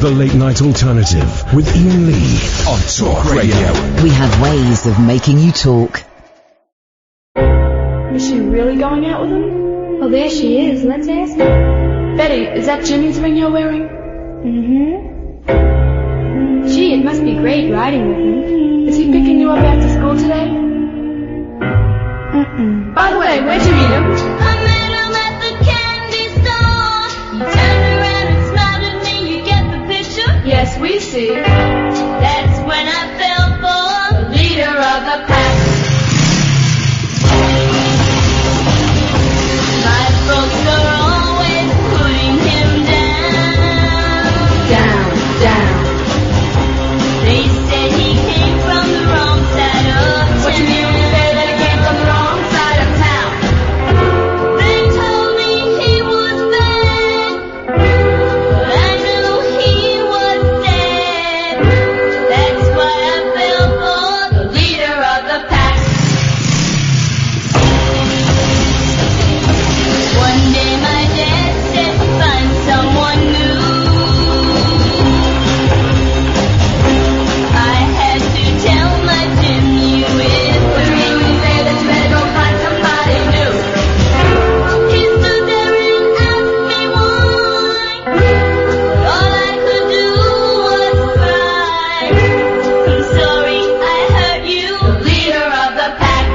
The Late Night Alternative with Iain Lee on Talk Radio. We have ways of making you talk. Is she really going out with him? Oh, there she is. Let's ask her. Betty, is that Jimmy's ring you're wearing? Mm-hmm. Gee, it must be great riding with him. Is he picking you up after school today? Mm-mm. By the way, where'd you meet him? I met him at the candy store. He turned around and smiled at me. You get the picture? Yes, we see. That's when I fell for the leader of the pack. My folks are always putting him down. Down. They said he came from the wrong side of town. What you mean when you say that he came from the wrong side of town? They told me he was bad, but I knew he was dead. That's why I fell for the leader of the pack. One day my dad said, find someone new. I had to tell my Jim you is What you mean when you say that you better go find somebody new? He stood there and asked me why. All I could do was cry. I'm sorry I hurt you, leader of the pack.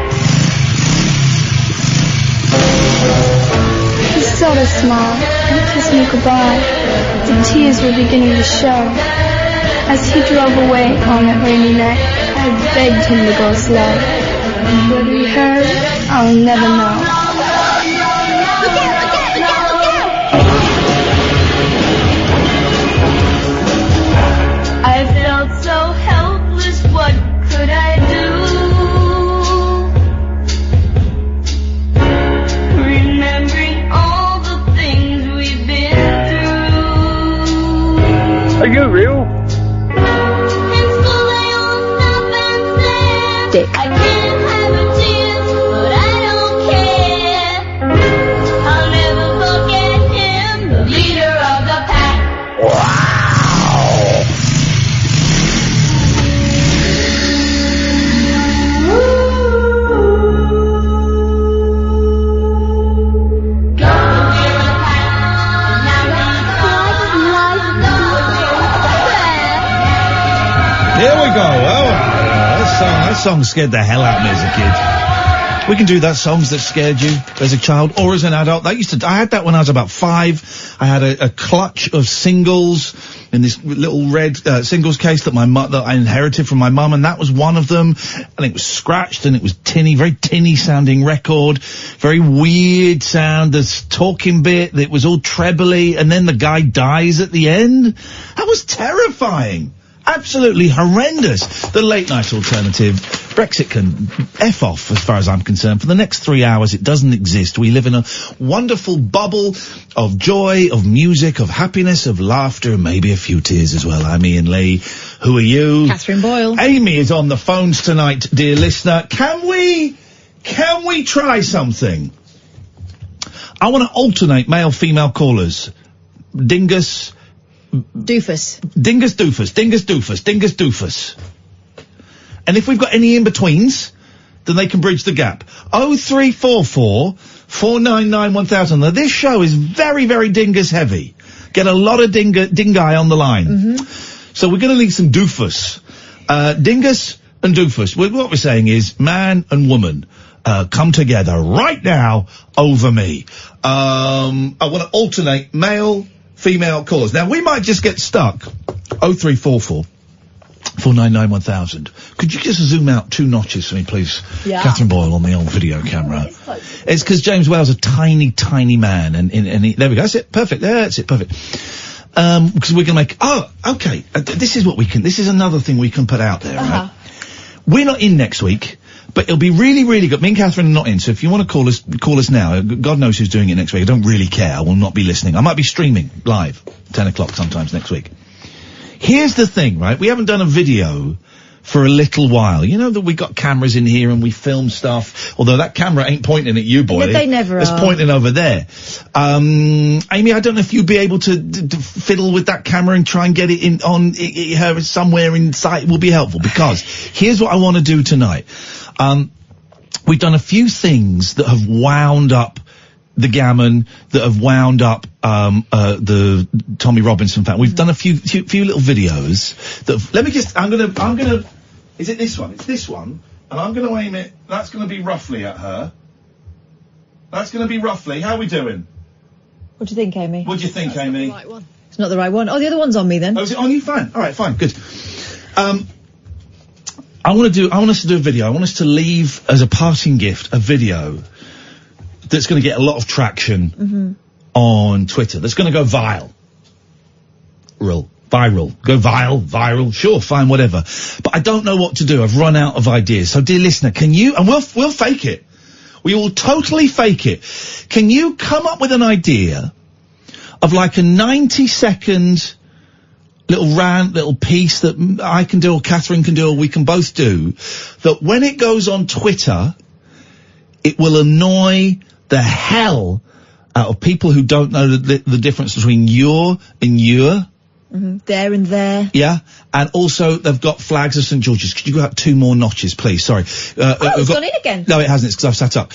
He sort of smiled and kissed me goodbye. The tears were beginning to show. As he drove away on that rainy night, I begged him to go slow. Whether he heard, I'll never know. Look out, look out, look out, look out! I felt so helpless, what could I do? Remembering all the things we've been through. Are you real? In school they all stop and stare. Dick. I can't have a chance, but I don't care. I'll never forget him, the leader of the pack. Here we go. Oh, that song scared the hell out of me as a kid. We can do that, songs that scared you as a child or as an adult. I had that when I was about 5. I had a clutch of singles in this little red singles case that that I inherited from my mum, and that was one of them. And it was scratched and it was tinny, very tinny sounding record, very weird sound. This talking bit that was all trebly, and then the guy dies at the end. That was terrifying. Absolutely horrendous. The Late Night Alternative. Brexit can F off as far as I'm concerned. For the next 3 hours, it doesn't exist. We live in a wonderful bubble of joy, of music, of happiness, of laughter, and maybe a few tears as well. I'm Iain Lee. Who are you? Catherine Boyle. Amy is on the phones tonight, dear listener. Can we try something? I want to alternate male-female callers. Dingus... Doofus. Dingus doofus, dingus doofus, dingus doofus. And if we've got any in-betweens, then they can bridge the gap. 0344 499 1000. Now this show is very, very dingus heavy. Get a lot of dingai on the line. Mm-hmm. So we're going to need some doofus. Dingus and doofus. What we're saying is man and woman. Come together right now over me. I want to alternate male, female callers. Now, we might just get stuck. 0344 499 1000. Could you just zoom out 2 notches for me, please? Yeah. Catherine Boyle on the old video camera. It's because James Wales is a tiny, tiny man, and he, there we go. That's it. Perfect. That's it. Perfect. Because we're going to make... Oh, okay. This is what we can... This is another thing we can put out there, right? We're not in next week, but it'll be really, really good. Me and Catherine are not in, so if you want to call us now. God knows who's doing it next week. I don't really care. I will not be listening. I might be streaming live, 10 o'clock sometimes next week. Here's the thing, right? We haven't done a video for a little while. You know that we got cameras in here and we film stuff, although that camera ain't pointing at you, boy. They never It's are. pointing over there. Amy, I don't know if you'd be able to fiddle with that camera and try and get it in on her somewhere in sight. Will be helpful, because here's what I want to do tonight. We've done a few things that have wound up the Gammon, that have wound up the Tommy Robinson fan. We've done a few little videos that I'm gonna is it this one? It's this one, and I'm gonna aim it. That's gonna be roughly at her. That's gonna be roughly. How are we doing? What do you think, Amy? What do you think, Amy? Not the right one. It's not the right one. Oh, the other one's on me then. Oh, is it on you? Fine. All right, fine, good. I want us to do a video. I want us to leave as a parting gift a video that's going to get a lot of traction on Twitter. That's going to go viral. Go viral. Sure, fine, whatever. But I don't know what to do. I've run out of ideas. So, dear listener, can you, and we'll fake it. We will totally fake it. Can you come up with an idea of like a 90-second little rant, little piece that I can do or Catherine can do or we can both do, that when it goes on Twitter, it will annoy the hell out of people who don't know the difference between your and your. There and there. Yeah, and also they've got flags of St George's. Could you go up 2 more notches, please? Sorry. It's gone in again. No, it hasn't. It's because I've sat up.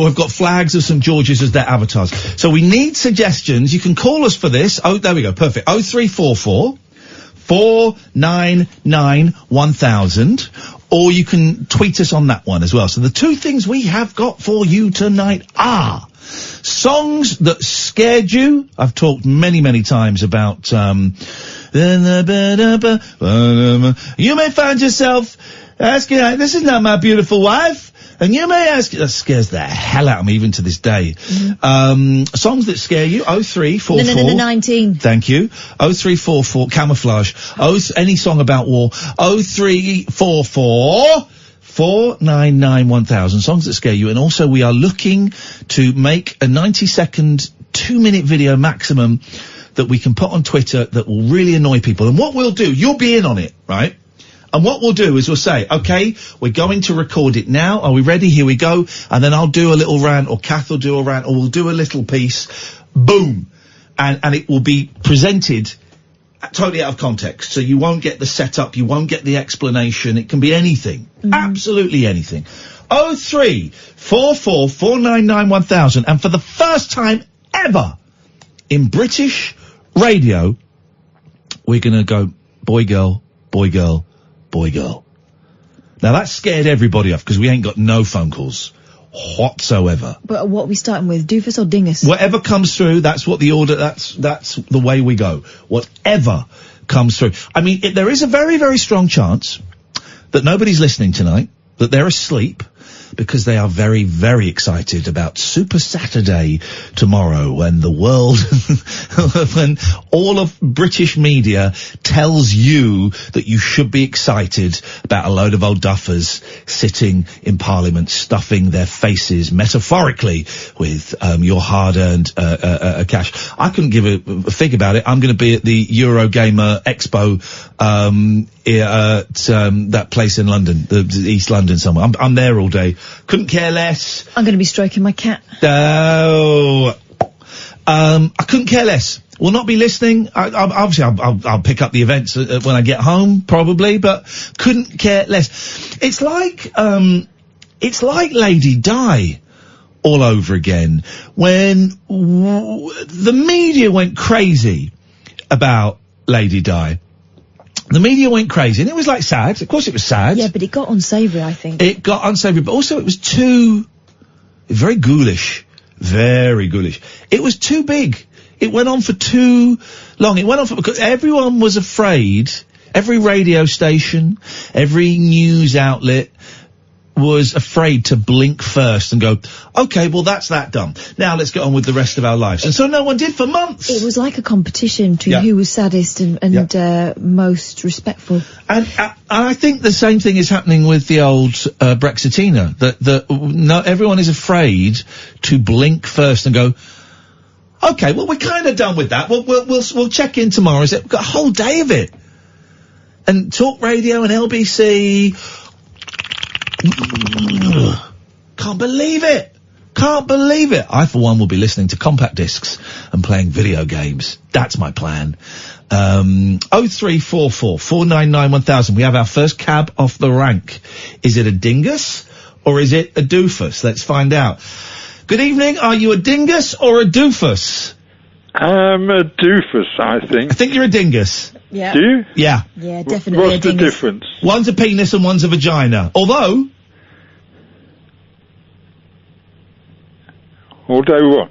We've got flags of St George's as their avatars. So we need suggestions. You can call us for this. Oh, there we go. Perfect. 0344 499 1000. Or you can tweet us on that one as well. So the 2 things we have got for you tonight are songs that scared you. I've talked many, many times about, you may find yourself asking, this is not my beautiful wife. And you may ask, that scares the hell out of me even to this day. Songs that scare you, 0344. No, 19. Thank you. 0344, camouflage. Any song about war. 0344 499 1000, songs that scare you. And also we are looking to make a 90-second, 2-minute video maximum that we can put on Twitter that will really annoy people. And what we'll do, you'll be in on it, right? And what we'll do is we'll say, okay, we're going to record it now. Are we ready? Here we go. And then I'll do a little rant, or Kath will do a rant, or we'll do a little piece. Boom. And it will be presented totally out of context. So you won't get the setup, you won't get the explanation. It can be anything. Absolutely anything. 0344 499 1000. And for the first time ever in British radio, we're going to go boy, girl, boy, girl, boy, girl. Now that scared everybody off because we ain't got no phone calls whatsoever. But what are we starting with? Doofus or dingus? Whatever comes through, that's what the order, that's the way we go. Whatever comes through. I mean, there is a very, very strong chance that nobody's listening tonight, that they're asleep, because they are very, very excited about Super Saturday tomorrow, when the world, when all of British media tells you that you should be excited about a load of old duffers sitting in Parliament, stuffing their faces metaphorically with your hard-earned cash. I couldn't give a fig about it. I'm going to be at the Eurogamer Expo at that place in London, the East London somewhere. I'm there all day. Couldn't care less. I'm going to be stroking my cat. I couldn't care less. Will not be listening. I'll pick up the events when I get home, probably, but couldn't care less. It's like Lady Di all over again, when the media went crazy about Lady Di. The media went crazy, and it was like sad. Of course it was sad. Yeah, but it got unsavoury, I think. It got unsavoury, but also it was very ghoulish. Very ghoulish. It was too big. It went on for too long. It went on because everyone was afraid. Every radio station, every news outlet was afraid to blink first and go, okay, well, that's that done. Now let's get on with the rest of our lives. And so no one did for months. It was like a competition to who was saddest and most respectful. And I think the same thing is happening with the old Brexitina, that everyone is afraid to blink first and go, okay, well, we're kind of done with that. We'll check in tomorrow. We've got a whole day of it. and Talk Radio and LBC. Can't believe it. Can't believe it. I, for one, will be listening to compact discs and playing video games. That's my plan. 0344 499 1000. We have our first cab off the rank. Is it a dingus or is it a doofus? Let's find out. Good evening. Are you a dingus or a doofus? I'm a doofus, I think. I think you're a dingus. Yeah. Do you? Yeah. Yeah, definitely. What's the difference? One's a penis and one's a vagina. Although what?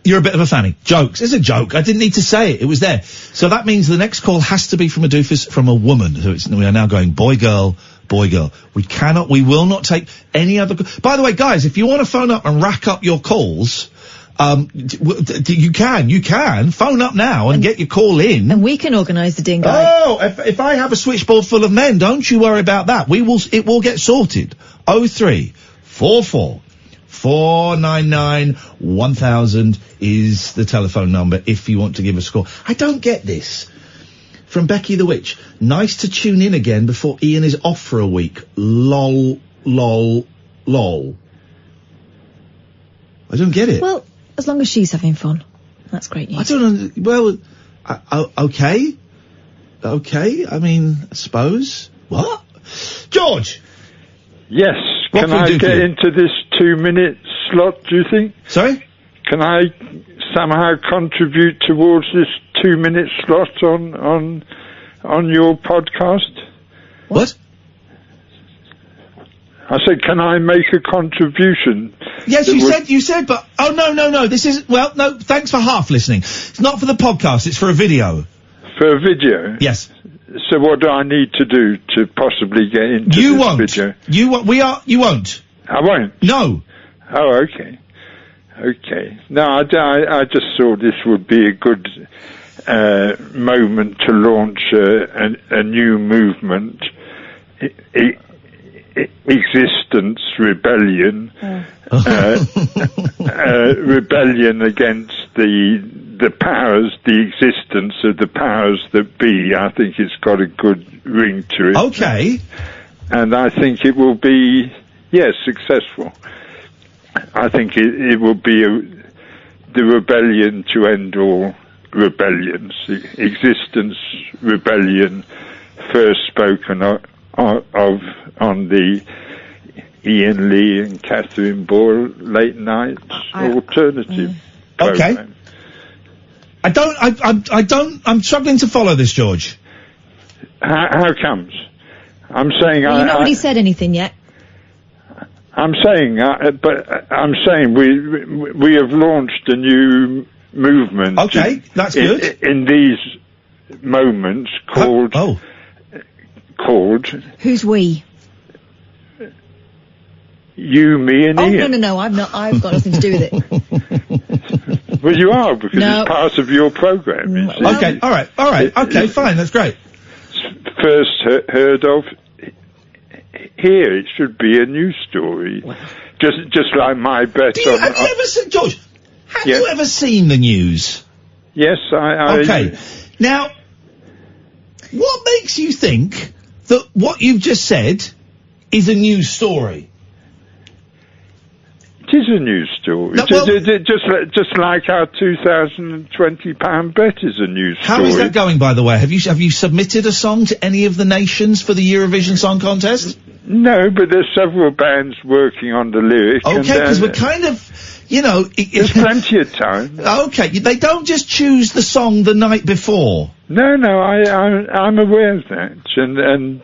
you're a bit of a fanny. Jokes. It's a joke. I didn't need to say it. It was there. So that means the next call has to be from a doofus, from a woman. So we are now going boy, girl, boy, girl. We will not take any other... By the way, guys, if you want to phone up and rack up your calls... you can phone up now and get your call in, and we can organise the dingo. Oh, if I have a switchboard full of men, don't you worry about that. It will get sorted. 0344 499 1000 is the telephone number if you want to give us a call. I don't get this. From Becky the Witch. Nice to tune in again before Iain is off for a week. Lol, lol, lol. I don't get it. Well, as long as she's having fun, that's great news. I don't know. Well, okay. Okay, I mean, I suppose. What? George! Yes. What Can can we I do for get you? into this 2-minute slot, do you think? Sorry? Can I somehow contribute towards this 2-minute slot on your podcast? What? I said, can I make a contribution? Yes, you said, but, oh, no, this is, well, no, thanks for half listening. It's not for the podcast, it's for a video. For a video? Yes. So what do I need to do to possibly get into this video? You won't. I won't? No. Oh, okay. Okay. No, I just thought this would be a good moment to launch a new movement. Existence rebellion, rebellion against the powers, the existence of the powers that be. I think it's got a good ring to it. Okay. And I think it will be, yes, successful. I think it will be the rebellion to end all rebellions. Existence rebellion, first spoken of on the Iain Lee and Catherine Boyle late night alternative program. Okay. I'm struggling to follow this, George. How comes? I'm saying Well, you've not really said anything yet. I'm saying, but I'm saying we have launched a new movement. Okay, that's good. In these moments called. Called. Who's we? You, me, and Iain. No, I've got nothing to do with it. Well, you are, because it's part of your program. Okay, all right, okay, fine, that's great. First heard of here. It should be a news story. Wow. Just like my bet on... Have you ever seen, George, have you ever seen the news? Yes, I... Okay, now, what makes you think that what you've just said is a news story? It is a news story. No, well, just like our £2,020 bet is a news story. How is that going, by the way? Have you submitted a song to any of the nations for the Eurovision Song Contest? No, but there's several bands working on the lyric. Okay, because we're kind of, there's plenty of time. Okay, they don't just choose the song the night before. No, I'm aware of that, and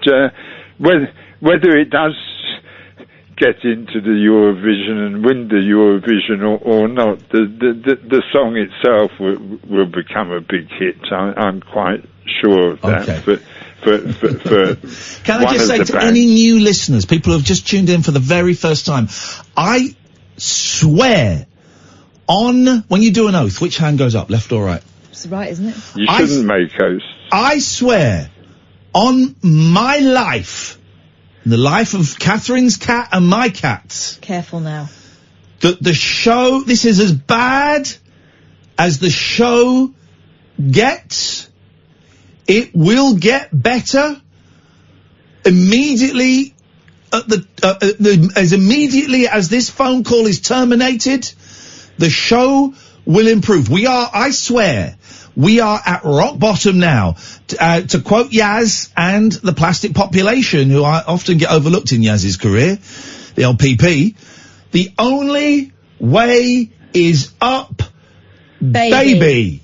whether it does get into the Eurovision and win the Eurovision or not, the song itself will become a big hit. I'm quite sure of that. Okay. Can I just say to any new listeners, people who have just tuned in for the very first time, I swear when you do an oath, which hand goes up, left or right? It's right, isn't it? You shouldn't make oaths. I swear on my life, the life of Catherine's cat and my cats. Careful now. The show, this is as bad as the show gets. It will get better immediately as immediately as this phone call is terminated. The show will improve. I swear, we are at rock bottom now. To quote Yaz and the plastic population, who I often get overlooked in Yaz's career, the LPP, the only way is up, baby.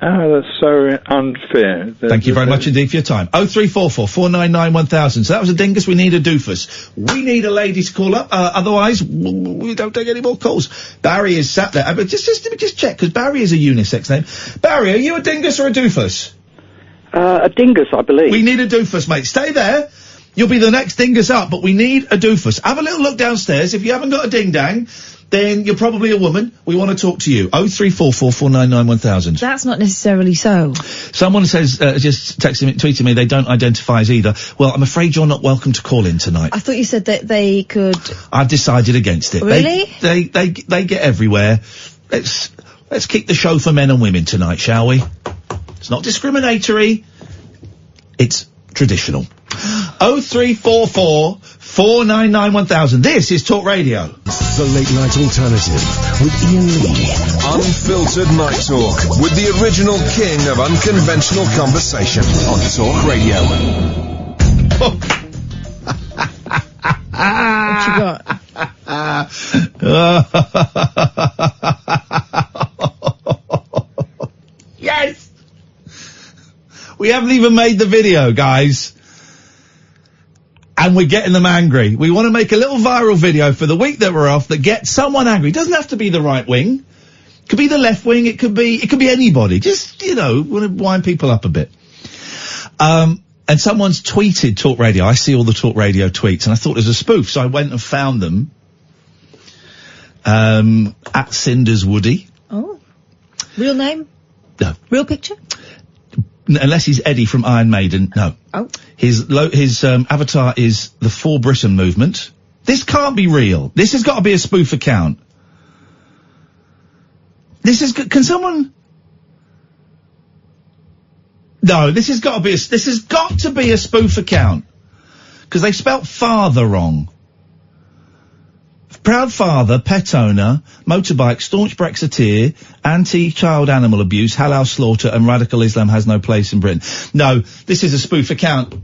Oh, that's so unfair. Thank you very much indeed for your time. 0344 499 1000. So that was a dingus. We need a doofus. We need a lady to call up. Otherwise, we don't take any more calls. Barry is sat there. But just let me just check, because Barry is a unisex name. Barry, are you a dingus or a doofus? A dingus, I believe. We need a doofus, mate. Stay there. You'll be the next dingus up, but we need a doofus. Have a little look downstairs. If you haven't got a ding-dang, then you're probably a woman. We want to talk to you. 0344 499 1000. That's not necessarily so. Someone says, just tweeting me, they don't identify as either. Well, I'm afraid you're not welcome to call in tonight. I thought you said that they could... I've decided against it. Really? They get everywhere. Let's keep the show for men and women tonight, shall we? It's not discriminatory. It's traditional. 0344 499 1000. This is Talk Radio. The Late Night Alternative with Iain Lee. Unfiltered Night Talk with the original king of unconventional conversation on Talk Radio. What you got? Yes! We haven't even made the video, guys. And we're getting them angry. We want to make a little viral video for the week that we're off that gets someone angry. It doesn't have to be the right wing. It could be the left wing. It could be anybody. Just, want to wind people up a bit. And someone's tweeted Talk Radio. I see all the Talk Radio tweets, and I thought it was a spoof, so I went and found them. At Cinders Woody. Oh. Real name? No. Real picture? Unless he's Eddie from Iron Maiden, no. Oh. His avatar is the For Britain movement. This can't be real. This has got to be a spoof account. Can someone... No, this has got to be a spoof account. Because they spelt father wrong. Proud father, pet owner, motorbike, staunch Brexiteer, anti-child animal abuse, halal slaughter, and radical Islam has no place in Britain. No, this is a spoof account.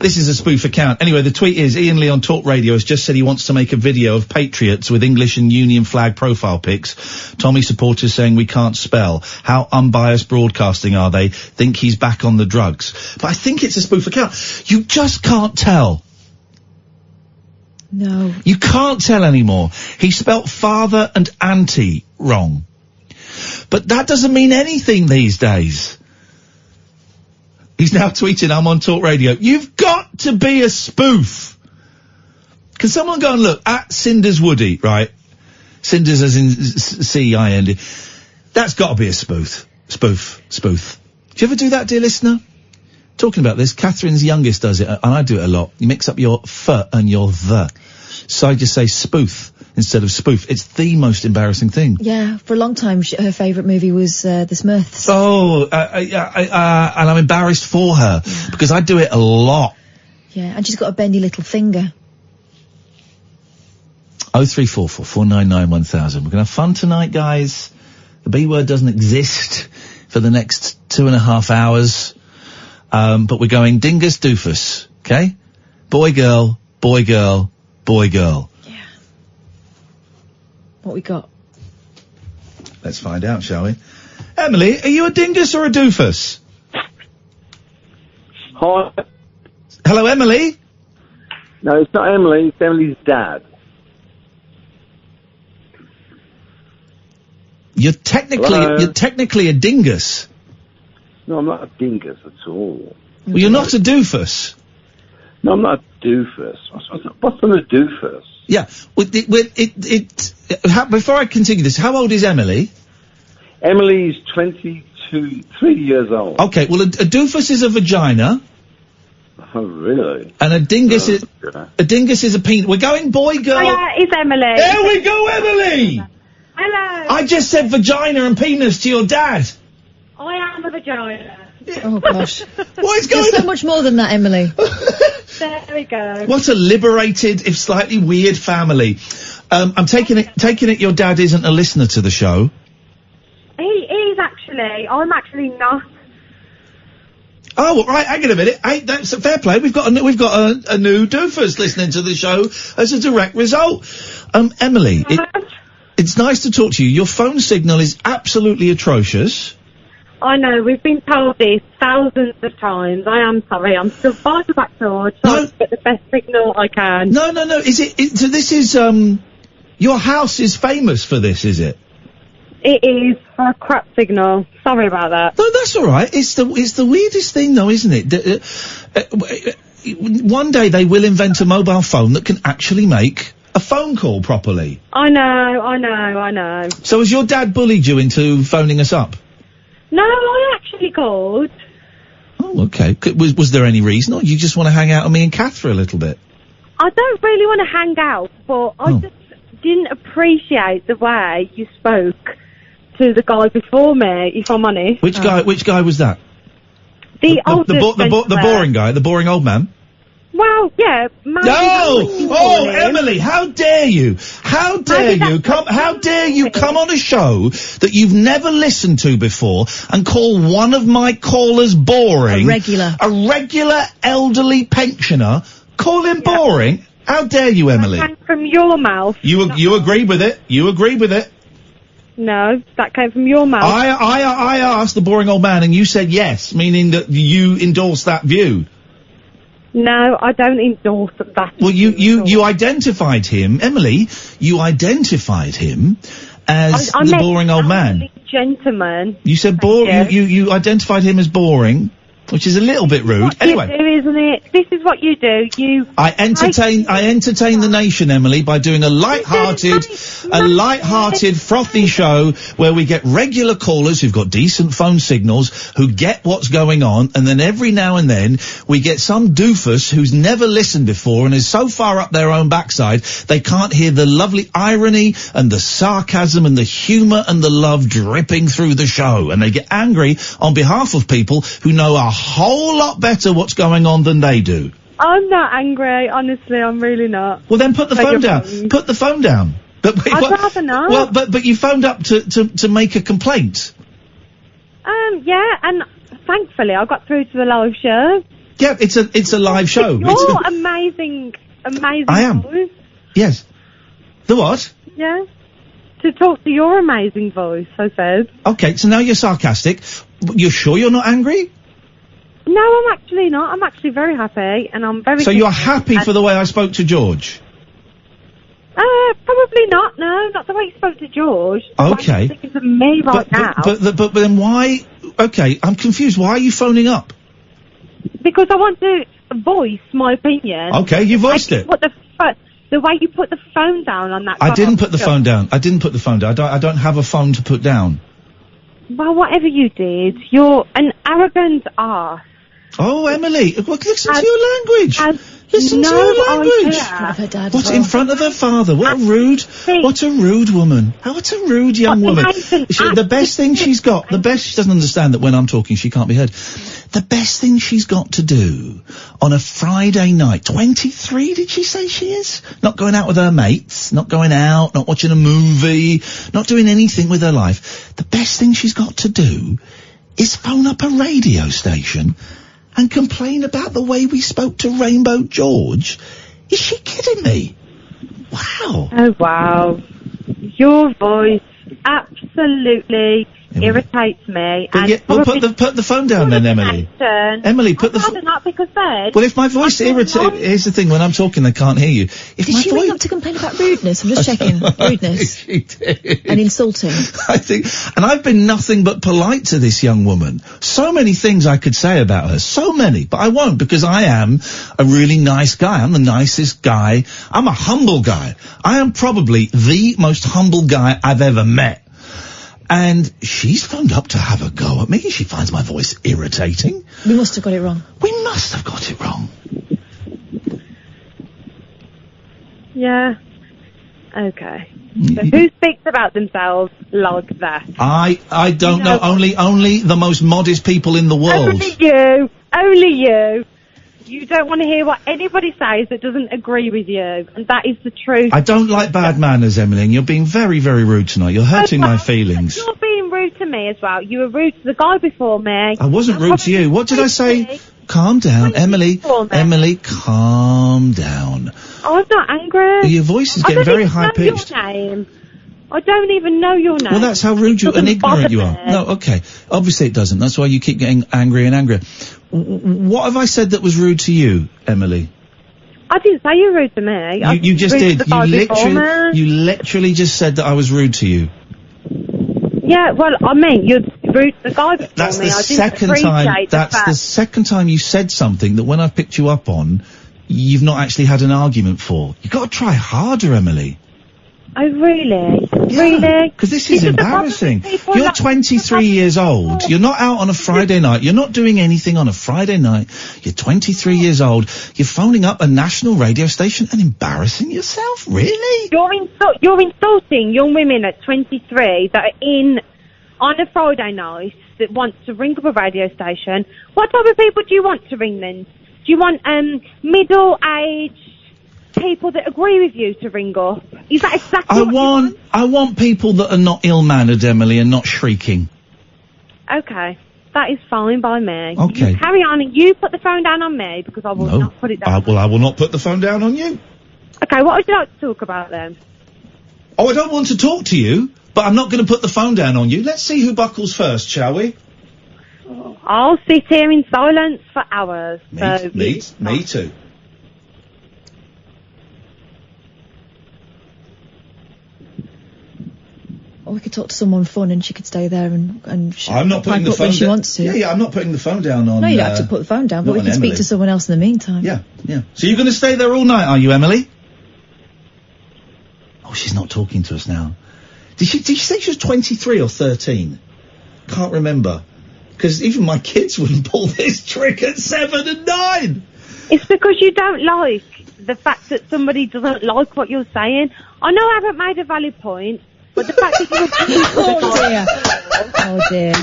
Anyway, the tweet is, Iain Lee on Talk Radio has just said he wants to make a video of patriots with English and Union flag profile pics. Tommy supporters saying we can't spell. How unbiased broadcasting are they? Think he's back on the drugs. But I think it's a spoof account. You just can't tell. No. You can't tell anymore. He spelt father and auntie wrong. But that doesn't mean anything these days. He's now tweeting, I'm on Talk Radio. You've got to be a spoof. Can someone go and look at Cinders Woody, right? Cinders as in C-I-N-D. That's got to be a spoof. Spoof. Do you ever do that, dear listener? Talking about this, Catherine's youngest does it, and I do it a lot. You mix up your f and your the. So I just say spoof instead of spoof. It's the most embarrassing thing. Yeah, for a long time, her favourite movie was The Smurfs. Oh, and I'm embarrassed for her, because I do it a lot. Yeah, and she's got a bendy little finger. 0344 499 1000. We're going to have fun tonight, guys. The B word doesn't exist for the next 2.5 hours. But we're going dingus doofus, okay? Boy, girl, boy, girl, boy, girl. Yeah. What we got? Let's find out, shall we? Emily, are you a dingus or a doofus? Hi. Hello, Emily? No, it's not Emily. It's Emily's dad. You're technically a dingus. No, I'm not a dingus at all. Well, you're not a doofus. No, I'm not a doofus. What's on a doofus? Yeah. Before I continue this, how old is Emily? Emily's 3 years old. Okay, well, a doofus is a vagina. Oh, really? And a dingus is a penis. We're going boy, girl. Hiya, it's Emily. There we go, Emily! Hello. I just said vagina and penis to your dad. I am a vagina. Oh, gosh. What is going There's so on? much more than that, Emily. There we go. What a liberated, if slightly weird family. I'm taking it your dad isn't a listener to the show. He is actually. I'm actually not. Oh, right, hang on a minute. Hey, that's a fair play. We've got a new doofus listening to the show as a direct result. Emily, it's nice to talk to you. Your phone signal is absolutely atrocious. I know, we've been told this thousands of times. I am sorry, I'm still fighting back towards trying to get the best signal I can. No. So this is, your house is famous for this, is it? It is for a crap signal. Sorry about that. No, that's alright. It's the weirdest thing though, isn't it? One day they will invent a mobile phone that can actually make a phone call properly. I know. So has your dad bullied you into phoning us up? No, I actually called. Oh, okay. Was there any reason, or you just want to hang out with me and Kath for a little bit? I don't really want to hang out, but I just didn't appreciate the way you spoke to the guy before me, if I'm honest. Which guy was that? The boring guy, the boring old man? Well, yeah. Oh, Emily, how dare you? How dare you come on a show that you've never listened to before and call one of my callers boring? A regular elderly pensioner. Call him boring? How dare you, Emily? That came from your mouth. You agree with it? You agree with it? No, that came from your mouth. I asked the boring old man and you said yes, meaning that you endorse that view. No, I don't endorse that. Well, you identified him, Emily, you identified him as the boring old man. Gentleman. You said you identified him as boring, which is a little bit rude. Anyway. You do, isn't it? This is what you do. I entertain the nation, Emily, by doing a light-hearted, frothy show where we get regular callers who've got decent phone signals, who get what's going on, and then every now and then we get some doofus who's never listened before and is so far up their own backside they can't hear the lovely irony and the sarcasm and the humour and the love dripping through the show, and they get angry on behalf of people who know a whole lot better what's going on than they do. I'm not angry, honestly, I'm really not. Well, then put the phone down. Put the phone down. But wait, I'd rather not. Well, but you phoned up to make a complaint. Yeah, and thankfully I got through to the live show. Yeah, it's a live show. You're amazing I am. voice. Yes. The what? Yeah. To talk to your amazing voice, I said. Okay, so now you're sarcastic. You're sure you're not angry? No, I'm actually not. I'm actually very happy, and I'm very... So you're happy for the way I spoke to George? Probably not, no. Not the way you spoke to George. Okay. Because of me now. But then why... Okay, I'm confused. Why are you phoning up? Because I want to voice my opinion. Okay, you voiced it. The way you put the phone down on that... I didn't put the phone down. I don't have a phone to put down. Well, whatever you did, you're an arrogant arse. Oh, Emily, listen to your language. Listen to your language. What, in front of her father? What a rude woman. What a rude young woman. The best thing she's got, she doesn't understand that when I'm talking she can't be heard. The best thing she's got to do on a Friday night, 23 did she say she is? Not going out with her mates, not going out, not watching a movie, not doing anything with her life. The best thing she's got to do is phone up a radio station and complain about the way we spoke to Rainbow George. Is she kidding me? Wow. Oh, wow. Your voice absolutely irritates me. Put the phone down then, Emily. Emily, put the phone... not because then... Well, if my voice irritates... Here's the thing, when I'm talking they can't hear you. Did she ring up to complain about rudeness? I'm just checking. Rudeness. She did. And insulting. I think... And I've been nothing but polite to this young woman. So many things I could say about her. So many. But I won't, because I am a really nice guy. I'm the nicest guy. I'm a humble guy. I am probably the most humble guy I've ever met. And she's phoned up to have a go at me. She finds my voice irritating. We must have got it wrong. We must have got it wrong. Yeah. Okay. So who speaks about themselves like that? I don't know. Only the most modest people in the world. Only you. You don't want to hear what anybody says that doesn't agree with you, and that is the truth. I don't like bad manners, Emily, and you're being very, very rude tonight. You're hurting my feelings. You're being rude to me as well. You were rude to the guy before me. I wasn't rude to you. What did I say? Calm down, Emily. Emily, calm down. I'm not angry. Your voice is getting very high-pitched. I don't even know your name. Well, that's how rude and ignorant you are. No, okay. Obviously it doesn't. That's why you keep getting angry and angrier. What have I said that was rude to you, Emily? I didn't say you were rude to me. You just did. You literally just said that I was rude to you. Yeah, well, I mean, you're rude to the guy before That's me. the I second didn't time. appreciate That's the second time you said something that when I've picked you up on, you've not actually had an argument for. You've got to try harder, Emily. Oh, really? Yeah, really? Because this is embarrassing. You're 23 years old. You're not out on a Friday night. You're not doing anything on a Friday night. You're 23 years old. You're phoning up a national radio station and embarrassing yourself? Really? You're insulting young women at 23 that are on a Friday night that want to ring up a radio station. What type of people do you want to ring then? Do you want middle-aged people that agree with you to ring up? Is that exactly what you want? I want people that are not ill-mannered, Emily, and not shrieking. Okay. That is fine by me. Okay. You carry on and you put the phone down on me because I will not put it down. I will not put the phone down on you. Okay, what would you like to talk about then? Oh, I don't want to talk to you, but I'm not going to put the phone down on you. Let's see who buckles first, shall we? I'll sit here in silence for hours. Me too. Or we could talk to someone fun and she could stay there and I'm not putting the phone when she down. wants to. Yeah, I'm not putting the phone down on... No, you don't have to put the phone down, but we can speak to someone else in the meantime. Yeah. So you're going to stay there all night, are you, Emily? Oh, she's not talking to us now. Did she say she was 23 or 13? Can't remember. Because even my kids wouldn't pull this trick at 7 and 9. It's because you don't like the fact that somebody doesn't like what you're saying. I know I haven't made a valid point, but the fact that Oh dear.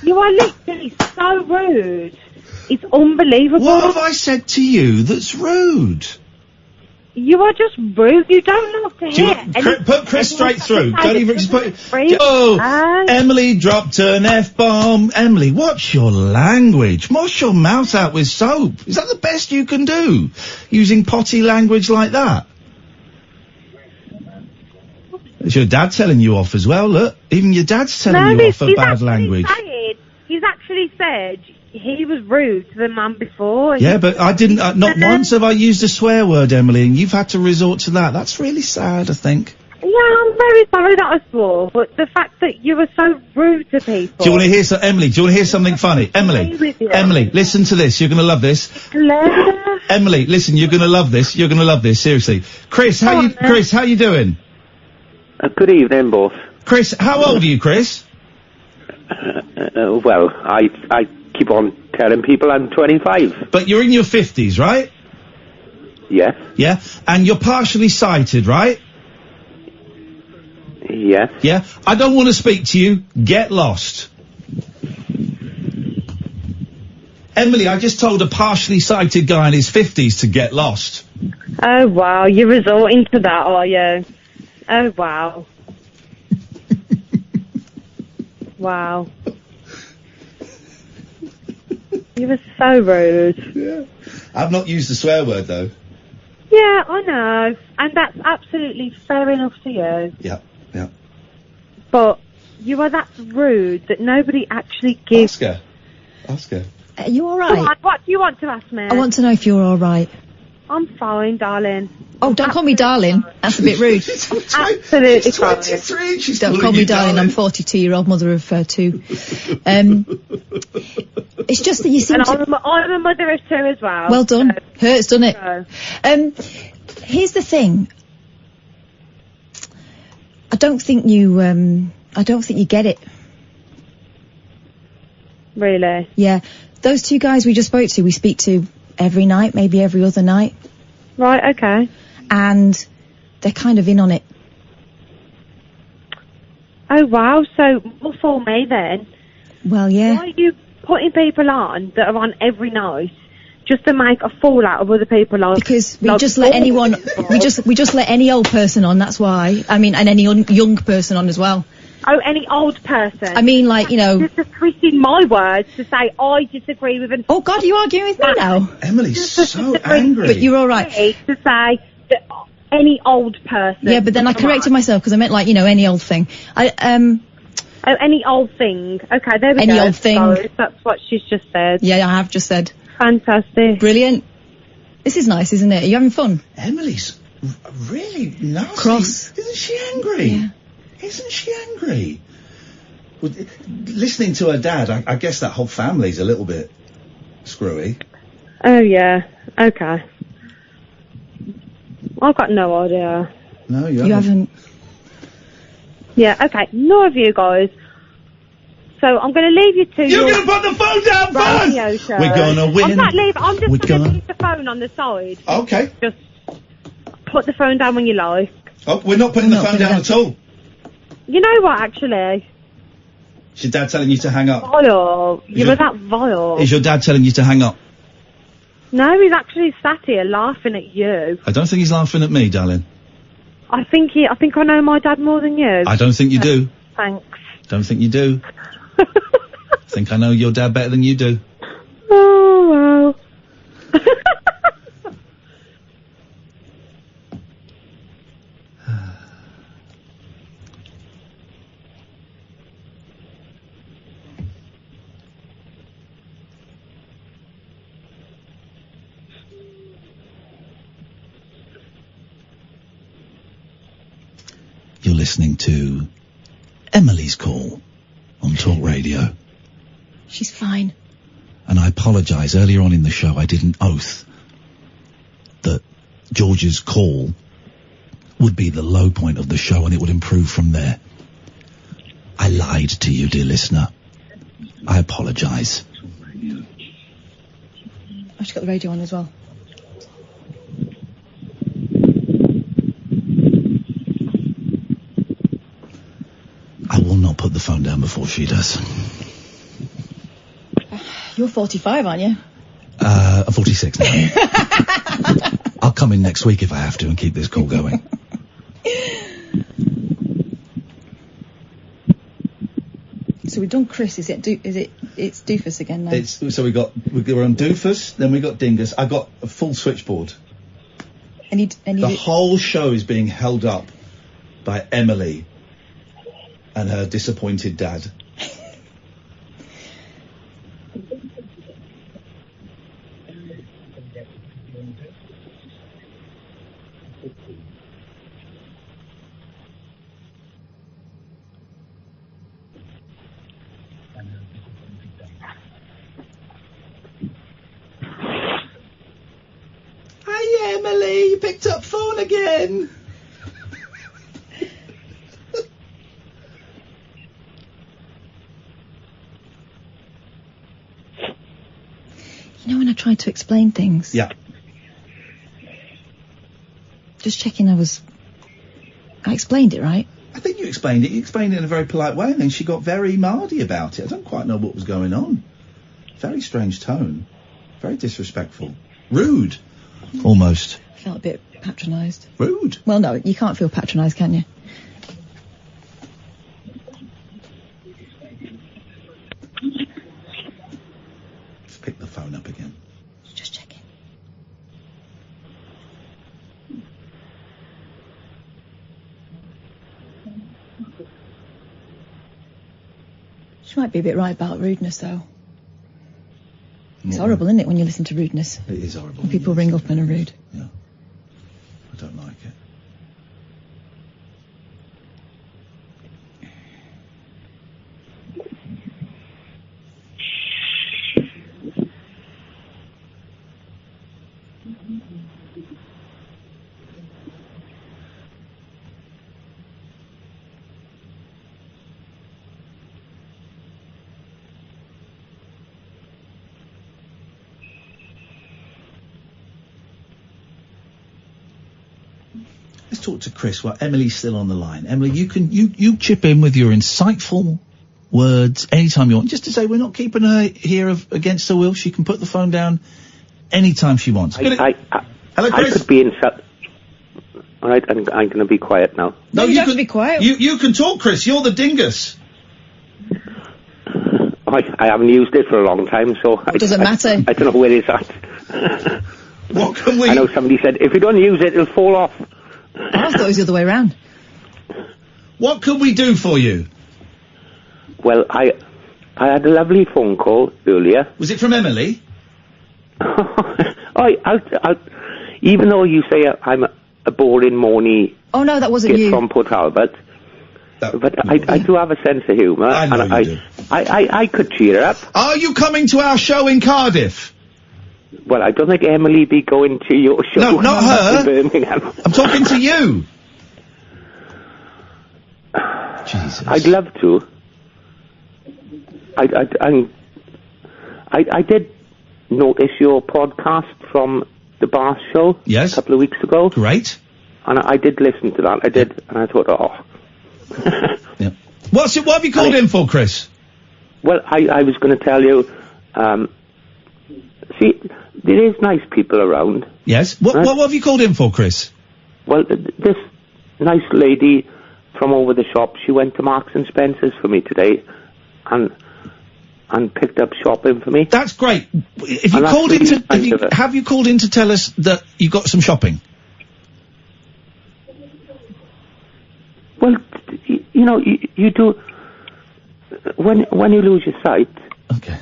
You are literally so rude. It's unbelievable. What have I said to you that's rude? You are just rude. You don't like to hear. Put Chris straight through. Don't even just put... Emily dropped an F-bomb. Emily, what's your language? Wash your mouth out with soap. Is that the best you can do? Using potty language like that? It's your dad telling you off as well, look. Even your dad's telling you off for bad language. He's actually said he was rude to the man before. Yeah, but I didn't, not once have I used a swear word, Emily, and you've had to resort to that. That's really sad, I think. Yeah, I'm very sorry that I swore, but the fact that you were so rude to people. Do you want to hear Emily, do you want to hear something funny? Emily, listen to this. You're going to love this. Hello? Emily, listen, you're going to love this. You're going to love this, seriously. Chris, how you doing? Good evening, both. Chris, how old are you, Chris? Well, I keep on telling people I'm 25. But you're in your 50s, right? Yes. Yeah? And you're partially sighted, right? Yes. Yeah? I don't want to speak to you. Get lost. Emily, I just told a partially sighted guy in his 50s to get lost. Oh, wow. You're resorting to that, are you? Oh, wow. Wow. You were so rude. Yeah. I've not used the swear word, though. Yeah, I know. And that's absolutely fair enough to you. Yeah. But you are that rude that nobody actually gives... Ask her. Are you alright? What do you want to ask me? I want to know if you're alright. I'm fine, darling. Oh, don't call me darling. That's a bit rude. Absolutely fine. 23, she's Don't call me darling. I'm 42-year-old mother of two. It's just that you seem I'm a mother of two as well. Well done. So. Hurts, doesn't it? Here's the thing. I don't think you get it. Really? Yeah. Those two guys we just spoke to, we speak to every night, maybe every other night. Right, okay. And they're kind of in on it. Oh, wow. So, more for me then. Well, yeah. Why are you putting people on that are on every night just to make a fool out of other people? Like, Because we like just let all anyone, people? we just let any old person on, that's why. I mean, and any young person on as well. Oh, any old person? I mean, like, you know... Just twisting my words to say I disagree with an... Oh, God, are you arguing with me now? Emily's so angry. But you're all right. To say that any old person... Yeah, but then I corrected myself because I meant, like, you know, any old thing. Oh, any old thing. Okay, there we go. Any old thing. Sorry, that's what she's just said. Yeah, I have just said. Fantastic. Brilliant. This is nice, isn't it? Are you having fun? Emily's really nasty. Cross. Isn't she angry? Yeah. Isn't she angry? Well, listening to her dad, I guess that whole family's a little bit screwy. Oh, yeah. Okay. I've got no idea. No, you You haven't. haven't. Yeah, okay. None of you guys. So I'm going to leave you to You're your going to put the phone down radio first! show. We're going to win. I'm not leaving. I'm just We're going to gonna- leave the phone on the side. Okay. Just put the phone down when you like. Oh, we're not putting the phone down at all. You know what, actually? Is your dad telling you to hang up? Vile. You were that vile. Is your dad telling you to hang up? No, he's actually sat here laughing at you. I don't think he's laughing at me, darling. I think I know my dad more than you. I don't think you do. Thanks. Don't think you do. Think I know your dad better than you do. Oh, well. You're listening to Emily's Call on Talk Radio. She's fine. And I apologise, earlier on in the show I did an oath that George's call would be the low point of the show and it would improve from there. I lied to you, dear listener. I apologise. I've just got the radio on as well. I will not put the phone down before she does. You're 45, aren't you? I'm 46 now. I'll come in next week if I have to and keep this call going. So we've done Chris. It's Doofus again now. We're on Doofus, then we got Dingus. I got a full switchboard. The whole show is being held up by Emily and her disappointed dad. Hi, Emily, you picked up phone again. You know when I tried to explain things? Yeah. Just checking I explained it right. I think you explained it. You explained it in a very polite way, and then she got very mardy about it. I don't quite know what was going on. Very strange tone. Very disrespectful. Rude. Almost. I felt a bit patronised. Rude. Well, no, you can't feel patronised, can you? Let's pick the phone up again. Just checking. She might be a bit right about rudeness, though. It's horrible, isn't it, when you listen to rudeness? It is horrible. When people ring up and are rude. Yeah. I don't like it. let's talk to Chris while Emily's still on the line. Emily, you chip in with your insightful words anytime you want. Just to say, we're not keeping her here against her will. She can put the phone down anytime she wants. Hello, Chris. I could be in. All right, I'm going to be quiet now. No, you have can to be quiet. You can talk, Chris. You're the dingus. I haven't used it for a long time, so It doesn't matter. I don't know where it's at. What can we? I know somebody said if you don't use it, it'll fall off. I thought it was the other way around. What can we do for you? Well, I had a lovely phone call earlier. Was it from Emily? Even though you say I'm a boring, moany Oh no, that wasn't kid you. from Port Talbot, but I do have a sense of humour. I know you do. I could cheer her up. Are you coming to our show in Cardiff? Well, I don't think Emily be going to your show. No, not her. In Birmingham. I'm talking to you. Jesus. I'd love to. I did notice your podcast from the Bath show. Yes. A couple of weeks ago. Great. And I did listen to that. I did, and I thought, oh. Yeah. What have you called in for, Chris? Well, I was going to tell you. See, there is nice people around. Yes. What have you called in for, Chris? Well, this nice lady from over the shop, she went to Marks and Spencer's for me today, and picked up shopping for me. That's great. Have you called in to tell us that you got some shopping? Well, you know, you do when you lose your sight. Okay.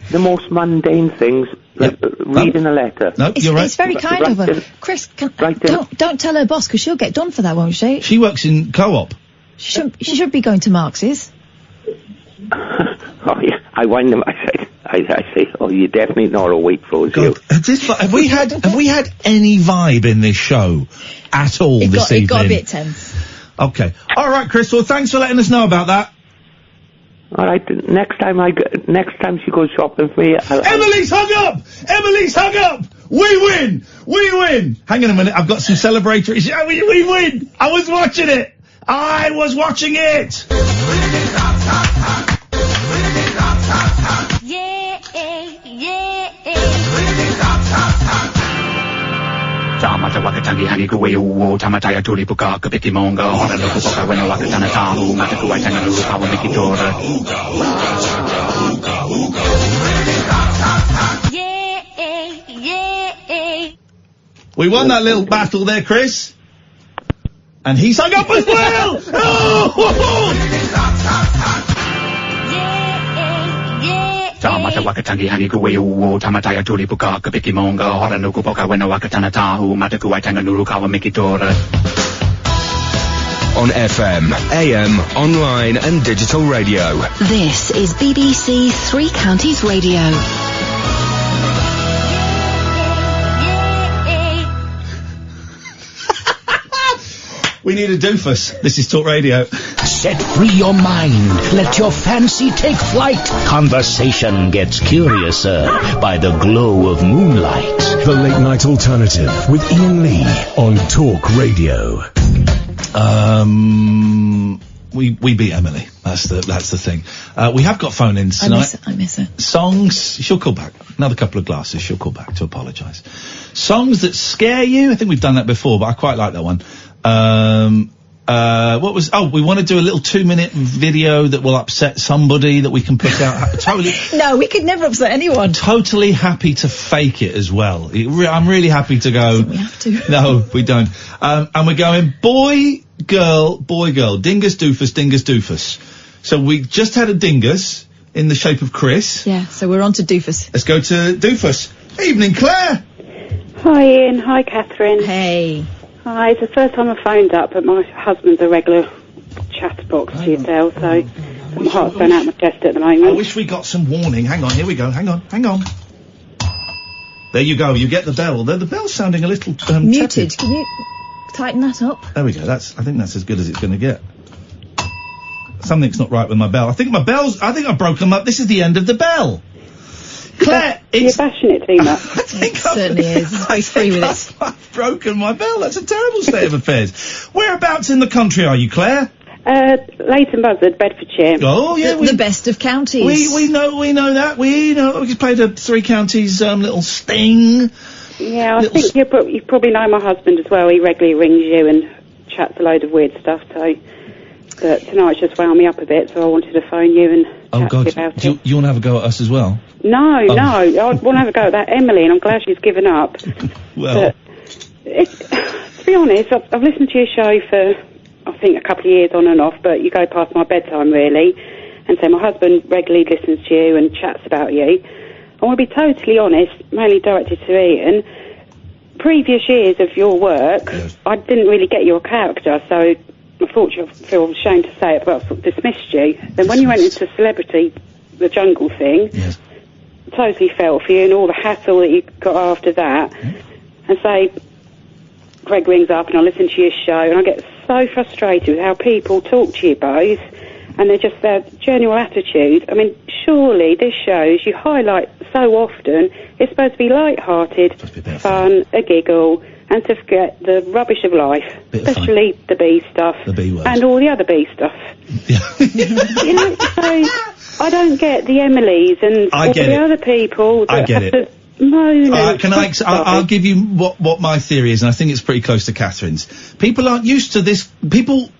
The most mundane things, like reading a letter. No, you're right. It's very kind of her. Chris, don't tell her boss, because she'll get done for that, won't she? She works in co-op. She should be going to Marx's. Oh yeah, I wind them. I say, oh, you're definitely not awake for you. Have we had any vibe in this show at all this evening? It got a bit tense. Okay. All right, Chris. Well, thanks for letting us know about that. All right. Next time she goes shopping for me, Emily's hung up. Emily's hung up. We win. We win. Hang on a minute. I've got some celebratory. We win. I was watching it. Tamata wakatangi hani kuwe uo tamataya tulipuka kapiki monga hona no kupoka wena wakatana tahu mata kuwa tanga no kawa mikitora. We won that little battle there, Chris. And he's hung up as well. Tamata wakatangi hani kuwe uo tamataya tulipuka kapiki monga hona no kupoka wena wakatana tahu mata kuwa tanga no kawa mikitora. On FM, AM, online and digital radio. This is BBC Three Counties Radio. We need a doofus. This is Talk Radio. Set free your mind. Let your fancy take flight. Conversation gets curiouser by the glow of moonlight. The Late Night Alternative with Iain Lee on Talk Radio. We beat Emily. That's the thing. We have got phone-ins tonight. I miss her. Songs. She'll call back. Another couple of glasses. She'll call back to apologise. Songs that scare you. I think we've done that before, but I quite like that one. We want to do a little 2-minute video that will upset somebody that we can put out. Totally. No, we could never upset anyone. Totally happy to fake it as well. I'm really happy to go. We have to. No, we don't. And we're going boy, girl, dingus, doofus. So we just had a dingus in the shape of Chris. Yeah, so we're on to doofus. Let's go to doofus. Evening, Claire. Hi, Ian. Hi, Catherine. Hey. Hi, it's the first time I phoned up, but my husband's a regular chatterbox to yourself, so my heart's going out my chest at the moment. I wish we got some warning. Hang on, here we go. Hang on. There you go. You get the bell. The bell's sounding a little muted. tepid. Can you tighten that up? There we go. I think that's as good as it's going to get. Something's not right with my bell. I think I broke them up. This is the end of the bell. Claire, You're bashing it too much. It certainly is. He's free with it. I've broken my bell. That's a terrible state of affairs. Whereabouts in the country are you, Claire? Leighton Buzzard, Bedfordshire. Oh, yeah. The best of counties. We know that. We just played a Three Counties little sting. Yeah, I think you probably know my husband as well. He regularly rings you and chats a load of weird stuff, so... But tonight's just wound me up a bit, so I wanted to phone you and chat to you about do you want to have a go at us as well? No, I want to have a go at that Emily, and I'm glad she's given up. Well... to be honest, I've listened to your show for, I think, a couple of years on and off, but you go past my bedtime, really. And so my husband regularly listens to you and chats about you. I want to be totally honest, mainly directed to Iain. Previous years of your work, I didn't really get your character, so... I feel ashamed to say it, but I sort of dismissed you. Then when you went into celebrity, the jungle thing, totally fell for you and all the hassle that you got after that. And say, Greg rings up and I listen to your show and I get so frustrated with how people talk to you both and they're just their general attitude. I mean, surely this shows you highlight so often, it's supposed to be light-hearted, fun, a giggle, and to forget the rubbish of life, especially the bee stuff, and all the other bee stuff. You know, so I don't get the Emilys and all the other people that have to moan. I'll give you what my theory is, and I think it's pretty close to Catherine's. People aren't used to this. People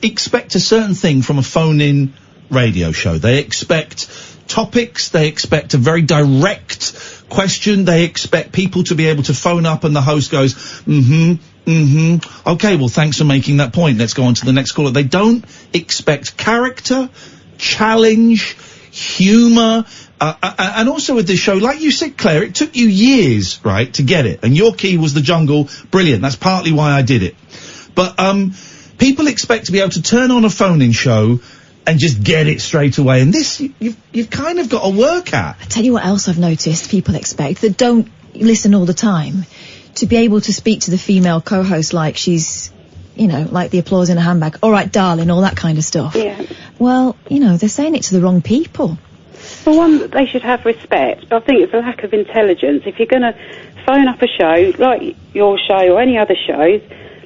expect a certain thing from a phone-in radio show. They expect topics, they expect a very direct question, they expect people to be able to phone up and the host goes, okay, well, thanks for making that point, let's go on to the next caller. They don't expect character, challenge, humour, and also with this show, like you said, Claire, it took you years, right, to get it, and your key was the jungle. Brilliant, that's partly why I did it. But people expect to be able to turn on a phone-in show and just get it straight away. And this, you've kind of got to work at. I tell you what else I've noticed people expect that don't listen all the time, to be able to speak to the female co-host like she's, you know, like the applause in a handbag. All right, darling, all that kind of stuff. Yeah. Well, you know, they're saying it to the wrong people. For one, they should have respect, but I think it's a lack of intelligence. If you're going to phone up a show, like your show or any other shows,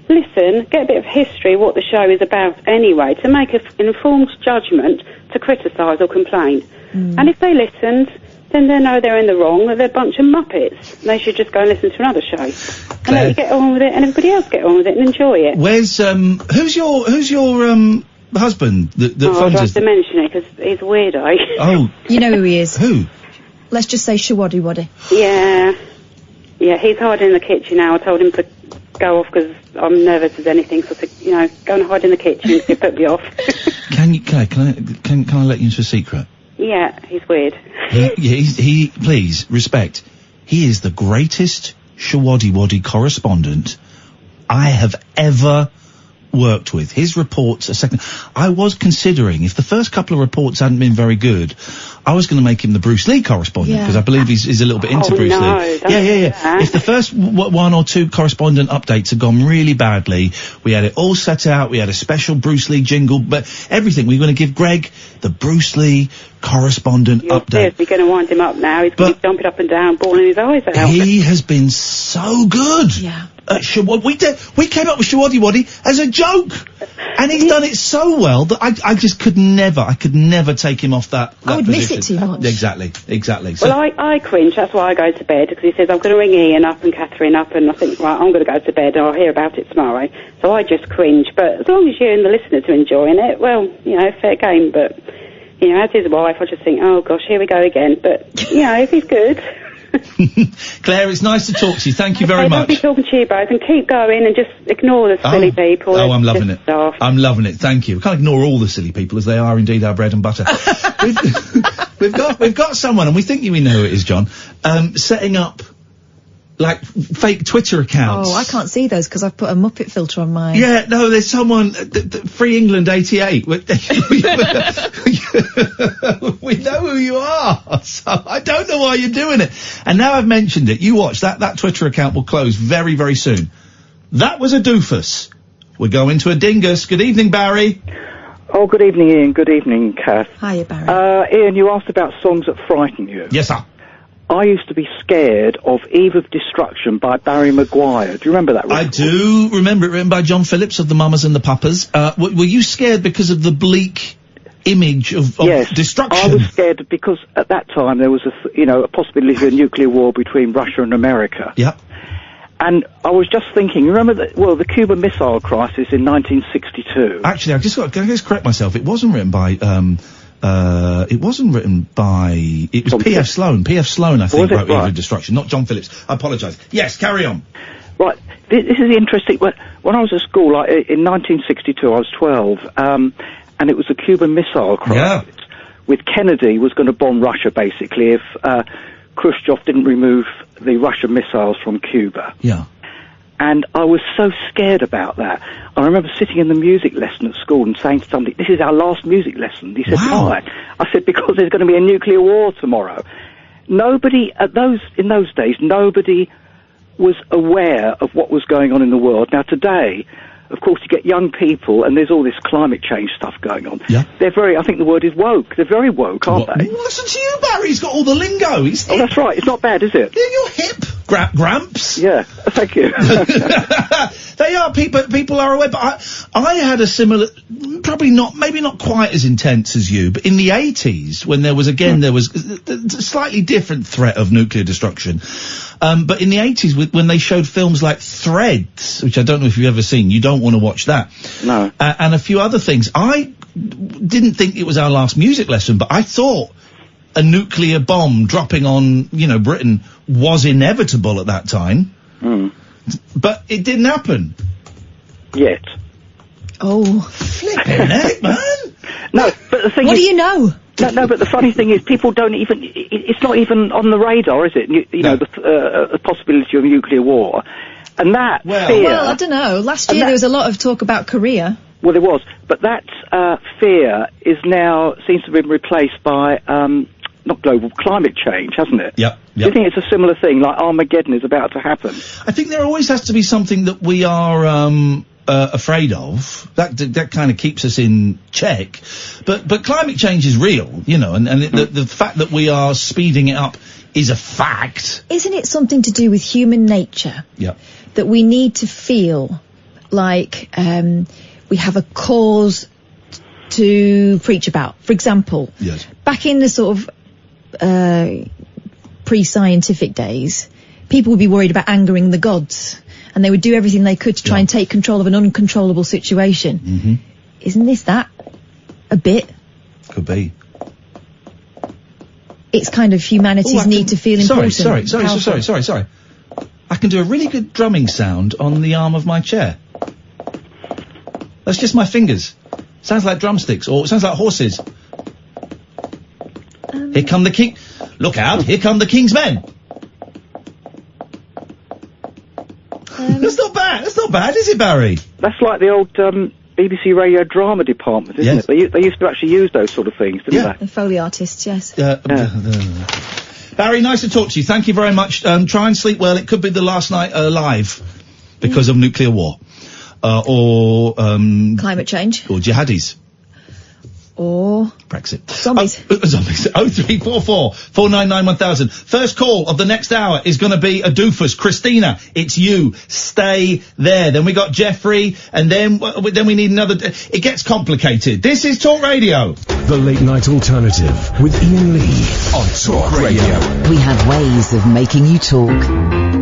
listen, get a bit of history of what the show is about anyway, to make an informed judgment to criticise or complain. And if they listened, then they know they're in the wrong, that they're a bunch of muppets. They should just go and listen to another show. And let you get on with it, and everybody else get on with it and enjoy it. Where's, who's your husband that I phones have us? to mention it, because he's a weirdo. Oh. You know who he is. Who? Let's just say Shawaddy Waddy. Yeah, he's hiding in the kitchen now. I told him to go off because I'm nervous as anything, so you know, go and hide in the kitchen because it put me off. Can I let you into a secret? Yeah, he's weird. He please, respect. He is the greatest Shawaddy Waddy correspondent I have ever worked with. His reports are second. I was considering, if the first couple of reports hadn't been very good, I was going to make him the Bruce Lee correspondent, because I believe he's a little bit into Bruce Lee. Yeah. If the first one or two correspondent updates had gone really badly, we had it all set out, we had a special Bruce Lee jingle, but everything, we were going to give Greg the Bruce Lee correspondent update. Seriously going to wind him up now. He's going to be jumping up and down, bawling his eyes out. He has been so good. Yeah. We came up with Shawaddy Waddy as a joke, and he's done it so well that I just could never take him off that I would position. miss it too much. Exactly. So, Well, I cringe. That's why I go to bed, because he says I'm going to ring Iain up and Catherine up, and I think, right, I'm going to go to bed and I'll hear about it tomorrow. So I just cringe. But as long as you and the listeners are enjoying it, well, you know, fair game. But, you know, as his wife, I just think, oh gosh, here we go again. But, you know, if he's good... Claire, it's nice to talk to you. Thank you very much. Lovely talking to you both, and keep going and just ignore the silly people. Oh, I'm loving it. I'm loving it. Thank you. We can't ignore all the silly people, as they are indeed our bread and butter. we've got someone, and we think we know who it is, John, setting up like fake Twitter accounts. Oh, I can't see those because I've put a Muppet filter on mine. Yeah, no, there's someone, Free England 88. We know who you are, so I don't know why you're doing it. And now I've mentioned it, you watch, that Twitter account will close very, very soon. That was a doofus. We're going to a dingus. Good evening, Barry. Oh, good evening, Iain. Good evening, Kath. Hiya, Barry. Iain, you asked about songs that frighten you. Yes, sir. I used to be scared of Eve of Destruction by Barry Maguire. Do you remember that record? I do remember it, written by John Phillips of the Mamas and the Papas. Were you scared because of the bleak image of Yes, destruction? I was scared because at that time there was a possibility of a nuclear war between Russia and America. Yep. And I was just thinking, remember the Cuban Missile Crisis in 1962? Actually, can I just correct myself? It wasn't written by, it was P.F. Sloan. P.F. Sloan, I think, wrote Eve of Destruction, not John Phillips. I apologise. Yes, carry on. Right, this is interesting. When I was at school, in 1962, I was 12, and it was the Cuban Missile Crisis. With Kennedy was going to bomb Russia, basically, if Khrushchev didn't remove the Russian missiles from Cuba. Yeah. And I was so scared about that. I remember sitting in the music lesson at school and saying to somebody, "This is our last music lesson." He said, "Why?" I said, "Because there's going to be a nuclear war tomorrow." Nobody, in those days, nobody was aware of what was going on in the world. Now today, of course, you get young people, and there's all this climate change stuff going on. Yeah. They're I think the word is woke. They're very woke, aren't they? Listen to you, Barry. He's got all the lingo. He's hip. Oh, that's right. It's not bad, is it? Yeah, you're hip. Gramps. Yeah, thank you. They are, people are aware, but I had a similar, maybe not quite as intense as you, but in the 80s, when there was a slightly different threat of nuclear destruction. But in the 80s, when they showed films like Threads, which I don't know if you've ever seen, you don't want to watch that. No. And a few other things. I didn't think it was our last music lesson, but I thought a nuclear bomb dropping on, Britain was inevitable at that time. Mm. But it didn't happen. Yet. Oh. Flippin' heck, man! No, but the thing What do you know? No, but the funny thing is, people don't even. It's not even on the radar, is it? You know, the possibility of a nuclear war, and that fear. Well, I don't know. Last year there was a lot of talk about Korea. Well, there was, but that fear is now seems to have been replaced by not global climate change, hasn't it? Yep. Do you think it's a similar thing, like Armageddon is about to happen? I think there always has to be something that we are afraid of. That kind of keeps us in check. But climate change is real, and the fact that we are speeding it up is a fact. Isn't it something to do with human nature? Yeah. That we need to feel like we have a cause to preach about. For example, yes. Back in the sort of pre-scientific days, people would be worried about angering the gods, and they would do everything they could to try and take control of an uncontrollable situation. Mm-hmm. Isn't this that? A bit? Could be. It's kind of humanity's need to feel important. Sorry. I can do a really good drumming sound on the arm of my chair. That's just my fingers. Sounds like drumsticks, or it sounds like horses. Here come the king. Look out, here come the king's men. That's not bad, is it, Barry? That's like the old BBC radio drama department, isn't it? They used to actually use those sort of things, didn't they? The Foley artists, yes. Barry, nice to talk to you. Thank you very much. Try and sleep well. It could be the last night alive because of nuclear war. Or climate change. Or jihadis. Or Brexit. Zombies. Zombies. 0344 499 1000. First call of the next hour is going to be a doofus. Christina, it's you. Stay there. Then we got Jeffrey, and then we need another. It gets complicated. This is Talk Radio. The Late Night Alternative with Iain Lee on Talk Radio. We have ways of making you talk.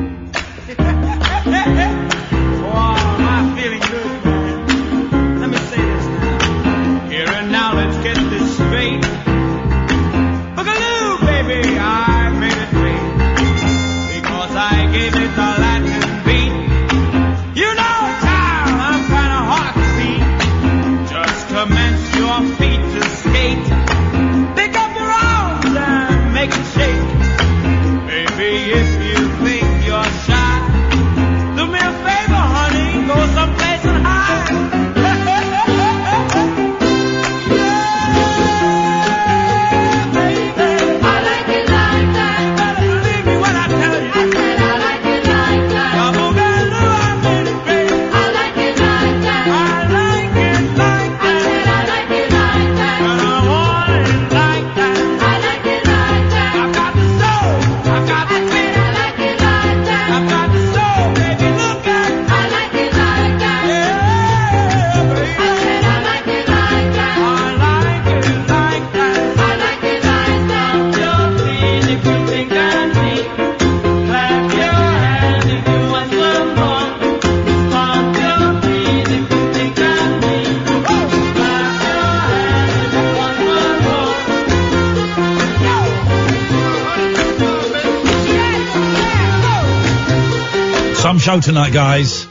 show tonight, guys.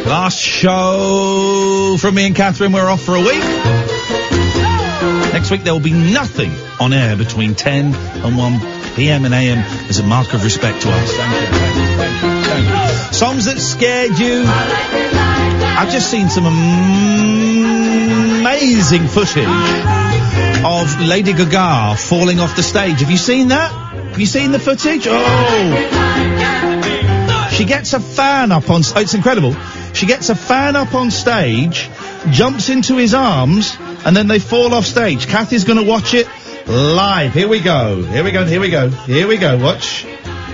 Last show from me and Catherine. We're off for a week. Next week there will be nothing on air between 10 and 1 p.m. and a.m. as a mark of respect to us. Thank you. Songs that scared you. I've just seen some amazing footage of Lady Gaga falling off the stage. Have you seen that? Have you seen the footage? Oh! She gets a fan up on... Oh, it's incredible. She gets a fan up on stage, jumps into his arms, and then they fall off stage. Kathy's going to watch it live. Here we go. Here we go. Watch.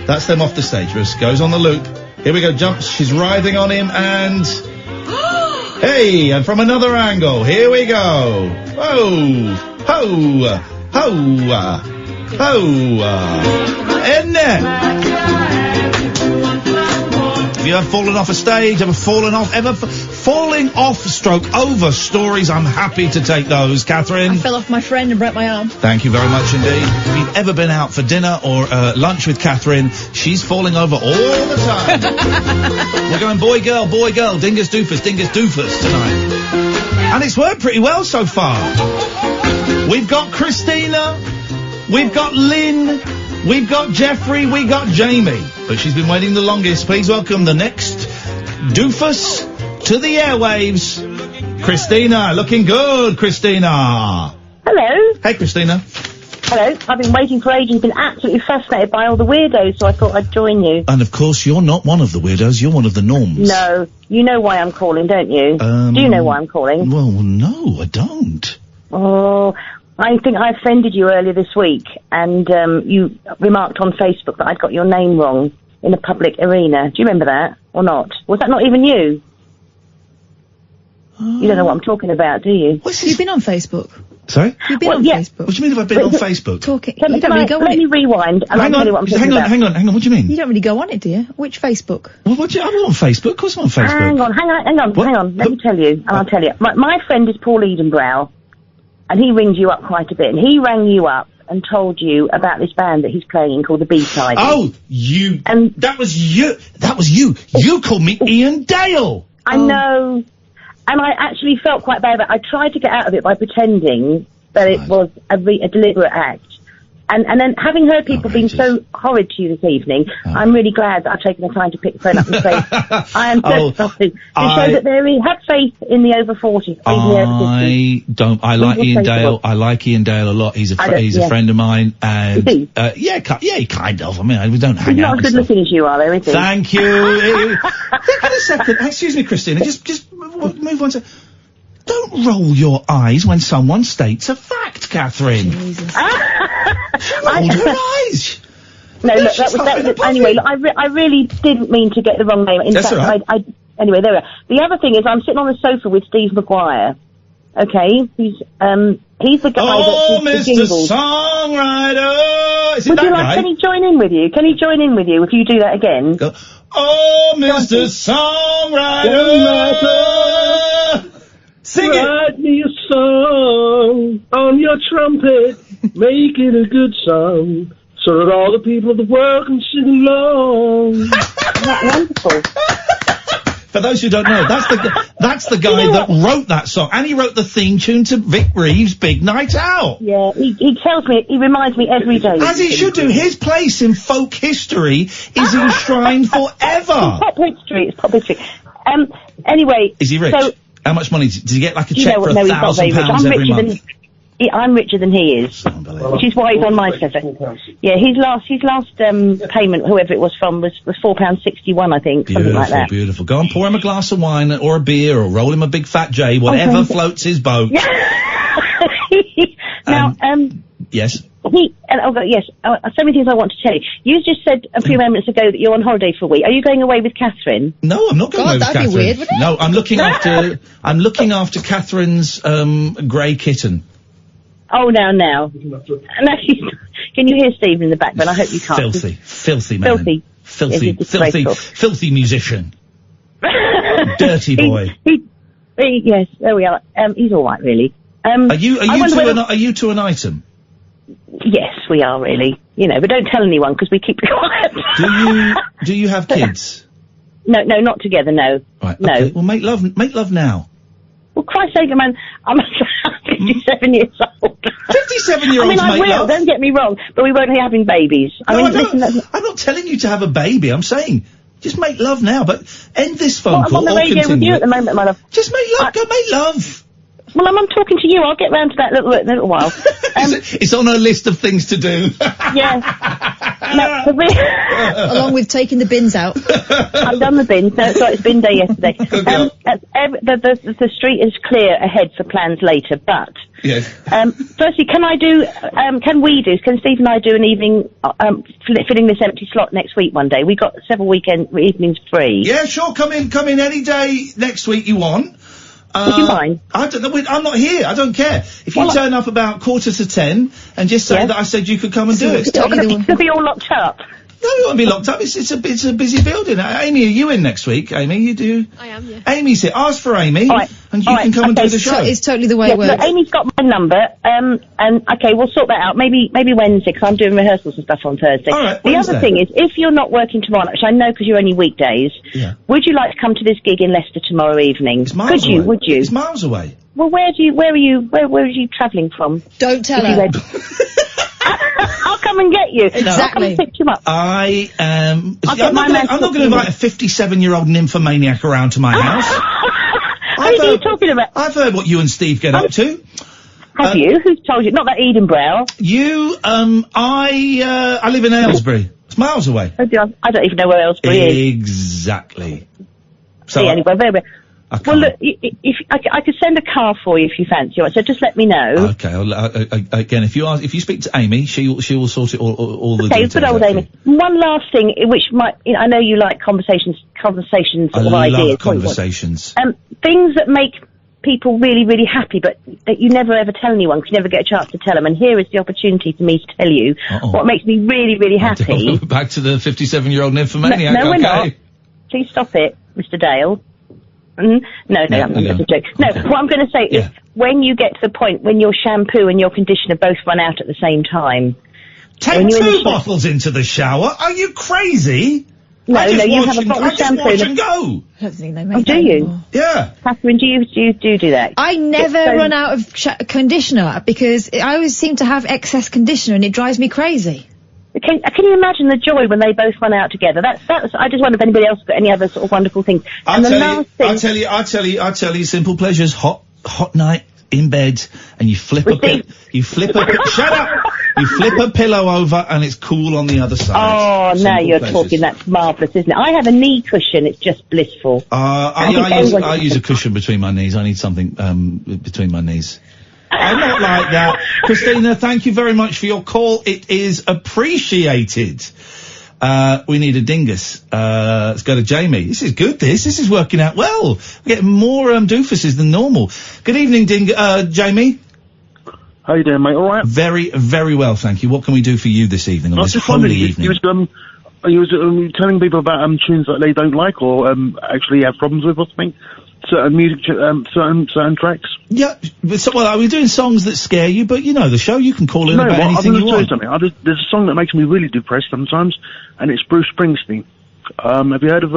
That's them off the stage. This goes on the loop. Here we go. Jumps. She's writhing on him, and... Hey, and from another angle. Here we go. Whoa. Ho. Ho. Ho. In there. Have you ever fallen off a stage? Ever falling off stroke over stories? I'm happy to take those, Catherine. I fell off my friend and broke my arm. Thank you very much indeed. If you've ever been out for dinner or lunch with Catherine, she's falling over all the time. We're going boy, girl, dingus, doofus tonight. And it's worked pretty well so far. We've got Christina, we've got Lynn, we've got Jeffrey, we got Jamie. But she's been waiting the longest. Please welcome the next doofus to the airwaves. Christina, looking good, Christina. Hello. Hey, Christina. Hello. I've been waiting for ages, been absolutely fascinated by all the weirdos, so I thought I'd join you. And of course, you're not one of the weirdos, you're one of the norms. No. You know why I'm calling, don't you? Do you know why I'm calling? Well, no, I don't. Oh... I think I offended you earlier this week, and you remarked on Facebook that I'd got your name wrong in a public arena. Do you remember that, or not? Was that not even you? You don't know what I'm talking about, do you? You've been on Facebook. Sorry? You've been on Facebook. What do you mean if I've been on Facebook? Let me rewind, and I'll tell you what I'm talking about. Hang on, what do you mean? You don't really go on it, do you? Which Facebook? Well, I'm on Facebook, of course I'm on Facebook. Hang on, let me tell you, and I'll tell you. My friend is Paul Edenbrow. And he rings you up quite a bit. And he rang you up and told you about this band that he's playing called the B-Side. Oh, you. And that was you. You called me Ian Dale. I know. And I actually felt quite bad about it. I tried to get out of it by pretending that it was a deliberate act. And then having heard people being so horrid to you this evening, I'm really glad that I've taken the time to pick the phone up and say, I am so sorry. To show that have faith in the over 40s. I like Ian Dale. I like Ian Dale a lot. He's a friend of mine. And, yeah, kind of. I mean, we don't hang out. He's not as good looking as you are, though, is he? Thank you. Think of a second. Excuse me, Christina. Just move on to... Don't roll your eyes when someone states a fact, Catherine. Jesus. Rolled her eyes. No, look, that was anyway. Look, I really didn't mean to get the wrong name. In fact, right. Anyway, there we are. The other thing is, I'm sitting on the sofa with Steve Maguire. Okay, he's the guy that does the jingles. Songwriter. Is it Would that you guy? Can he join in with you? Can he join in with you if you do that again? Oh, Mr. Songwriter. Sing it! Write me a song on your trumpet, make it a good song, so that all the people of the world can sing along. That's wonderful. For those who don't know, that's the guy that wrote that song, and he wrote the theme tune to Vic Reeves' Big Night Out. Yeah, he tells me, he reminds me every day. As he should do. His place in folk history is enshrined forever. It's pop history. Anyway. Is he rich? So, how much money does he get? Like a check for no, £1,000 every month? I'm richer than he is, which is why he's on my sofa. Yeah, his last payment, whoever it was from, was £4.61, I think, something like that. Beautiful. Go and pour him a glass of wine or a beer or roll him a big fat J, whatever floats his boat. Now, yes. So many things I want to tell you. You just said a few moments ago that you're on holiday for a week. Are you going away with Catherine? No, I'm not going away with Catherine. That'd be weird, wouldn't it? No, I'm looking after Catherine's grey kitten. Oh, now. Can you hear Stephen in the background? I hope you can't. Filthy man. Filthy musician. Dirty boy. Yes, there we are. He's all right, really. Are you to an item? Yes, we are really. You know, but don't tell anyone because we keep it quiet. Do you have kids? No, not together. No. Right. No. Okay. Well, make love now. Well, Christ's sake, man, I'm 57 years old. 57-year-olds I make love. Don't get me wrong, but we won't be having babies. I'm not telling you to have a baby. I'm saying just make love now. But end this phone call I'm on the radio with you at the moment, my love. Just make love. Go make love. Well, I'm talking to you. I'll get round to that in a little while. It's on her list of things to do. Along with taking the bins out. I've done the bins. No, it's right, it's bin day yesterday. The street is clear ahead for plans later, but yes. Firstly, can Steve and I do an evening filling this empty slot next week one day? We got several evenings free. Yeah, sure. Come in any day next week you want. Would you mind? I don't know. I'm not here. I don't care. If you turn up about 10:15 and just say that I said you could come and do it. It's going to be all locked up. No, you won't be locked up. It's a busy building. Amy, are you in next week? Amy, you do? I am, yeah. Amy's here. Ask for Amy, and you can come and do the show. It's totally the way it works. So Amy's got my number, and okay, we'll sort that out. Maybe Wednesday, because I'm doing rehearsals and stuff on Thursday. All right, the other thing is, if you're not working tomorrow, which I know because you're only weekdays, would you like to come to this gig in Leicester tomorrow evening? It's miles away. Would you? It's miles away. Well, where are you travelling from? Don't tell her. I'll come and get you. Exactly. I'll come and pick you up. I am. I'm not going to invite a 57-year-old nymphomaniac around to my house. Who are you talking about? I've heard what you and Steve get up to. Have you? Who's told you? Not that Edenbrow. You, I live in Aylesbury. It's miles away. I don't even know where Aylesbury is. Exactly. So anyway, very. Well, look, if I could send a car for you if you fancy it, so just let me know. Okay. Again, if you speak to Amy, she will sort it all the details. Okay, good old Amy. One last thing, which might, I know you like conversations I of love ideas. conversations. Things that make people really, really happy, but that you never ever tell anyone because you never get a chance to tell them. And here is the opportunity for me to tell you what makes me really, really happy. Back to the 57-year-old nymphomaniac. No, we're not. Please stop it, Mr. Dale. No, I'm just a joke. No, what I'm going to say is when you get to the point when your shampoo and your conditioner both run out at the same time. Take 2 bottles into the shower? Are you crazy? No, you have a bottle of shampoo. Watch and go. I don't think they make do that you? anymore. Yeah. Catherine, do you do that? I never run out of conditioner because I always seem to have excess conditioner and it drives me crazy. Can you imagine the joy when they both run out together? That's. I just wonder if anybody else got any other sort of wonderful things. I'll tell you, simple pleasures. Hot night in bed, and you flip shut up. You flip a pillow over, and it's cool on the other side. Oh, Simple now you're pleasures. talking. That's marvellous, isn't it? I have a knee cushion. It's just blissful. I use a cushion between my knees. I need something between my knees. I'm not like that. Christina, thank you very much for your call. It is appreciated. We need a dingus. Let's go to Jamie. This is good, this is working out well. We're getting more, doofuses than normal. Good evening, Jamie. How you doing, mate? All right? Very, very well, thank you. What can we do for you this evening, on this holy evening? You was telling people about, tunes that they don't like or, actually have problems with or something? Certain music, certain tracks. Yeah, are we doing songs that scare you? But you know the show. You can call in about anything you want. There's a song that makes me really depressed sometimes, and it's Bruce Springsteen. Have you heard of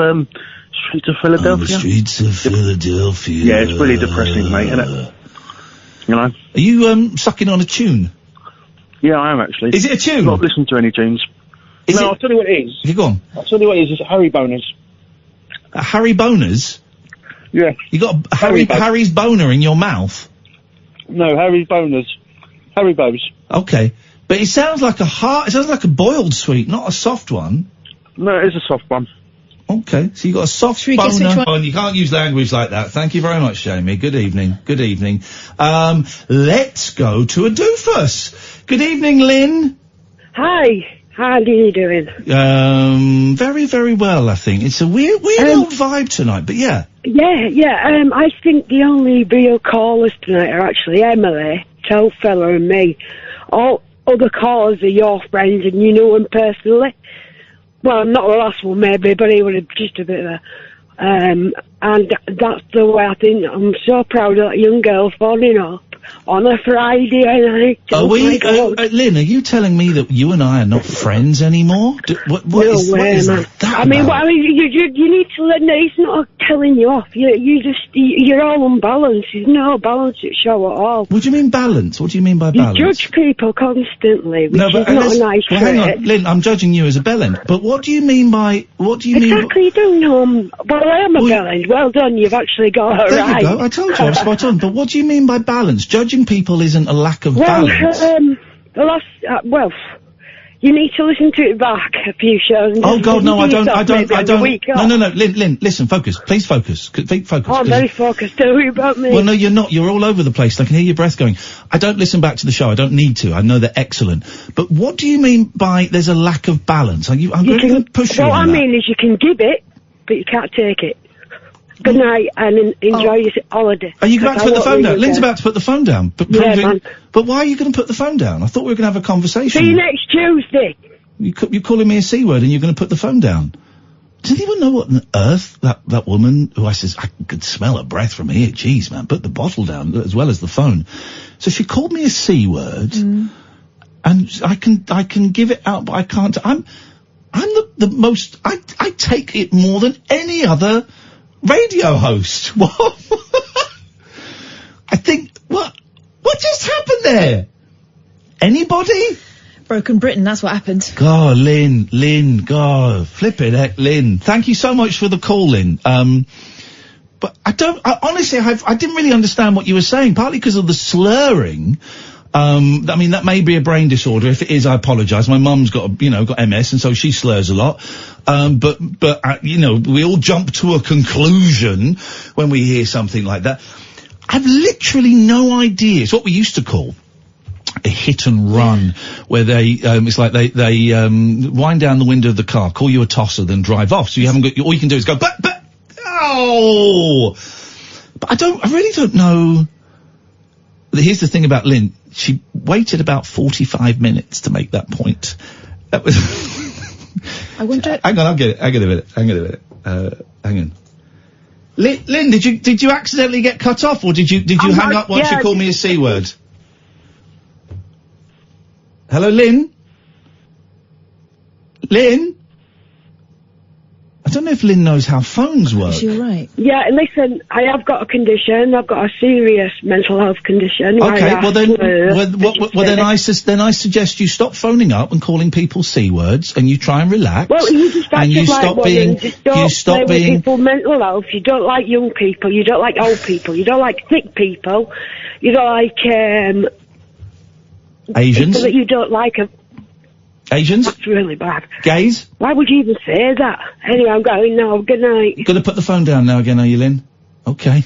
Streets of Philadelphia? On the streets of Philadelphia. Yeah, it's really depressing, mate. Isn't it? You know. Are you sucking on a tune? Yeah, I am actually. Is it a tune? I've not listened to any tunes. I'll tell you what it is. You go on. I'll tell you what it is. It's Harry Boners. Harry Boners. Yeah. You got Harry's boner in your mouth? No, Harry Boners. Harry Bows. Okay. But it sounds like it sounds like a boiled sweet, not a soft one. No, it is a soft one. Okay. So you got a soft boner. Oh, and you can't use language like that. Thank you very much, Jamie. Good evening. Good evening. Let's go to a doofus. Good evening, Lynn. Hi. How are you doing? Very, very well, I think. It's a weird old vibe tonight, but yeah. Yeah. I think the only real callers tonight are actually Emily, Telfella and me. All other callers are your friends and you know them personally. Well, not the last one maybe, but he was just a bit of a... and that's the way I think. I'm so proud of that young girl falling up. on a Friday night. Are Oh we, my God. Lynn, are you telling me that you and I are not friends anymore? What No is way, man. that I mean, about? you need to learn that it's not telling you off. You're all unbalanced. There's no balance at show at all. What do you mean balance? What do you mean by You balance? judge people constantly, which No, is but not let's- a nice well, hang trait. on, Lynn, I'm judging you as a bellend. But what do you mean by, Exactly, you don't know. Well, I am a bellend. Well done, you've actually got it There right. you go, I told you, I'm spot on. But what do you mean by balance? Judging people isn't a lack of Well, balance. the last, you need to listen to it back a few shows. And Oh just God, no, I listen don't, to I yourself don't, maybe I on the don't. week No, off. no, no, Lynn, listen, focus, please focus, focus. Oh, I'm 'cause- very focused. Don't worry about me. Well, no, you're not. You're all over the place. I can hear your breath going. I don't listen back to the show. I don't need to. I know they're excellent. But what do you mean by there's a lack of balance? I'm going to push you What on I that. mean is you can give it, but you can't take it. Good night and enjoy your holiday. Are you about to put the Because I phone won't down? leave Lynn's you about to put the phone down. But, Yeah, man. but why are you going to put the phone down? I thought we were going to have a conversation. See you next Tuesday. You're calling me a C word and you're going to put the phone down. Does anyone know what on earth that woman who I says, I could smell her breath from here. Jeez, man, put the bottle down as well as the phone. So she called me a C word and I can give it out, but I can't. I'm the most, I take it more than any other radio host. What? I think, what just happened there? Anybody? Broken Britain, that's what happened. God, Lynn, God, flipping heck, Lynn. Thank you so much for the call, Lynn. But honestly, I didn't really understand what you were saying, partly because of the slurring. I mean, that may be a brain disorder. If it is, I apologise. My mum's got MS, and so she slurs a lot. But we all jump to a conclusion when we hear something like that. I've literally no idea. It's what we used to call a hit and run, where they, it's like they wind down the window of the car, call you a tosser, then drive off. So you haven't got, all you can do is go, but, oh! But I really don't know. Here's the thing about Lynn. She waited about 45 minutes to make that point. That was, I wonder. hang on, I'll get it. Hang on a minute. Hang on. Lynn, did you accidentally get cut off, or did you hang up once you called me a C word? Hello, Lynn? Lynn? I don't know if Lynn knows how phones work. You're right. Yeah, listen, I have got a condition. I've got a serious mental health condition. Okay, well then I suggest you stop phoning up and calling people C words, and you try and relax. Well, you just and you like stop one being, and just don't you stop play being. with people's mental health. You don't like young people. You don't like old people. You don't like thick people. You don't like Asians. people that you don't like. Asians. That's really bad. Gays. Why would you even say that? Anyway, I'm going now. Good night. You're gonna put the phone down now again, are you, Lynn? Okay.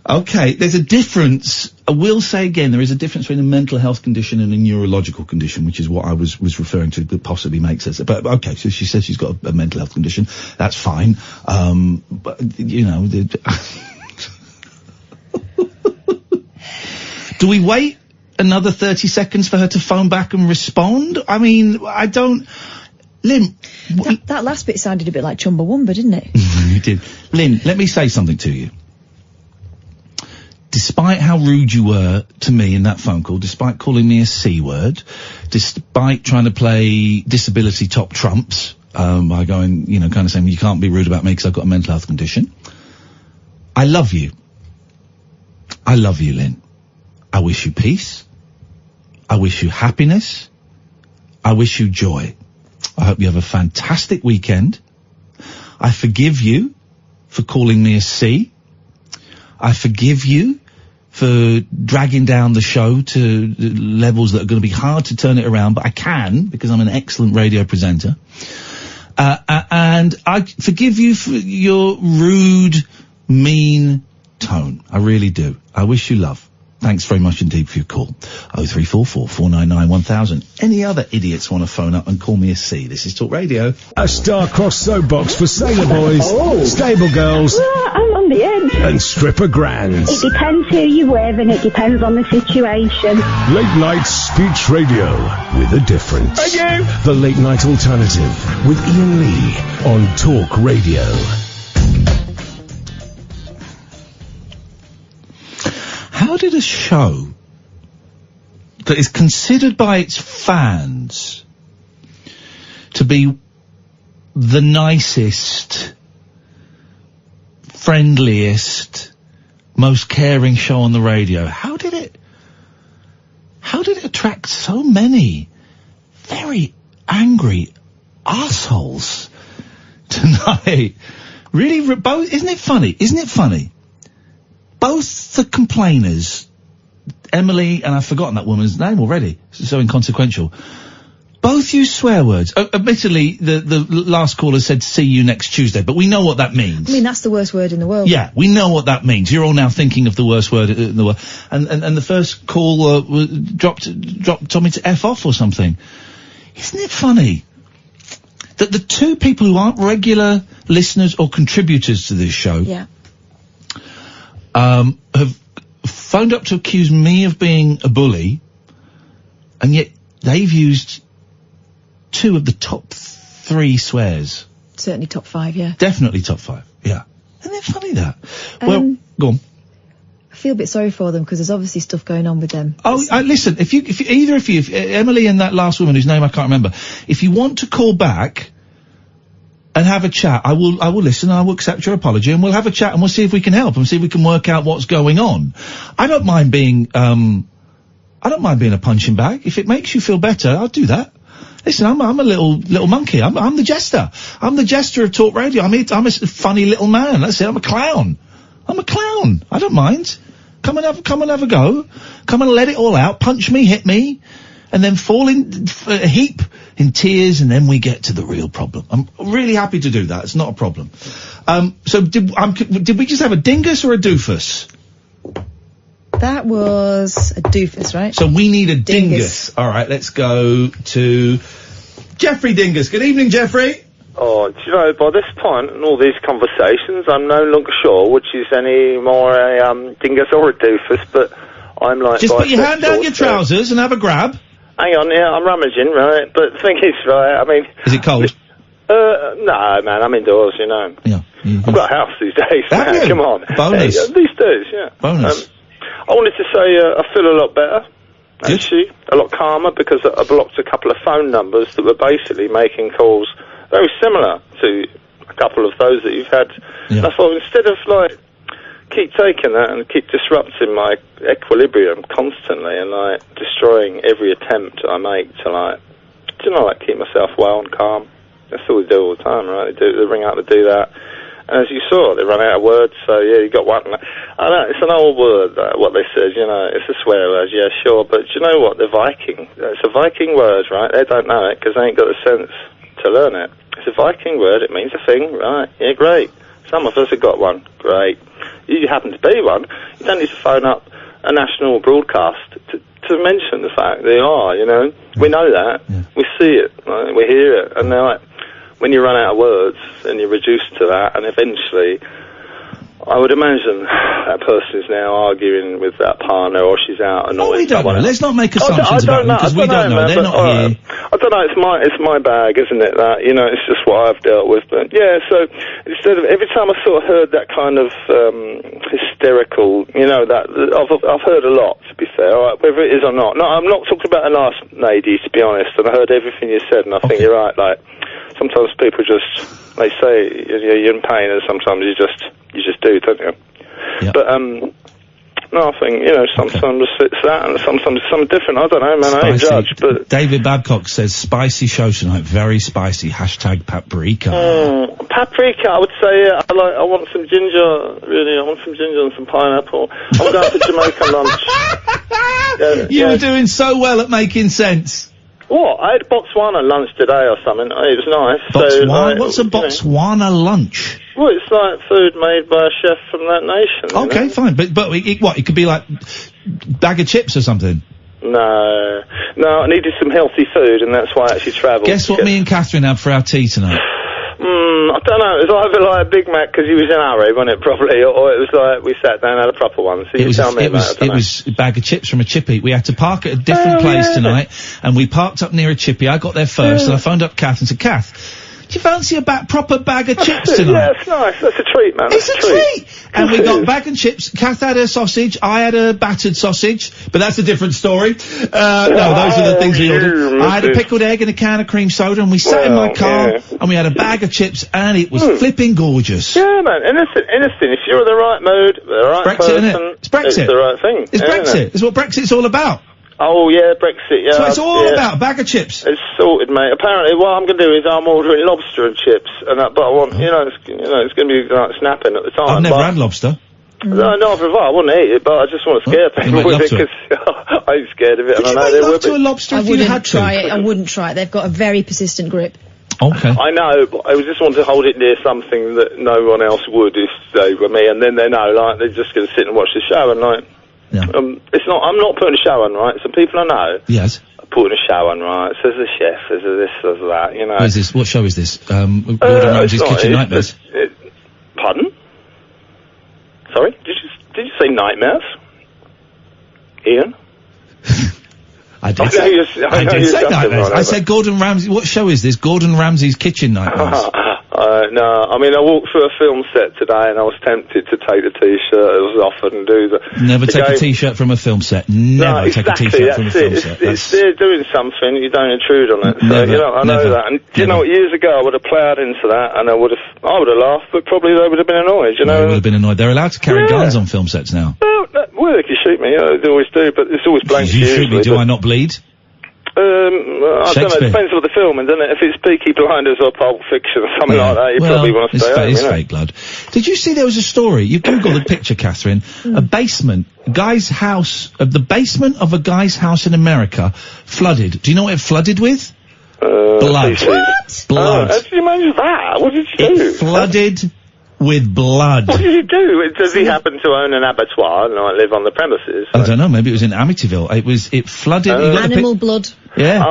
Okay, there's a difference. I will say again, there is a difference between a mental health condition and a neurological condition, which is what I was referring to, that possibly makes sense. But, okay, so she says she's got a mental health condition. That's fine. But, do we wait another 30 seconds for her to phone back and respond? I mean, I don't... Lynn... That last bit sounded a bit like Chumbawamba, didn't it? It did. Lynn, let me say something to you. Despite how rude you were to me in that phone call, despite calling me a C word, despite trying to play disability top trumps, by going, kind of saying, you can't be rude about me because I've got a mental health condition, I love you. I love you, Lynn. I wish you peace. I wish you happiness. I wish you joy. I hope you have a fantastic weekend. I forgive you for calling me a C. I forgive you for dragging down the show to levels that are going to be hard to turn it around, but I can because I'm an excellent radio presenter. And I forgive you for your rude, mean tone. I really do. I wish you love. Thanks very much indeed for your call. 0344 499 1000. Any other idiots want to phone up and call me a C? This is Talk Radio. A star-crossed soapbox for sailor boys, stable girls, I'm on the edge. and stripper grands. It depends who you're with and it depends on the situation. Late night speech radio with a difference. Thank you. The Late Night Alternative with Iain Lee on Talk Radio. did a show that is considered by its fans to be the nicest, friendliest, most caring show on the radio, how did it attract so many very angry assholes tonight? Really, both, isn't it funny? Both the complainers, Emily, and I've forgotten that woman's name already, it's so inconsequential, both use swear words. Admittedly, the last caller said see you next Tuesday, but we know what that means. I mean, that's the worst word in the world. Yeah, we know what that means. You're all now thinking of the worst word in the world. And the first call dropped Tommy to F off or something. Isn't it funny that the two people who aren't regular listeners or contributors to this show have phoned up to accuse me of being a bully, and yet they've used 2 of the top 3 swears. Certainly top 5, yeah. Definitely top 5, yeah. Isn't it funny that? Well, go on. I feel a bit sorry for them because there's obviously stuff going on with them. Oh, listen, if Emily and that last woman whose name I can't remember, if you want to call back and have a chat, I will listen, I will accept your apology, and we'll have a chat and we'll see if we can help and see if we can work out what's going on. I don't mind being a punching bag. If it makes you feel better, I'll do that. Listen, I'm a little monkey. I'm the jester. I'm the jester of talk radio. I'm a funny little man. That's it. I'm a clown. I don't mind. Come and have a go. Come and let it all out. Punch me, hit me, and then fall in a heap in tears, and then we get to the real problem. I'm really happy to do that. It's not a problem. So did we just have a dingus or a doofus? That was a doofus, right? So we need a dingus. All right, let's go to Jeffrey Dingus. Good evening, Jeffrey. Oh, do you know, by this point in all these conversations, I'm no longer sure which is any more a dingus or a doofus, but I'm like... Just put your hand down your trousers and have a grab. Hang on, yeah, I'm rummaging, right? But the thing is, right, I mean... Is it cold? No, man, I'm indoors, you know. Yeah. I've got a house these days, man, come on. Bonus. Hey, these days, yeah. Bonus. I wanted to say I feel a lot better, actually, a lot calmer, because I blocked a couple of phone numbers that were basically making calls very similar to a couple of those that you've had. Yeah. And I thought, instead of, like, keep taking that and keep disrupting my equilibrium constantly and, like, destroying every attempt I make to, like, keep myself well and calm. That's all they do all the time, right? They ring out to do that. And as you saw, they run out of words, so yeah, you got one. I know, it's an old word, what they said, you know, it's a swear word, yeah, sure, but do you know what, the Viking, it's a Viking word, right? They don't know it, because they ain't got the sense to learn it. It's a Viking word, it means a thing, right? Yeah, great. Some of us have got one, great. You happen to be one, you don't need to phone up a national broadcast to mention the fact they are, you know? We know that, we see it, right? We hear it, and they're like, when you run out of words and you're reduced to that, and eventually, I would imagine that person is now arguing with that partner, or she's out annoyed. Oh, we don't know. Let's not make assumptions about them, because we don't know. They're not here. I don't know. It's my bag, isn't it? That, you know, it's just what I've dealt with. But yeah, so instead of every time I sort of heard that kind of hysterical, you know, that I've heard a lot, to be fair, all right, whether it is or not. No, I'm not talking about the last lady, to be honest. And I heard everything you said, and I think you're right. Like, sometimes people they say you're in pain, and sometimes you just do, don't you? Yep. But no, I think, you know, sometimes it's that, and sometimes it's something different. I don't know, man. I ain't judge, but David Babcock says spicy show tonight, very spicy. #paprika. Paprika, I would say. I want some ginger. Really, I want some ginger and some pineapple. I'm going for Jamaican lunch. You were doing so well at making sense. What? I had Botswana lunch today or something. It was nice. Botswana? What's a Botswana lunch? Well, it's like food made by a chef from that nation. Okay, fine. But it could be like bag of chips or something? No, I needed some healthy food, and that's why I actually travelled. Guess what me and Catherine had for our tea tonight? I don't know. It was either like a Big Mac because he was in a hurry, wasn't it, probably, or it was like we sat down and had a proper one. So you tell me about it. It was a bag of chips from a chippy. We had to park at a different place tonight, and we parked up near a chippy. I got there first, and I phoned up Kath and said, Kath, Do you fancy a proper bag of chips tonight? Yeah, it's nice. That's a treat, man. It's a treat. And we got bag and chips. Kath had a sausage. I had a battered sausage, but that's a different story. No, those are the things we ordered. I had a pickled egg and a can of cream soda, and we sat in my car, and we had a bag of chips, and it was flipping gorgeous. Yeah, man. Innocent. If you're in the right mood, the right Brexit, person, isn't it? It's Brexit. It's the right thing. It's Brexit. It's what Brexit's all about. Oh, yeah, Brexit, yeah. So it's all about a bag of chips. It's sorted, mate. Apparently, what I'm going to do is I'm ordering lobster and chips, and that, but I want, it's going to be like snapping at the time. I've never had lobster. No, not for I wouldn't eat it, but I just want to scare people with it, because I ain't scared of it, and I know they will be. To a lobster if you had to? I wouldn't try it. They've got a very persistent grip. Okay. I know, but I just want to hold it near something that no one else would if they were me, and then they know, like, they're just going to sit and watch the show, and like, I'm not putting a show on, right? Some people I know. Yes. Are putting a show on, right? Says the chef, says this, says that, you know. What is this? What show is this? Gordon Ramsay's Kitchen Nightmares. Pardon? Sorry? Did you say nightmares? Ian? I did say nightmares. I said Gordon Ramsay. What show is this? Gordon Ramsay's Kitchen Nightmares. No, I mean, I walked through a film set today and I was tempted to take the T-shirt that was offered and do the... Never take a T-shirt from a film set. Never take a T-shirt from a film set. It's they're doing something, you don't intrude on it. So, I know that. And do you know what, years ago I would have ploughed into that and I would have laughed, but probably they would have been annoyed, you know? They would have been annoyed. They're allowed to carry guns on film sets now. Well, they can shoot me, they always do, but it's always blank You shoot me, do I not bleed? I don't know, it depends what the film is, doesn't it? If it's Peaky Blinders or Pulp Fiction or something like that, you probably want to stay home, it's fake blood. Did you see there was a story? You Googled the picture, Catherine. A basement, the basement of a guy's house in America flooded. Do you know what it flooded with? Blood. What? Blood. How did you manage that? What did you do? It flooded with blood. What did he do? Does he happen to own an abattoir and live on the premises? I don't know, maybe it was in Amityville. It flooded. Animal blood. I Yeah.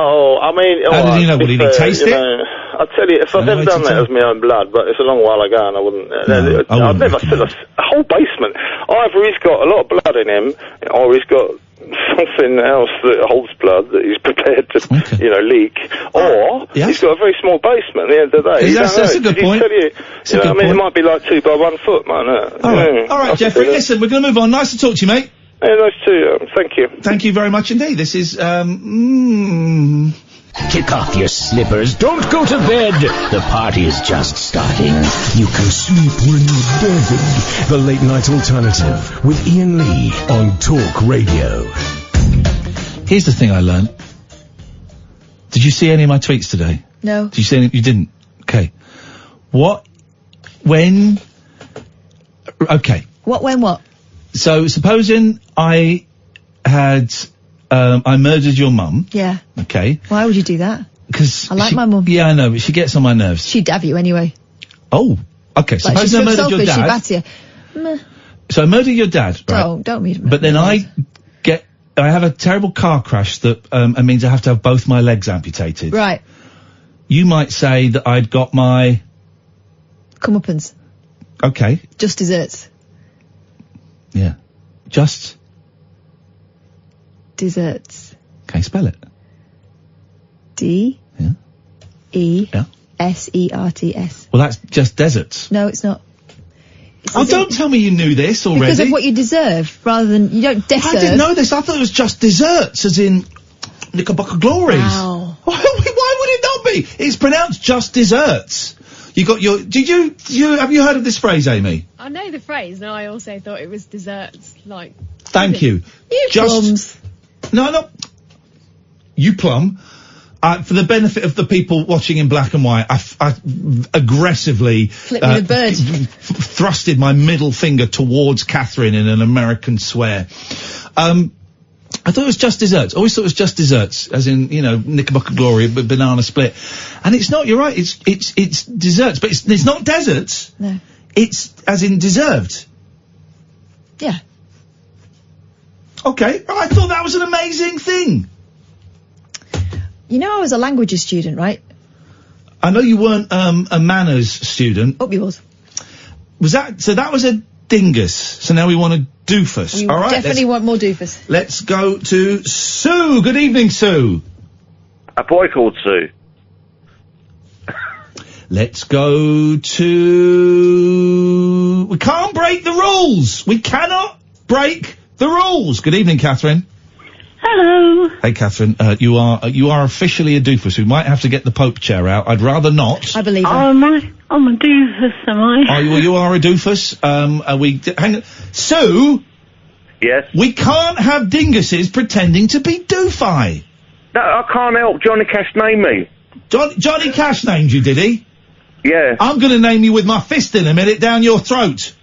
mean... How did you know? Would he taste it? I'll tell you, if I've ever done that as my own blood, but it's a long while ago and I wouldn't... I've never said a whole basement. Either he's got a lot of blood in him, or he's got something else that holds blood that he's prepared to, leak, or he's got a very small basement at the end of the day. That's a good point. It might be like 2 by 1 foot, man. All right, Jeffrey, listen, we're going to move on. Nice to talk to you, mate. Yeah, nice to thank you. Thank you very much indeed. This is, Kick off your slippers. Don't go to bed. The party is just starting. You can sleep when you're dead. The Late Night Alternative with Iain Lee on Talk Radio. Here's the thing I learned. Did you see any of my tweets today? No. Did you see any? You didn't? Okay. What? When? Okay. What? So, supposing I had, I murdered your mum. Yeah. Okay. Why would you do that? Because I like my mum. Yeah, I know, but she gets on my nerves. She'd have you anyway. Oh. Okay. Like, Suppose I murdered your dad. She'd bat you. So I murder your dad, right? Don't mean. But then I have a terrible car crash that means I have to have both my legs amputated. Right. You might say that I'd got my comeuppance. Okay. Just desserts. Yeah. Just desserts. Okay, spell it. D-E-S-E-R-T-S. Well, that's just deserts. No, it's not. Don't tell me you knew this already. Because of what you deserve, rather than you don't deserve. I didn't know this. I thought it was just desserts, as in Knickerbocker Glories. Wow. Why would it not be? It's pronounced just desserts. You got your. Have you heard of this phrase, Amy? I know the phrase, and I also thought it was desserts, like. Thank you. Plums. No. You plum. For the benefit of the people watching in black and white, I aggressively thrusted my middle finger towards Catherine in an American swear. I thought it was just desserts. Always thought it was just desserts, as in, Knickerbocker Glory, banana split. And it's not, you're right, it's desserts, but it's not deserts. No. It's as in deserved. Yeah. Okay, I thought that was an amazing thing. I was a languages student, right? I know you weren't, a manners student. Oh, you was. So that was a dingus. So now we want a doofus. We All right. Definitely want more doofus. Let's go to Sue. Good evening, Sue. A boy called Sue. Let's go to... We can't break the rules! We cannot break the rules! Good evening, Catherine. Hello. Hey, Catherine, you are officially a doofus. We might have to get the Pope chair out. I'd rather not. I believe her. I'm a doofus, am I? Oh, you are a doofus? Hang on. Sue? Yes? We can't have dinguses pretending to be doofi. No, I can't help. Johnny Cash named me. Johnny Cash named you, did he? Yeah. I'm gonna name you with my fist in a minute down your throat.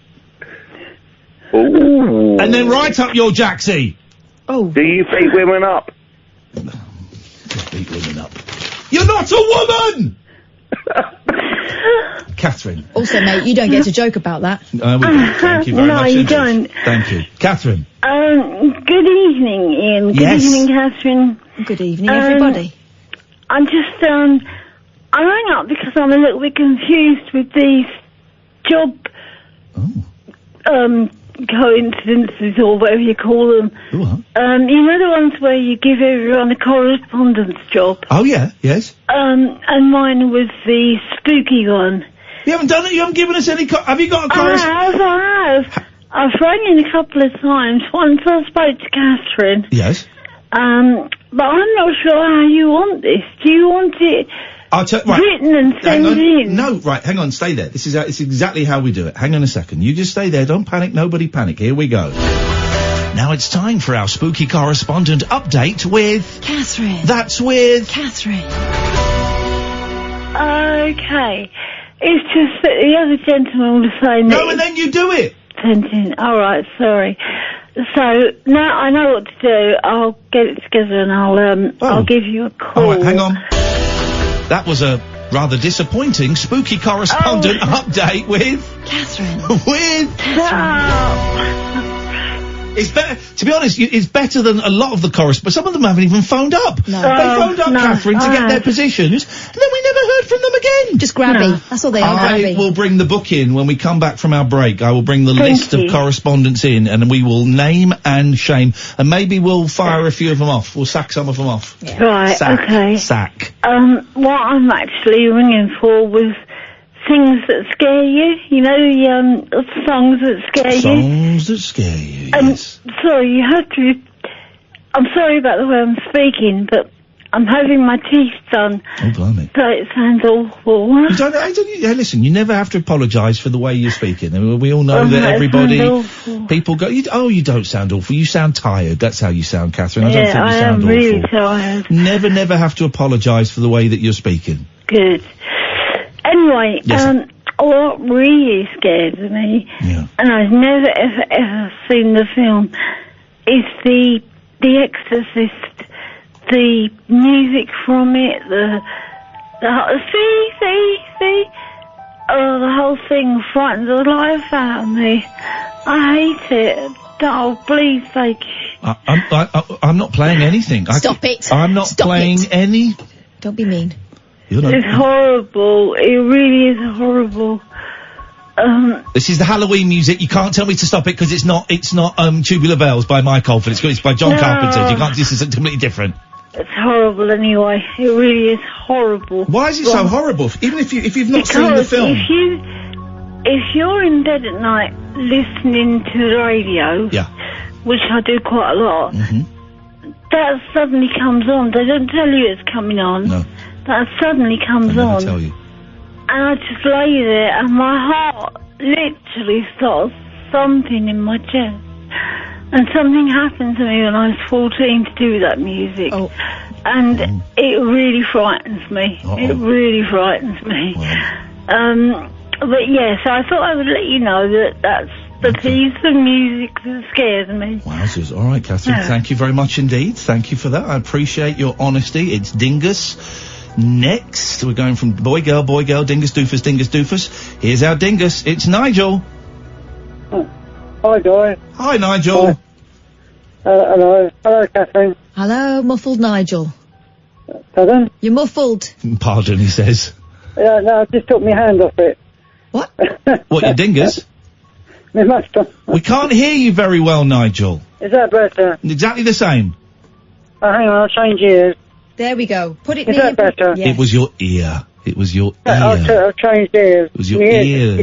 Ooh. And then right up your jacksie. Oh. Do you beat women up? Beat women up. You're not a woman! Catherine. Also, mate, you don't get to joke about that. We do. Thank you very No, much. you indeed. don't. Thank you. Catherine. Good evening, Ian. Good Yes. evening, Catherine. Good evening, everybody. I'm just, I rang up because I'm a little bit confused with these job, coincidences or whatever you call them. You know the ones where you give everyone a correspondence job? Oh, yeah, yes. And mine was the spooky one. You haven't done it? You haven't given us any... have you got a I have. I've rang in a couple of times. Once I spoke to Catherine. Yes. But I'm not sure how you want this. Do you want it written and sent in? No, right, hang on, stay there. It's exactly how we do it. Hang on a second. You just stay there. Don't panic. Nobody panic. Here we go. Now it's time for our spooky correspondent update with... Catherine. That's with... Catherine. Okay. It's just that the other gentleman was saying No, and then you do it. Sent in. All right, sorry. So now I know what to do. I'll get it together and I'll give you a call. All right, hang on. That was a rather disappointing spooky correspondent update with... Catherine. with... It's better, to be honest, it's better than a lot of the correspondents. Some of them haven't even phoned up. No. They phoned up, Catherine, to get their positions, and then we never heard from them again. Just grabby. That's all they are, I grabby. will bring the book in when we come back from our break. I will bring the list of correspondents in, and we will name and shame, and maybe we'll fire a few of them off. We'll sack some of them off. Yeah. Right, okay. Sack. What I'm actually ringing for was things that scare you. You know, songs that scare you. Songs that scare you, yes. Sorry, you have to... I'm sorry about the way I'm speaking, but I'm having my teeth done. Oh, blimey. So it sounds awful. Hey, listen, you never have to apologise for the way you're speaking. I mean, we all know that everybody... People go, you don't sound awful. You sound tired. That's how you sound, Catherine. I don't think you sound awful. I am really tired. Never have to apologise for the way that you're speaking. Good. Anyway, yes, what really scares me, and I've never ever seen the film, is the Exorcist, the music from it, the whole thing frightens the life out of me. I hate it. Oh, please, thank you. I'm not playing anything. Stop it. I'm not playing any... Don't be mean. It's horrible. It really is horrible. This is the Halloween music. You can't tell me to stop it because it's not Tubular Bells by Mike Oldford. It's by John Carpenter. You can't. This is completely different. It's horrible anyway. It really is horrible. Why is it so horrible? Even if you've not seen the film. If you're in bed at night listening to the radio, which I do quite a lot, that suddenly comes on. They don't tell you it's coming on. No. That suddenly comes on. Tell you. And I just lay there and my heart literally starts thumping in my chest. And something happened to me when I was 14 to do that music. And it really frightens me. It really frightens me. But yes, I thought I would let you know that that's the piece of music that scares me. Wowzers. All right, Catherine. Thank you very much indeed. Thank you for that. I appreciate your honesty. It's Dingus. Next, we're going from boy, girl, dingus, doofus. Here's our dingus. It's Nigel. Hi, Guy. Hi, Nigel. Hello. Hello, Catherine. Hello, muffled Nigel. Pardon? You're muffled. Pardon, he says. Yeah, no, I just took my hand off it. What? What, your dingus? My master. We can't hear you very well, Nigel. Is that better? Exactly the same. Oh, hang on, I'll change ears. There we go. Put it Is near that better? Yes. It was your ear. It was your ear. I've changed ears. It was your My ear.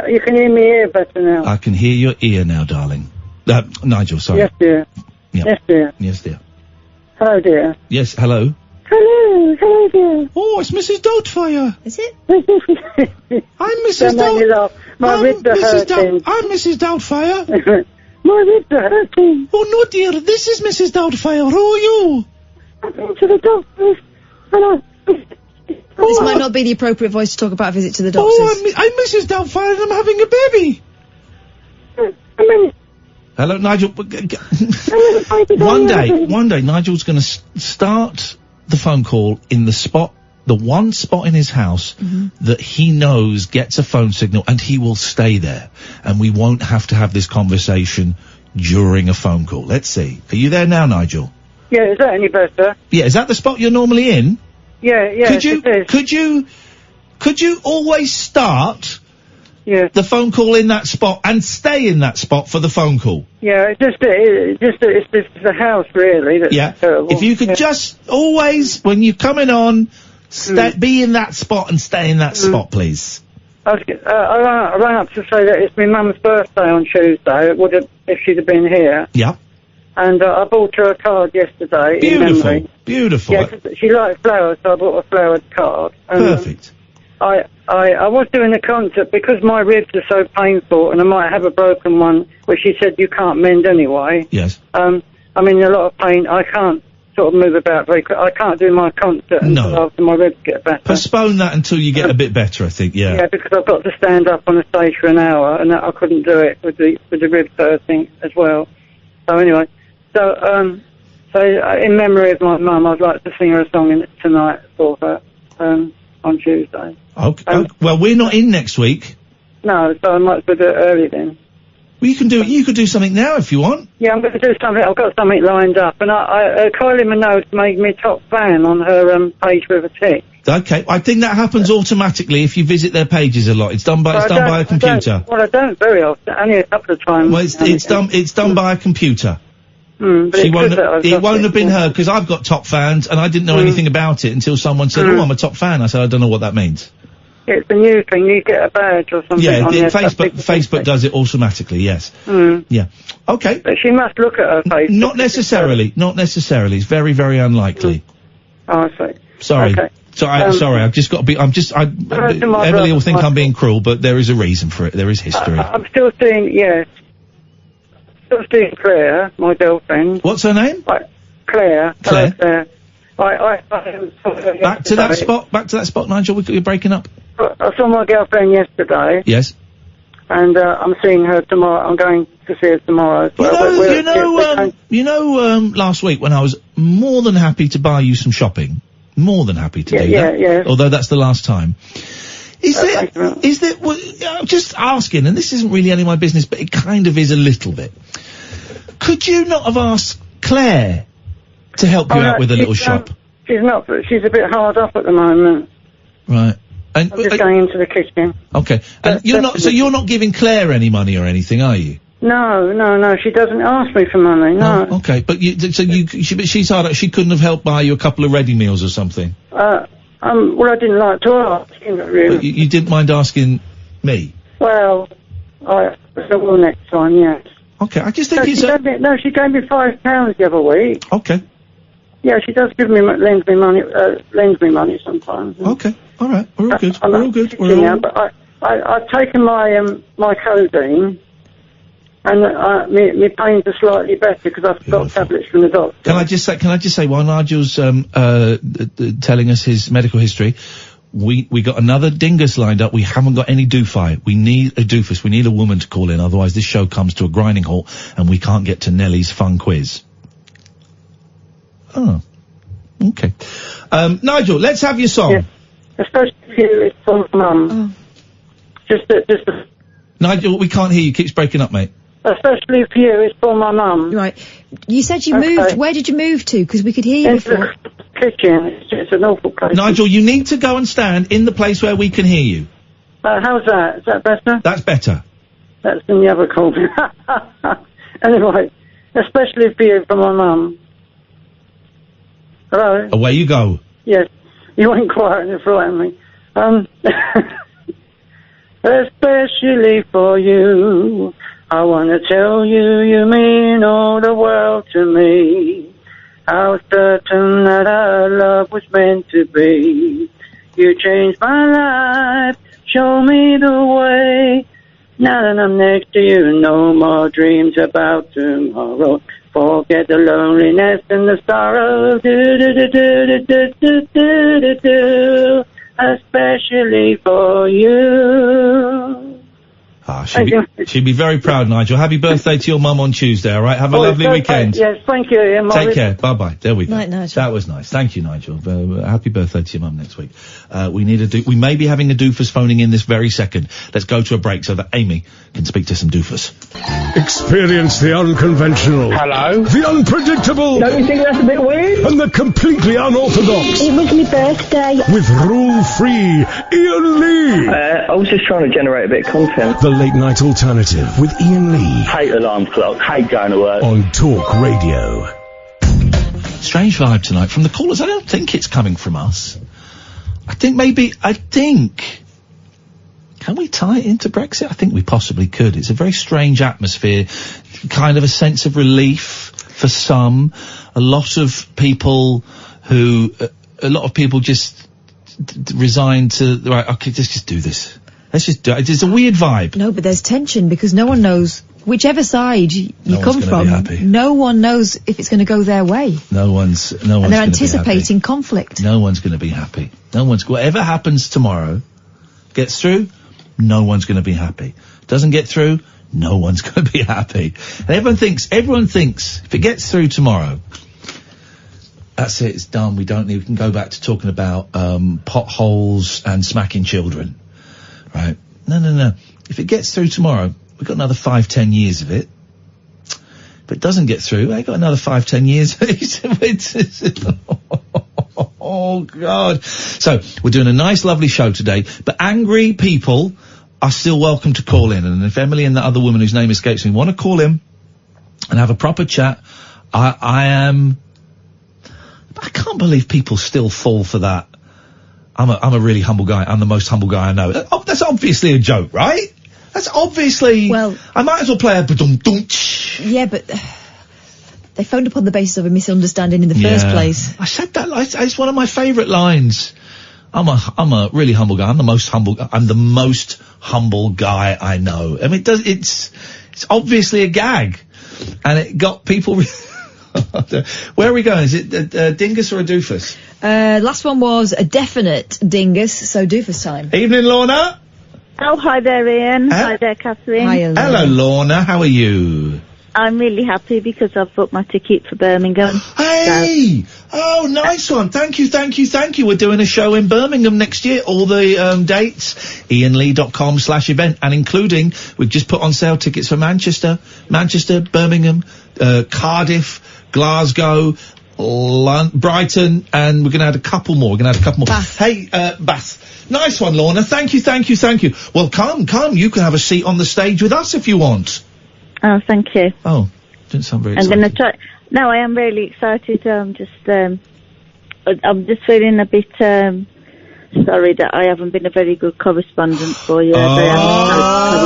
You can hear me ear better now. I can hear your ear now, darling. Nigel, sorry. Yes, dear. Yeah. Yes, dear. Yes, dear. Hello, dear. Yes, hello. Hello, dear. Oh, it's Mrs. Doubtfire. Is it? I'm Mrs. Don't make me laugh. My ribs are hurting. I'm Mrs. Doubtfire. My ribs are hurting. Oh, no, dear. This is Mrs. Doubtfire. Who are you? I've been to the doctors. This might not be the appropriate voice to talk about a visit to the doctors. Oh, I'm Mrs. Doubtfire and I'm having a baby. Hello, Nigel. One day, Nigel's going to start the phone call in the one spot in his house that he knows gets a phone signal, and he will stay there, and we won't have to have this conversation during a phone call. Let's see. Are you there now, Nigel? Yeah, is that any better? Yeah, is that the spot you're normally in? Yeah, Could you always start the phone call in that spot and stay in that spot for the phone call? Yeah, it's just the house, really. That's terrible. If you could just always, when you're coming on, be in that spot and stay in that spot, please. I rang up to say that it's my mum's birthday on Tuesday. It would have, if she'd have been here. Yeah. And I bought her a card yesterday. Beautiful, in memory. beautiful. Yeah, 'cause she liked flowers, so I bought a flowered card. And, Perfect. I was doing a concert because my ribs are so painful, and I might have a broken one, which she said you can't mend anyway. Yes. I'm in a lot of pain. I can't sort of move about very quick. I can't do my concert until after my ribs get better. Postpone that until you get a bit better, I think, yeah. Yeah, because I've got to stand up on the stage for an hour, and I couldn't do it with the ribs hurting as well. So anyway, so in memory of my mum, I'd like to sing her a song tonight for her on Tuesday. Okay. Well, we're not in next week. No, so I might as well do it early then. Well, you could do something now if you want. Yeah, I'm going to do something. I've got something lined up, and Kylie Minogue made me top fan on her page with a tick. Okay, I think that happens automatically if you visit their pages a lot. It's done by a computer. I don't very often, only a couple of times. Well, it's done by a computer. But It won't have been her, because I've got top fans and I didn't know anything about it until someone said, "Oh, I'm a top fan." I said, "I don't know what that means." It's a new thing. You get a badge or something. Yeah, on Facebook does it automatically. Yes. Yeah. Okay. But she must look at her Facebook. Not necessarily. Not necessarily. It's very, very unlikely. Oh, I see. Sorry. Okay. Sorry. I've just got to be. Emily will think I'm being cruel, but there is a reason for it. There is history. I'm still seeing. Yes. Still seeing Claire, my girlfriend. What's her name? Claire. Claire. Claire. Back to that spot, Nigel. You're breaking up. I saw my girlfriend yesterday. Yes. And I'm seeing her tomorrow. I'm going to see her tomorrow. Last week when I was more than happy to buy you some shopping, more than happy to do that. Yeah. Although that's the last time. I'm just asking, and this isn't really any of my business, but it kind of is a little bit. Could you not have asked Claire to help you out with a little shop? She's not. She's a bit hard up at the moment. Right. And I'm just going into the kitchen. Okay. And you're not giving Claire any money or anything, are you? No. She doesn't ask me for money. No. Oh, okay. But she's hard up. She couldn't have helped buy you a couple of ready meals or something. Well, I didn't like to ask. Really. But you didn't mind asking me? Well, I will next time. Yes. Okay. I just think she gave me £5 the other week. Okay. Yeah, she does lends me money sometimes. Okay. All right. We're all good. But I've taken my codeine, and my pains are slightly better because I've got tablets from the doctor. Can I just say, while Nigel's telling us his medical history, we got another dingus lined up. We haven't got any doofy. We need a doofus. We need a woman to call in, otherwise this show comes to a grinding halt and we can't get to Nelly's fun quiz. Oh, okay. Nigel, let's have your song. Yeah. Especially if it's for Mum. Oh. Nigel, we can't hear you. Keeps breaking up, mate. Especially for you, it's for my mum. Right. You said you moved. Where did you move to? Because we could hear you before. The kitchen. It's an awful place. Nigel, you need to go and stand in the place where we can hear you. How's that? Is that better? That's better. That's in the other corner. Anyway, especially for you, for my mum. Hello? Away you go. Yes. You went quiet and you frightened me. Especially for you, I want to tell you, you mean all the world to me. I was certain that our love was meant to be. You changed my life, show me the way. Now that I'm next to you, no more dreams about tomorrow. Forget the loneliness and the sorrow. Do, especially for you. Ah, she'd be very proud, Nigel. Happy birthday to your mum on Tuesday, all right? Have a lovely weekend. Yes, thank you, Iain. Take care. Bye-bye. There we go. Night, Nigel. That was nice. Thank you, Nigel. Happy birthday to your mum next week. We may be having a doofus phoning in this very second. Let's go to a break so that Amy can speak to some doofus. Experience the unconventional. Hello. The unpredictable. Don't you think that's a bit weird? And the completely unorthodox. It was my birthday. With rule-free Iain Lee. I was just trying to generate a bit of content. The Late Night Alternative with Iain Lee. Hate alarm clock, hate going to work. On Talk Radio. Strange vibe tonight from the callers. I don't think it's coming from us. I think. Can we tie it into Brexit? I think we possibly could. It's a very strange atmosphere. Kind of a sense of relief for some. A lot of people just resigned to, right, okay, let's just do this. Let's just do it. It's a weird vibe. No, but there's tension because no one knows whichever side you come from. Be happy. No one knows if it's going to go their way. No one's. And they're anticipating conflict. No one's going to be happy. Whatever happens tomorrow, gets through, no one's going to be happy. Doesn't get through, no one's going to be happy. And everyone thinks if it gets through tomorrow, that's it, it's done. We can go back to talking about potholes and smacking children. Right? No. If it gets through tomorrow, we've got another 5-10 years of it. If it doesn't get through, we've got another 5-10 years of it. Oh, God. So, we're doing a nice, lovely show today, but angry people are still welcome to call in. And if Emily and that other woman whose name escapes me want to call in and have a proper chat, I can't believe people still fall for that. I'm a really humble guy. I'm the most humble guy I know. That's obviously a joke, right? That's obviously... Well... I might as well play a ba-dum-dum-tsh. Yeah, but... They phoned up on the basis of a misunderstanding in the first place. I said that. It's one of my favourite lines. I'm a really humble guy. I'm the most humble guy I know. I mean, it's obviously a gag. And it got people... Where are we going? Is it a dingus or a doofus? Last one was a definite dingus, so doofus time. Evening, Lorna. Oh, hi there, Iain. Hi there, Catherine. Hi, hello, Lorna. How are you? I'm really happy because I've booked my ticket for Birmingham. Hey! Oh, nice one. Thank you. We're doing a show in Birmingham next year. All the dates, iainlee.com/event, and including, we've just put on sale tickets for Manchester, Birmingham, Cardiff, Glasgow, Brighton, and we're going to add a couple more. Bath. Hey, Bath. Nice one, Lorna. Thank you. Well, come. You can have a seat on the stage with us if you want. Oh, thank you. Oh, didn't sound very excited. I'm going to try... No, I am really excited. I'm just feeling a bit, sorry that I haven't been a very good correspondent for you. Oh,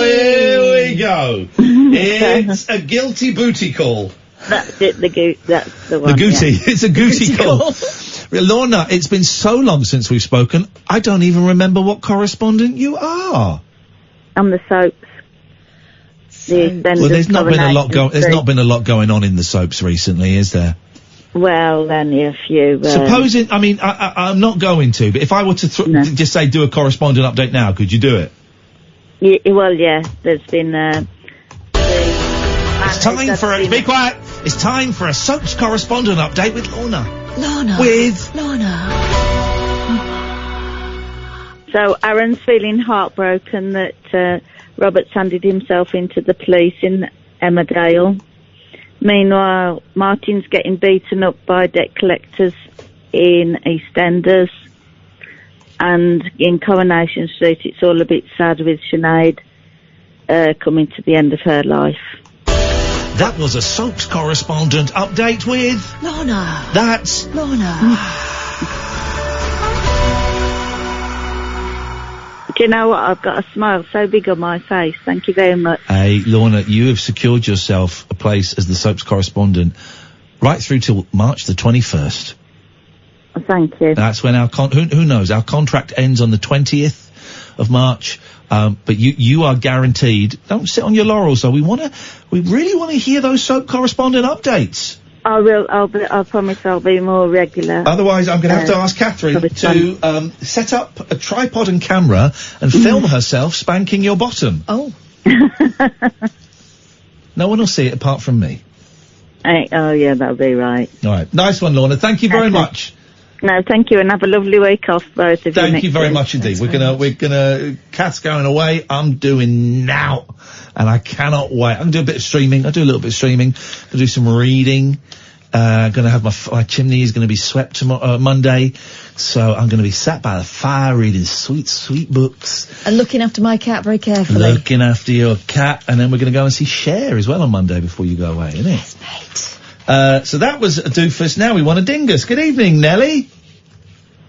here we go. It's a guilty booty call. That's it, that's the one. The gooty. Yeah. It's a gooty call. Lorna, it's been so long since we've spoken, I don't even remember what correspondent you are. I'm the soaps. Well, there's not been a lot going on in the soaps recently, is there? Well, only a few. Supposing, I mean, I'm not going to, but if I were to just say do a correspondent update now, could you do it? Yeah, there's been, it's time for be quiet. It's time for a soaps correspondent update with Lorna. So Aaron's feeling heartbroken that, Robert's handed himself into the police in Emmerdale. Meanwhile, Martin's getting beaten up by debt collectors in EastEnders. And in Coronation Street, it's all a bit sad with Sinead coming to the end of her life. That was a soaps correspondent update with... Lorna. That's... Lorna. do you know what? I've got a smile so big on my face. Thank you very much. Hey, Lorna, you have secured yourself a place as the soaps correspondent right through till March the 21st. Thank you. That's when our who knows, our contract ends on the 20th of March. But you are guaranteed. Don't sit on your laurels, though. We really want to hear those soap correspondent updates. I will. I promise I'll be more regular. Otherwise, I'm going to have to ask Catherine to set up a tripod and camera and film herself spanking your bottom. Oh. No one will see it apart from me. Oh, yeah, that'll be right. All right. Nice one, Lorna. Thank you very much. No, thank you, and have a lovely week off, both of you. Thank you very much indeed. We're gonna, Kat's going away. I'm doing now, and I cannot wait. I'm gonna do a bit of streaming. I do a little bit of streaming. Gonna do some reading. Gonna have my chimney is gonna be swept tomorrow, Monday. So I'm gonna be sat by the fire reading sweet, sweet books. And looking after my cat very carefully. Looking after your cat, and then we're gonna go and see Cher as well on Monday before you go away, isn't it? Yes, mate. So that was a doofus. Now we want a dingus. Good evening, Nelly.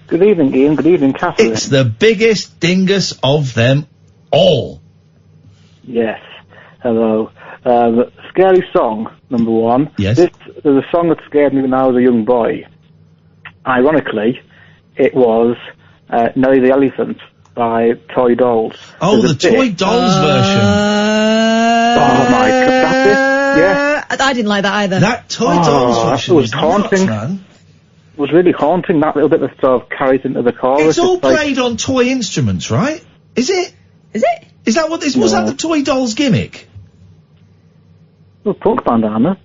Good evening, Ian. Good evening, Catherine. It's the biggest dingus of them all. Yes. Hello. Scary song, number one. Yes. There's a song that scared me when I was a young boy. Ironically, it was Nelly the Elephant by Toy Dolls. Oh, the Toy Dolls version. Oh, my God. That's it? Yeah. I didn't like that either. That Toy Dolls version was haunting. Nuts, man. It was really haunting, that little bit that sort of carries into the chorus. It's all played on toy instruments, right? Is it? Is it? Is that what this was? That the Toy Dolls gimmick? Well, punk band, aren't they?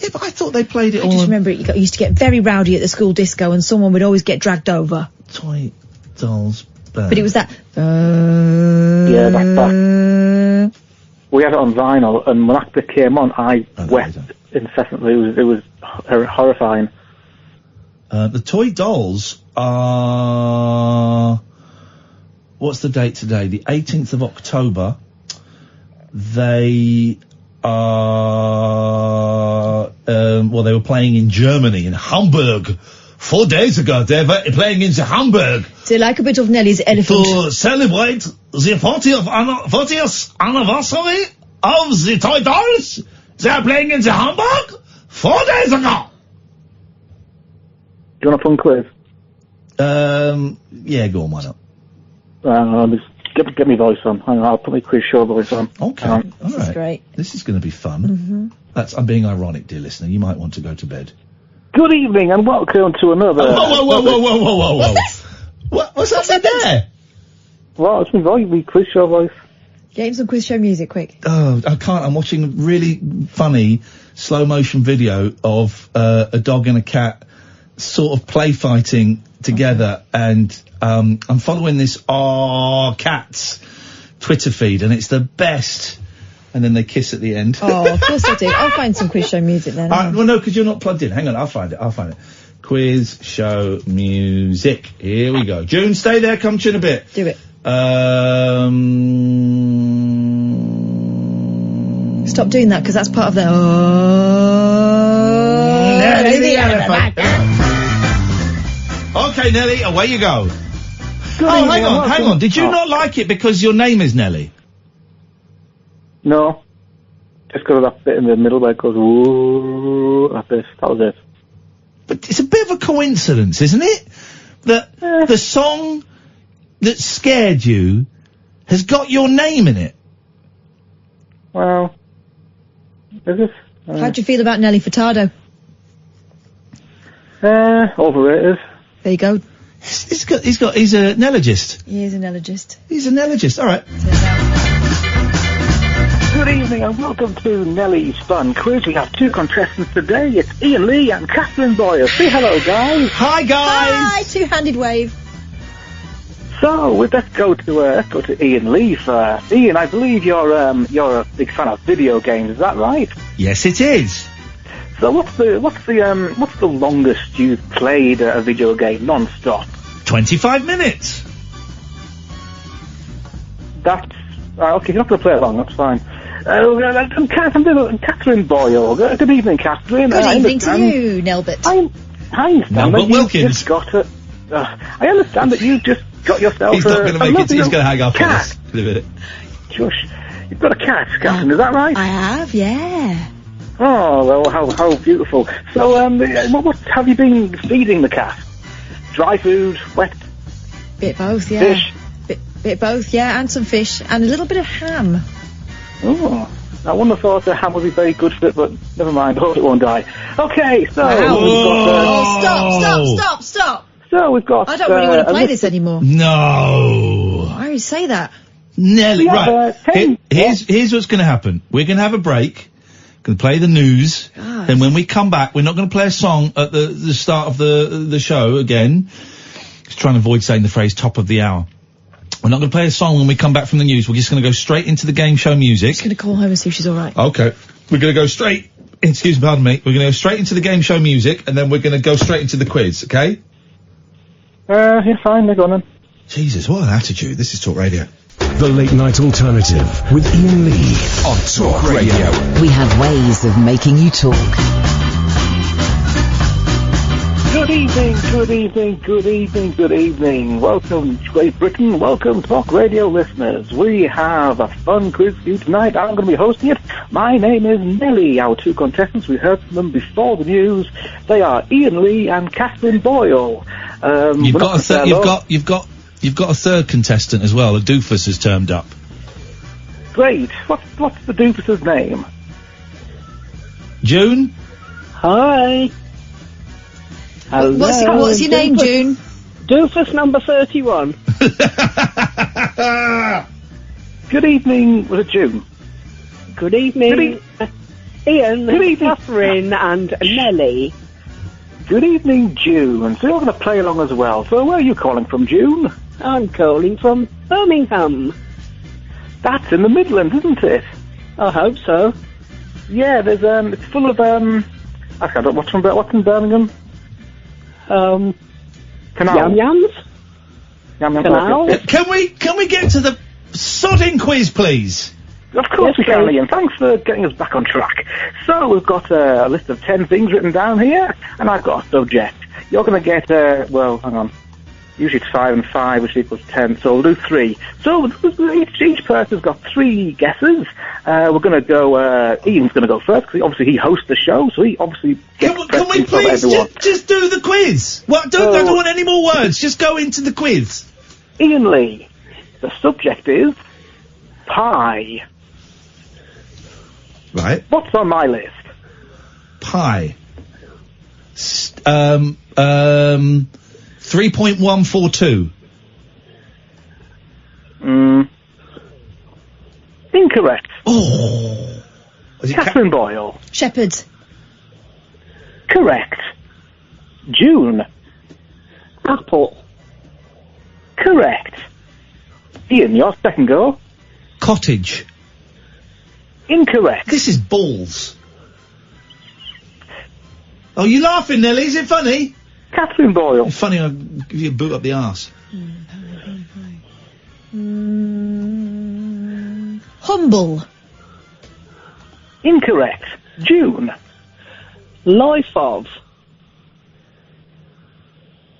Yeah, but I thought they played it all. I just remember it used to get very rowdy at the school disco, and someone would always get dragged over. Toy Dolls band. But it was that. Yeah, that. We had it on vinyl, and when that bit came on, I wept incessantly. It was horrifying. The Toy Dolls are... What's the date today? The 18th of October. They are... well, they were playing in Germany, in Hamburg. 4 days ago, they were playing in Hamburg. So like a bit of Nelly's Elephant. To celebrate the 40th anniversary of the Toy Dolls. They are playing in Hamburg 4 days ago. Do you want a fun quiz? Yeah, go on, why not? Get me voice on. Hang on, I'll put my quiz show voice on. Okay, all right. This is great. This is going to be fun. I'm being ironic, dear listener. You might want to go to bed. Good evening and welcome to another... Whoa. What's happening there? Well, it's my voice, my quiz show voice. Get him some quiz show music, quick. Oh, I can't. I'm watching a really funny slow motion video of a dog and a cat sort of play fighting together, and I'm following this Cats Twitter feed, and it's the best. And then they kiss at the end. Oh, of course I do. I'll find some quiz show music then. Well, no, because you're not plugged in. Hang on, I'll find it. Quiz show music. Here we go. June, stay there. Come to you in a bit. Do it. Stop doing that, because that's part of the... Nelly the Elephant. Okay, Nelly, away you go. Hang on. Did you not like it because your name is Nelly? No. Just because of that bit in the middle where it goes, whoa, like this. That was it. But it's a bit of a coincidence, isn't it? That the song that scared you has got your name in it. Well, is it? How do you feel about Nelly Furtado? Overrated. There you go. He's a nelogist. He is a nelogist. He's a nelogist, alright. Good evening and welcome to Nelly's Fun Quiz. We have two contestants today. It's Ian Lee and Catherine Boyle. Say hello, guys. Hi, guys. Hi, two-handed wave. So, let's go to Ian Lee first. Ian, I believe you're a big fan of video games, is that right? Yes, it is. So what's the longest you've played a video game non-stop? 25 minutes. That's okay. You're not going to play it long. That's fine. Catherine Boyle. Good evening, Catherine. Good evening to you, Nelbert. I understand Nelbert that Wilkins. Just got I understand that you just got yourself He's not going to make it. He's going to hang up on cat. us in a minute. Josh, you've got a cat, Catherine, is that right? I have, yeah. Oh, well, how beautiful. So, what have you been feeding the cat? Dry food, wet? Bit both, yeah. Fish? Bit both, yeah, and some fish, and a little bit of ham. Oh, I wouldn't have thought the ham would be very good for it, but never mind, I hope it won't die. Okay, so... Wow. We've got, Stop. So, we've got... I don't really want to play this anymore. No. Why do you say that? Nelly, Yeah, right. Here's what's going to happen. We're going to have a break. Going to play the news. God. Then when we come back, we're not going to play a song at the start of the show again. Just trying to avoid saying the phrase top of the hour. We're not going to play a song when we come back from the news. We're just going to go straight into the game show music. Just going to call home and see if she's all right. Okay. We're going to go straight... Excuse me, pardon me. We're going to go straight into the game show music, and then we're going to go straight into the quiz, okay? yeah, fine, they're gone then. Jesus, what an attitude. This is Talk Radio. The Late Night Alternative with Iain Lee on Talk Radio. We have ways of making you talk. Good evening. Welcome to Great Britain. Welcome, Talk Radio listeners. We have a fun quiz for you tonight. I'm going to be hosting it. My name is Nelly. Our two contestants, we heard from them before the news. They are Iain Lee and Catherine Boyle. You've got a third contestant as well. A doofus has turned up. Great. What's the doofus's name? June? Hi. Hello. What's your name, June? Doofus number 31. Good evening, was it June? Good evening. Iain, Catherine and Nelly. Good evening, June. So you're going to play along as well. So where are you calling from, June? I'm calling from Birmingham. That's in the Midlands, isn't it? I hope so. Yeah, there's it's full of I don't know what's in Birmingham. Canal. Yam-yams. Canal. Can we get to the sodding quiz, please? Of course we can, Ian. Thanks for getting us back on track. So we've got a list of 10 things written down here, and I've got a subject. You're going to get well, hang on. Usually it's 5 and 5, which equals 10, so we'll do 3. So each person's got 3 guesses. We're going to go, Ian's going to go first, because obviously he hosts the show, so he obviously gets Can we please just do the quiz? I don't want any more words, just go into the quiz. Iain Lee, the subject is pie. Right. What's on my list? Pie. 3.142. Incorrect. Oh. Catherine Boyle. Shepherd. Correct. June. Apple. Correct. Ian, your second go. Cottage. Incorrect. This is balls. Oh, you laughing, Nelly? Is it funny? Catherine Boyle. It's funny, I'll give you a boot up the arse. Humble. Incorrect. June. Life of.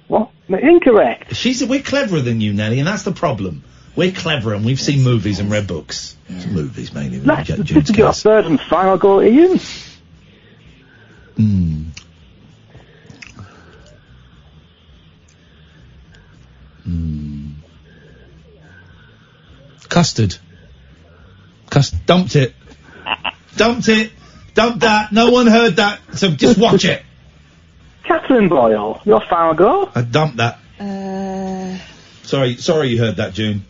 What? Incorrect. We're cleverer than you, Nelly, and that's the problem. We're clever, and we've seen movies and read books. It's movies, mainly. This is your third and final go, Ian. Custard. Dumped it. Dumped that. No one heard that, so just watch it. Catherine Boyle, your final go. I dumped that. Sorry you heard that, June.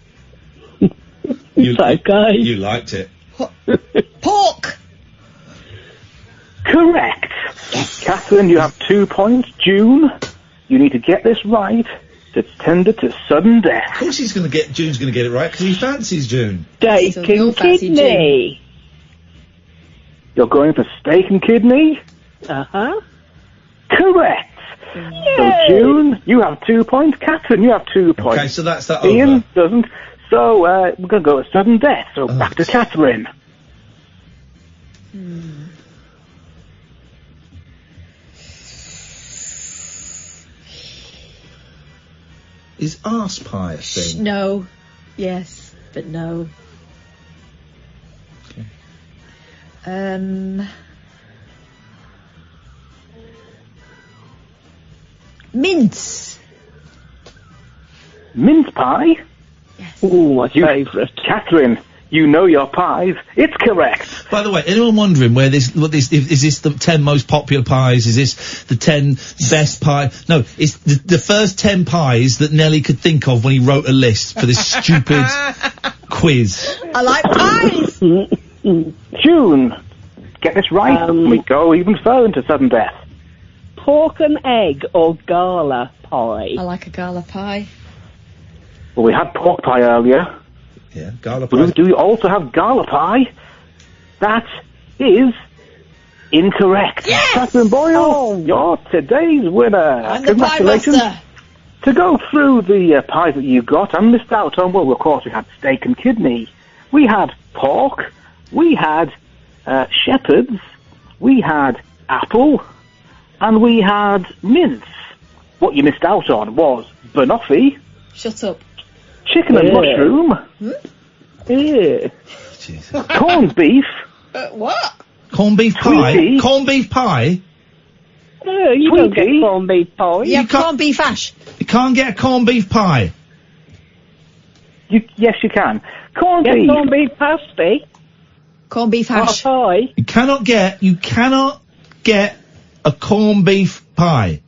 It's okay. You liked it. Pork. Correct. Yes. Catherine, you have 2 points. June, you need to get this right. It's tender to sudden death. Of course June's going to get it right, because he fancies June. Steak and kidney. You're going for steak and kidney? Uh-huh. Correct. Yay. So, June, you have 2 points. Catherine, you have 2 points. Okay, so that's that Ian over. doesn't. So, we're going to go with sudden death. So, back to Catherine. Is arse pie a thing? No. Yes, but no. Okay. Mince. Mince pie? Yes. Oh, my favourite. Catherine, you know your pies. It's correct. By the way, anyone wondering where is this the 10 most popular pies? Is this the 10 best pie? No, it's the first 10 pies that Nelly could think of when he wrote a list for this stupid quiz. I like pies! June, get this right. We go even further into sudden death. Pork and egg or gala pie? I like a gala pie. Well, we had pork pie earlier. Yeah, gala pie. Do we also have gala pie? That is incorrect. Yes! Catherine Boyle, you're today's winner. I'm the pie Congratulations. master. To go through the pies that you got and missed out on, well, of course, we had steak and kidney. We had pork. We had shepherd's. We had apple. And we had mince. What you missed out on was banoffee. Shut up. Chicken and mushroom. Yeah. Corned beef. What? Corned beef pie? Tweety. Corned beef pie? You don't get corned beef pie. Yeah, corned beef hash. You can't get a corned beef pie. Yes, you can. Corned Get beef. corned beef pasty. Corned beef hash. Pie. You cannot get a corned beef pie.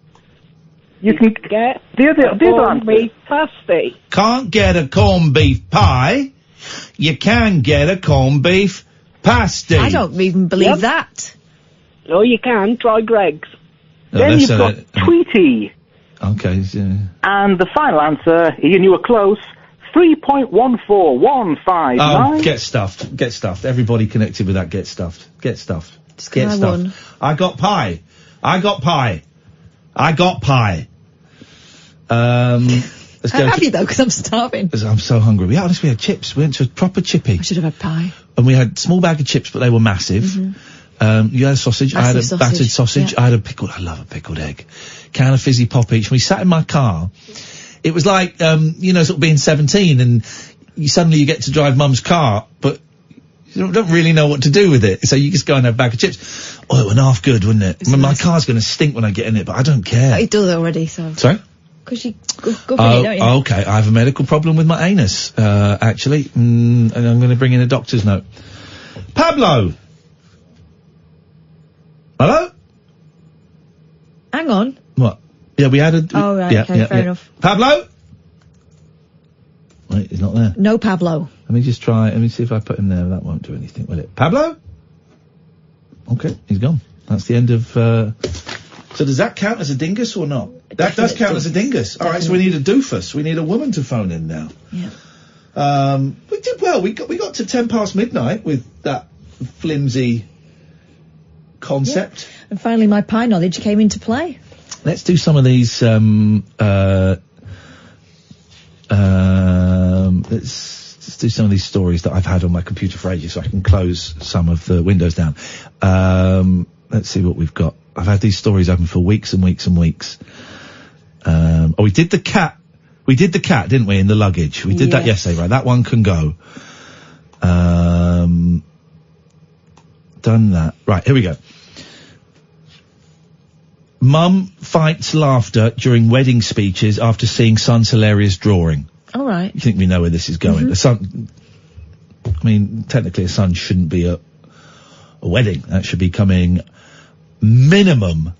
You can get the corned beef pasty. Can't get a corned beef pie. You can get a corned beef pasty. I don't even believe that. Oh, you can. Try Greg's. No, Then that's you've got Tweety. Okay. And the final answer, Ian, you were close. 3.14159. Oh, get stuffed. Get stuffed. Everybody connected with that. Get stuffed. Get stuffed. Get I stuffed. won. I got pie. I got pie. I got pie. Let's go. Have you though? Because I'm starving. I'm so hungry. We had chips. We went to a proper chippy. I should have had pie. And we had a small bag of chips, but they were massive. Mm-hmm. You had a sausage. I had a battered sausage. Yeah. I had a pickled. I love a pickled egg. Can of fizzy pop each. And we sat in my car. It was like, sort of being 17 and suddenly you get to drive mum's car, but you don't really know what to do with it. So you just go and have a bag of chips. Oh, it went half good, wouldn't it? My car's going to stink when I get in it, but I don't care. It does already, so. Sorry? Because you go for it, don't you? Okay. I have a medical problem with my anus, actually. And I'm going to bring in a doctor's note. Pablo! Hello? Hang on. What? Yeah, we had a... Oh, right, okay, fair enough. Pablo? Wait, he's not there. No Pablo. Let me just try, let me see if I put him there. That won't do anything, will it? Pablo? Okay, he's gone. That's the end of, so does that count as a dingus or not? That does count as a dingus. Alright, so we need a doofus. We need a woman to phone in now. Yeah. We did well. We got to 10 past midnight with that flimsy concept. Yeah. And finally my pie knowledge came into play. Let's do some of these, let's do some of these stories that I've had on my computer for ages so I can close some of the windows down. Let's see what we've got. I've had these stories open for weeks and weeks and weeks. We did the cat. We did the cat, didn't we, in the luggage? We did that yesterday, right? That one can go. Done that. Right, here we go. Mum fights laughter during wedding speeches after seeing son's hilarious drawing. All right. You think we know where this is going? The son, I mean, technically a son shouldn't be a wedding. That should be coming minimum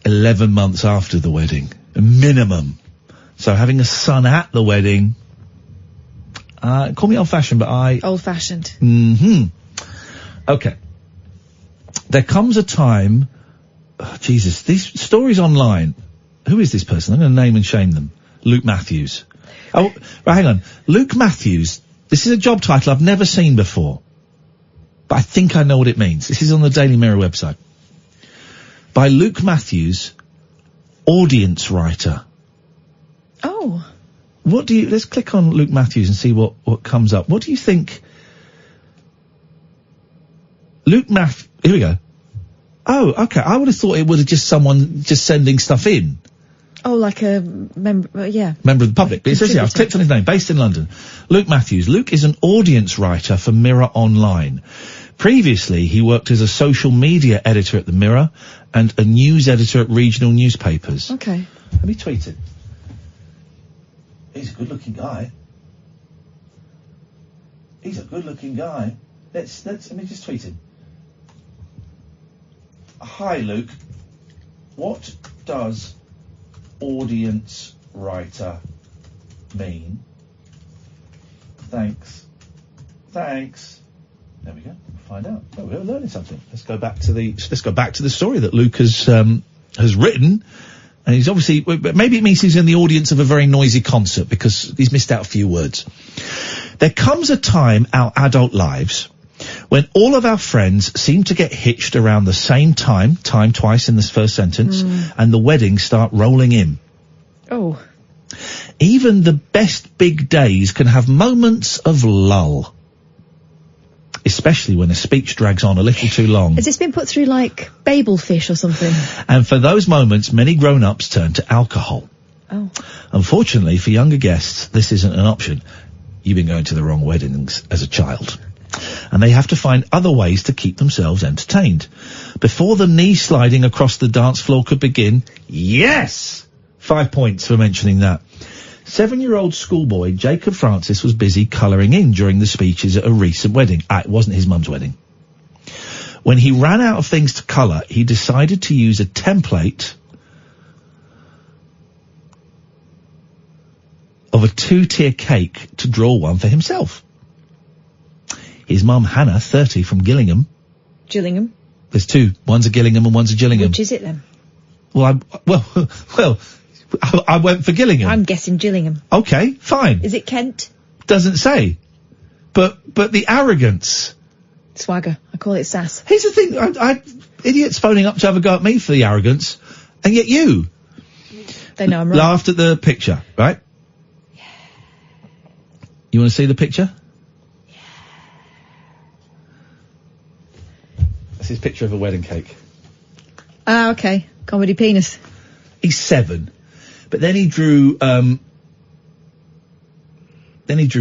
11 months after the wedding. Minimum. So having a son at the wedding, call me old-fashioned, but Old-fashioned. Okay. There comes a time... Oh, Jesus, these stories online. Who is this person? I'm going to name and shame them. Luke Matthews. Oh, right, hang on. Luke Matthews. This is a job title I've never seen before. But I think I know what it means. This is on the Daily Mirror website. By Luke Matthews, audience writer. Oh. What do you... Let's click on Luke Matthews and see what comes up. What do you think... Luke Matthews... Here we go. Oh, okay. I would have thought it would have just someone just sending stuff in. Oh, like a member, yeah. Member of the public. But it says here, I've clicked on his name, based in London. Luke Matthews. Luke is an audience writer for Mirror Online. Previously, he worked as a social media editor at the Mirror and a news editor at regional newspapers. Okay. Let me tweet it. He's a good-looking guy. He's a good-looking guy. Let me just tweet him. Hi, Luke. What does audience writer mean? Thanks. There we go. We'll find out. Oh, we're learning something. Let's go back to the story that Luke has written. And he's obviously, maybe it means he's in the audience of a very noisy concert because he's missed out a few words. There comes a time our adult lives when all of our friends seem to get hitched around the same time twice in this first sentence, and the weddings start rolling in. Oh. Even the best big days can have moments of lull. Especially when a speech drags on a little too long. Has this been put through like Babelfish or something? And for those moments, many grown-ups turn to alcohol. Oh. Unfortunately, for younger guests, this isn't an option. You've been going to the wrong weddings as a child. And they have to find other ways to keep themselves entertained. Before the knee sliding across the dance floor could begin, yes! 5 points for mentioning that. 7-year-old schoolboy Jacob Francis was busy colouring in during the speeches at a recent wedding. It wasn't his mum's wedding. When he ran out of things to colour, he decided to use a template of a 2-tier cake to draw one for himself. His mum, Hannah, 30, from Gillingham. Gillingham? There's two. One's a Gillingham and one's a Gillingham. Which is it then? Well, I went for Gillingham. I'm guessing Gillingham. Okay, fine. Is it Kent? Doesn't say. But the arrogance. Swagger. I call it sass. Here's the thing. Idiots phoning up to have a go at me for the arrogance, and yet you. They know I'm right. Laughed at the picture, right? Yeah. You want to see the picture? Yeah. That's his picture of a wedding cake. Ah, okay. Comedy penis. He's 7. But then he drew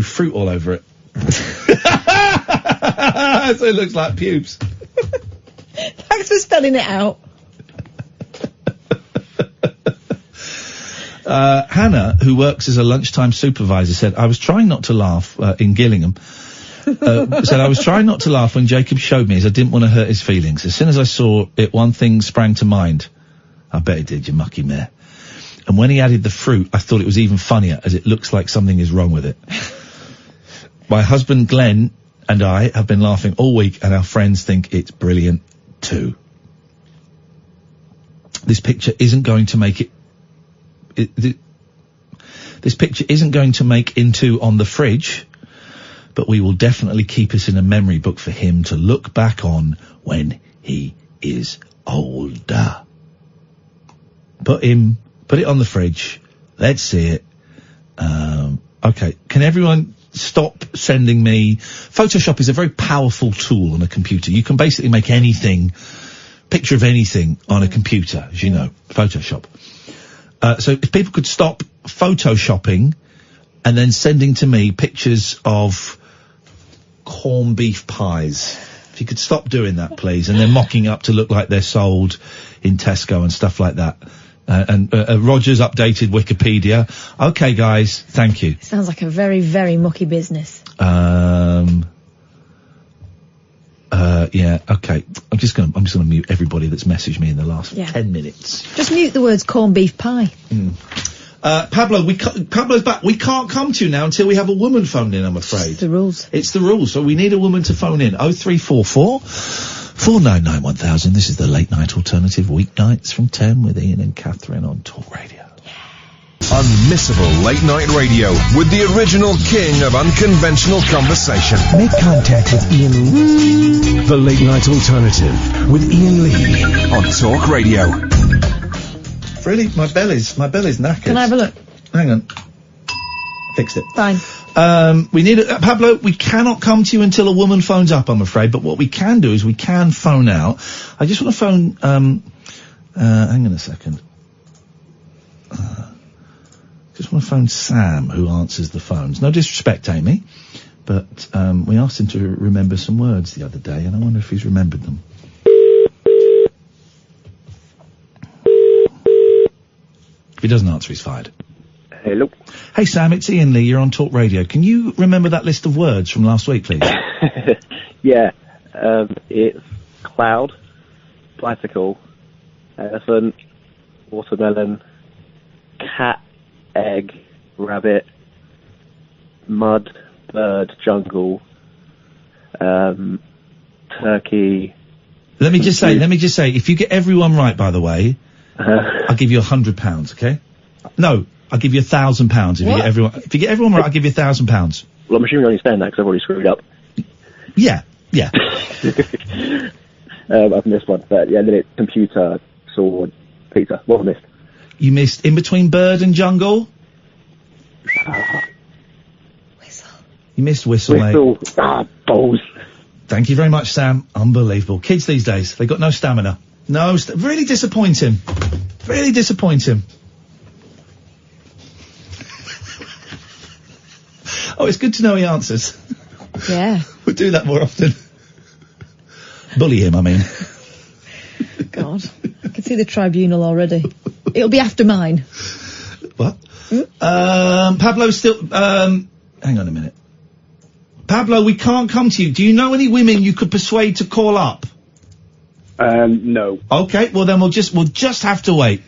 fruit all over it. So it looks like pubes. Thanks for spelling it out. Hannah, who works as a lunchtime supervisor, said, I was trying not to laugh, in Gillingham, said, I was trying not to laugh when Jacob showed me as I didn't want to hurt his feelings. As soon as I saw it, one thing sprang to mind. I bet it did, you mucky mare. And when he added the fruit, I thought it was even funnier, as it looks like something is wrong with it. My husband Glenn and I have been laughing all week, and our friends think it's brilliant too. This picture isn't going to make this picture isn't going to make into on the fridge, but we will definitely keep it in a memory book for him to look back on when he is older. Put it on the fridge. Let's see it. Okay. Can everyone stop sending me... Photoshop is a very powerful tool on a computer. You can basically make picture of anything on a computer, as you know. Photoshop. So if people could stop photoshopping and then sending to me pictures of corned beef pies. If you could stop doing that, please. And they're mocking up to look like they're sold in Tesco and stuff like that. Roger's updated Wikipedia. Okay, guys, thank you. Sounds like a very, very mucky business. Yeah, okay. I'm just gonna mute everybody that's messaged me in the last 10 minutes. Just mute the words corned beef pie. Pablo, Pablo's back. We can't come to you now until we have a woman phone in, I'm afraid. It's the rules. It's the rules, so we need a woman to phone in. 0344 499 1000. This is the Late Night Alternative, weeknights from 10 with Iain and Catherine on Talk Radio. Unmissable late night radio with the original king of unconventional conversation. Make contact with Iain Lee. The Late Night Alternative with Iain Lee on Talk Radio. Really? My belly's knackered. Can I have a look? Hang on. Fixed it. Fine. We need Pablo, we cannot come to you until a woman phones up, I'm afraid, but what we can do is we can phone out. I just want to phone, hang on a second. Just want to phone Sam, who answers the phones. No disrespect, Amy, but we asked him to remember some words the other day, and I wonder if he's remembered them. If he doesn't answer, he's fired. Hello. Hey, Sam, it's Iain Lee. You're on Talk Radio. Can you remember that list of words from last week, please? Yeah. It's cloud, bicycle, elephant, watermelon, cat, egg, rabbit, mud, bird, jungle, turkey. Let me just say, if you get everyone right, by the way, I'll give you £100, okay? No, I'll give you £1,000 if you get everyone. If you get everyone right, I'll give you £1,000. Well, I'm assuming you understand that because I've already screwed up. Yeah. I've missed one, but yeah, then it's computer, sword, pizza. What have I missed? You missed in between bird and jungle. Whistle. You missed whistle, mate. Balls. Thank you very much, Sam. Unbelievable. Kids these days, they got no stamina. Really disappointing. Really disappointing. Oh, it's good to know he answers. Yeah. We'll do that more often. Bully him, I mean. God. I can see the tribunal already. It'll be after mine. What? Pablo's still... hang on a minute. Pablo, we can't come to you. Do you know any women you could persuade to call up? No. Okay, well then we'll just have to wait.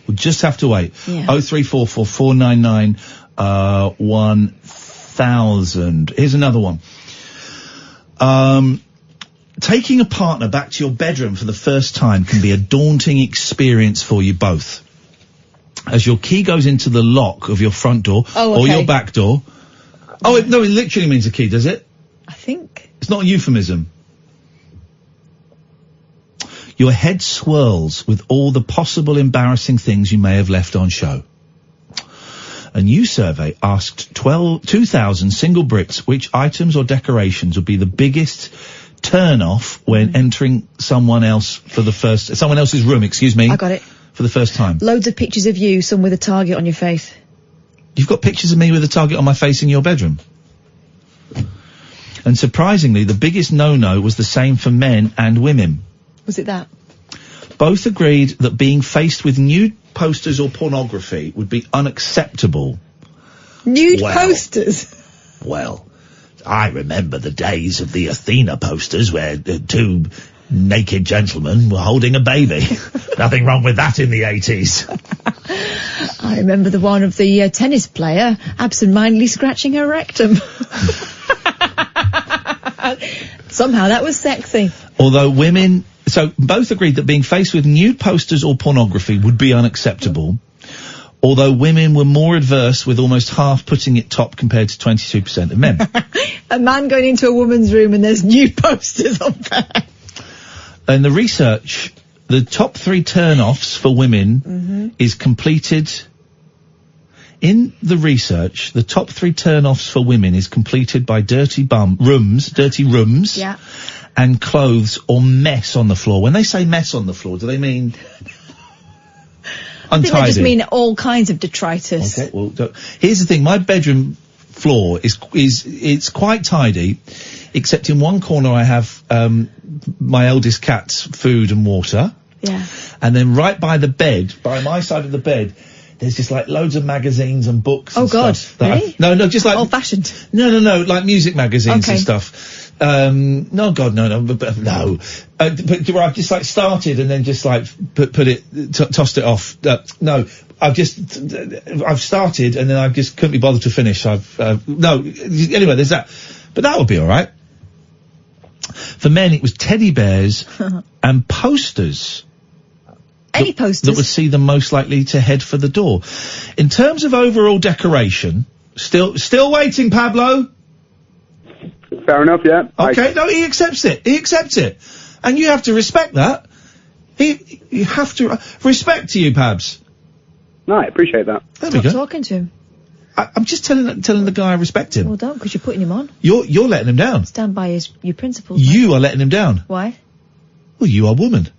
We'll just have to wait. Yeah. 0344 499 1000. Here's another one. Taking a partner back to your bedroom for the first time can be a daunting experience for you both. As your key goes into the lock of your front door or your back door. Oh, it literally means a key, does it? I think. It's not a euphemism. Your head swirls with all the possible embarrassing things you may have left on show. A new survey asked 2,000 single Brits which items or decorations would be the biggest turn-off when entering someone else's room, I got it. For the first time. Loads of pictures of you, some with a target on your face. You've got pictures of me with a target on my face in your bedroom. And surprisingly, the biggest no-no was the same for men and women. Was it that? Both agreed that being faced with nude posters or pornography would be unacceptable. Nude posters? Well, I remember the days of the Athena posters where two naked gentlemen were holding a baby. Nothing wrong with that in the 80s. I remember the one of the tennis player absent-mindedly scratching her rectum. Somehow that was sexy. Although so both agreed that being faced with nude posters or pornography would be unacceptable. Although women were more adverse, with almost half putting it top compared to 22% of men. A man going into a woman's room and there's nude posters on there. In the research, the top 3 turn-offs for women is completed... In the research, the top 3 turn-offs for women is completed by dirty rooms, yeah, and clothes or mess on the floor. When they say mess on the floor, do they mean untidy? I think they just mean all kinds of detritus. Okay, well, here's the thing. My bedroom floor it's quite tidy, except in one corner I have my eldest cat's food and water. Yeah. And then right by the bed, by my side of the bed, there's just like loads of magazines and books and stuff. Really? No, just like... Old-fashioned? No, like music magazines and stuff. No, God, no, but no. But where I've just like started and then just like tossed it off. No, I've started and then I just couldn't be bothered to finish. Anyway, there's that. But that would be alright. For men, it was teddy bears and posters. Any posters? That would see them most likely to head for the door. In terms of overall decoration, still waiting, Pablo? Fair enough, yeah. Okay, no, he accepts it. And you have to respect that. You have to... respect to you, Pabs. No, I appreciate that. There we go. Stop talking to him. I'm just telling the guy I respect him. Well, don't, because you're putting him on. You're letting him down. Stand by your principles. You are letting him down. Why? Well, you are woman.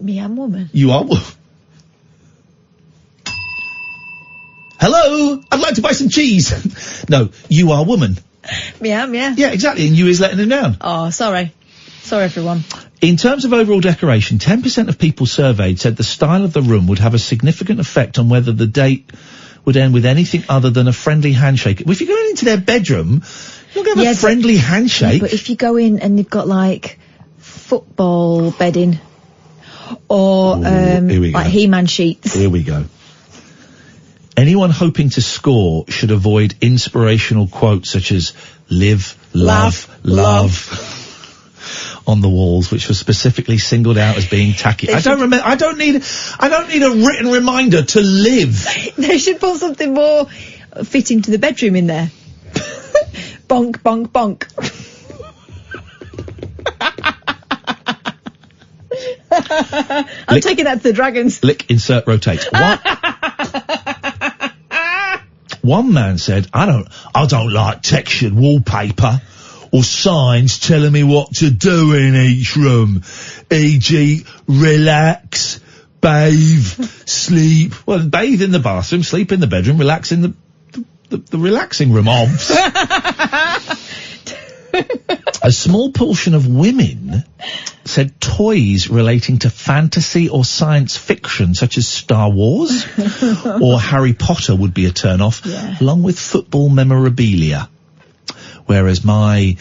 Me, I'm woman. You are woman. Hello, I'd like to buy some cheese. No, you are woman. Yeah. Yeah, exactly, and you is letting him down. Oh, sorry. Sorry, everyone. In terms of overall decoration, 10% of people surveyed said the style of the room would have a significant effect on whether the date would end with anything other than a friendly handshake. Well, if you're going into their bedroom, you're going to have a friendly handshake. But if you go in and you've got, like, football bedding or, like He-Man sheets. Here we go. Anyone hoping to score should avoid inspirational quotes such as live, love, on the walls, which was specifically singled out as being tacky. I don't need a written reminder to live. They should put something more fitting to the bedroom in there. Bonk, bonk, bonk. I'm taking that to the Dragons. Lick, insert, rotate. One man said, I don't like textured wallpaper or signs telling me what to do in each room, e.g. relax, bathe, sleep. Well, bathe in the bathroom, sleep in the bedroom, relax in the relaxing room. A small portion of women said toys relating to fantasy or science fiction, such as Star Wars or Harry Potter, would be a turn-off, along with football memorabilia. Whereas my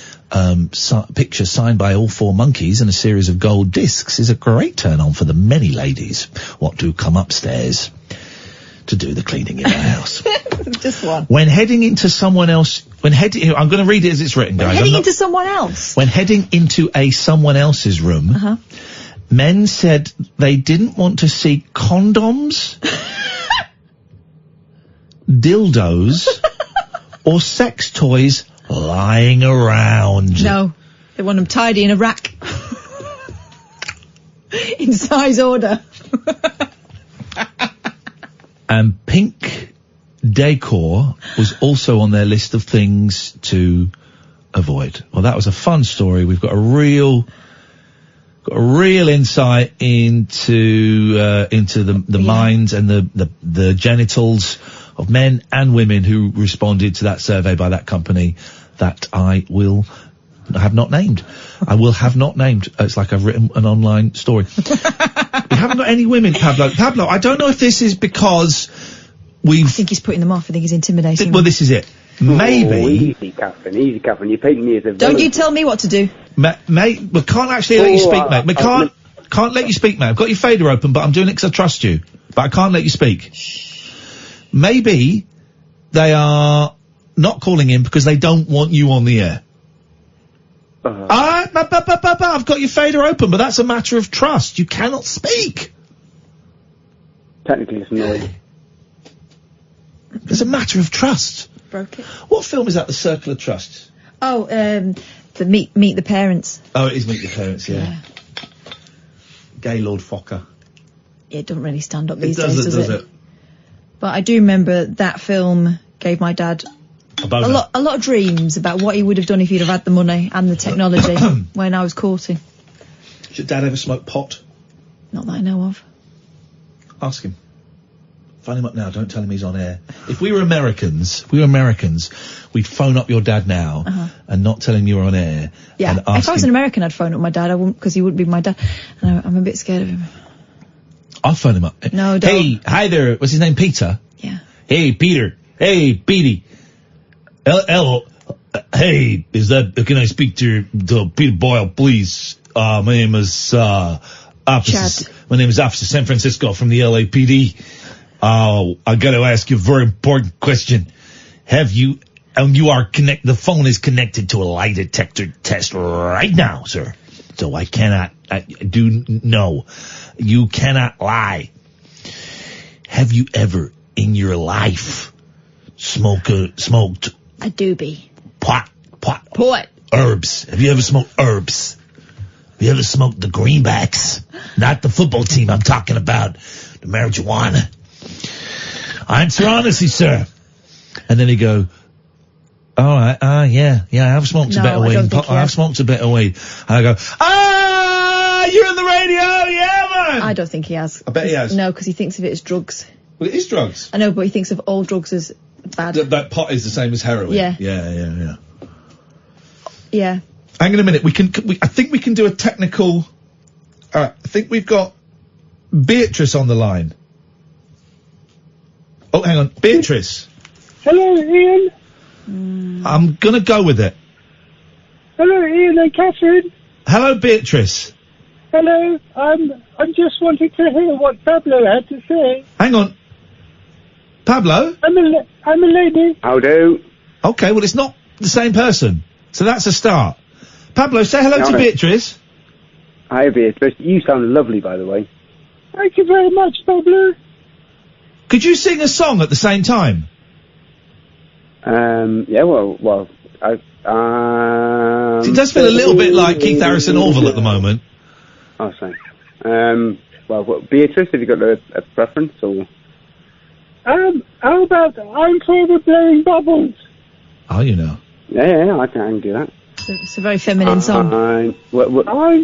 picture signed by all four monkeys and a series of gold discs is a great turn-on for the many ladies what do come upstairs to do the cleaning in my house. Just one. When heading into someone else, I'm going to read it as it's written, guys. Heading into someone else? When heading into someone else's room, men said they didn't want to see condoms, dildos, or sex toys lying around. No, they want them tidy in a rack. In size order. And pink decor was also on their list of things to avoid. Well, that was a fun story. We've got a real insight into the minds and the genitals of men and women who responded to that survey by that company that I will have not named. I will have not named. It's like I've written an online story. We haven't got any women, Pablo. Pablo, I don't know if this is because I think he's putting them off. I think he's intimidating Well, them. this is it. Maybe. Easy, Catherine. You're painting me as a Don't villain. you tell me what to do. Mate, we can't actually let you speak, mate. We can't let you speak, mate. I've got your fader open, but I'm doing it because I trust you. But I can't let you speak. Maybe they are not calling in because they don't want you on the air. I've got your fader open, but that's a matter of trust. You cannot speak. Technically, it's noise. It's a matter of trust. Broke it. What film is that, The Circle of Trust? Oh, the Meet the Parents. Oh, it is Meet the Parents, yeah. Gaylord Fokker. It doesn't really stand up these days, days, does it? But I do remember that film gave my dad a lot of dreams about what he would have done if he'd have had the money and the technology when I was courting. Did your dad ever smoke pot? Not that I know of. Ask him. Phone him up now, don't tell him he's on air. If we were Americans, we'd phone up your dad now and not tell him you were on air. Yeah, and ask if I was him, an American, I'd phone up my dad. I wouldn't, because he wouldn't be my dad. And I'm a bit scared of him. I'll phone him up. No, don't. Hey, hi there. What's his name? Peter? Yeah. Hey, Peter. Hey, Petey. Hello. Hey, can I speak to Peter Boyle, please? My name is, Officer San Francisco from the LAPD. I gotta ask you a very important question. The phone is connected to a lie detector test right now, sir. So you cannot lie. Have you ever in your life smoked a doobie? Pot. Herbs. Have you ever smoked herbs? Have you ever smoked the greenbacks? Not the football team I'm talking about. The marijuana. Answer honestly, sir. And then he'd go, all right, yeah, I've smoked a bit of weed. I've smoked a bit of weed. And I go, you're on the radio, yeah, man! I don't think he has. I bet he has. No, because he thinks of it as drugs. Well, it is drugs. I know, but he thinks of all drugs as bad. That pot is the same as heroin. Yeah. Yeah. Yeah. Hang on a minute. I think we can do a technical. I think we've got Beatrice on the line. Oh, hang on, Beatrice. Hello, Ian. I'm gonna go with it. Hello, Ian and Catherine. Hello, Beatrice. Hello. I'm just wanting to hear what Pablo had to say. Hang on. Pablo? I'm a lady. How do? Okay, well, it's not the same person. So that's a start. Pablo, say hello to Beatrice. Hi, Beatrice. You sound lovely, by the way. Thank you very much, Pablo. Could you sing a song at the same time? Yeah, well, It does feel a little bit like Keith Harrison Orville at the moment. Oh, sorry. Well, Beatrice, have you got a preference, or? How about I'm Forever Blowing Bubbles? Oh, you know. Yeah, I can do that. It's a very feminine song. I'm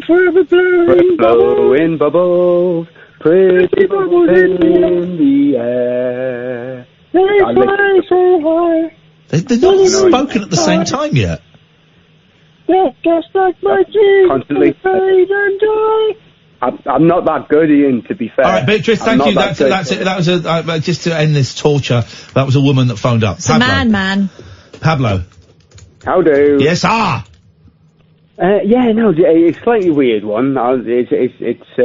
Forever Blowing Bubbles, pretty bubbles in the air. They fly so high. They're not spoken at the same time yet. Yeah, just like my dreams, Constantly. fade and die. I'm not that good, Ian, to be fair. All right, Beatrice, thank you. That's it. That was just to end this torture. That was a woman that phoned up. It's a man. Pablo. How do? Yes, Yeah, no, it's a slightly weird one. It's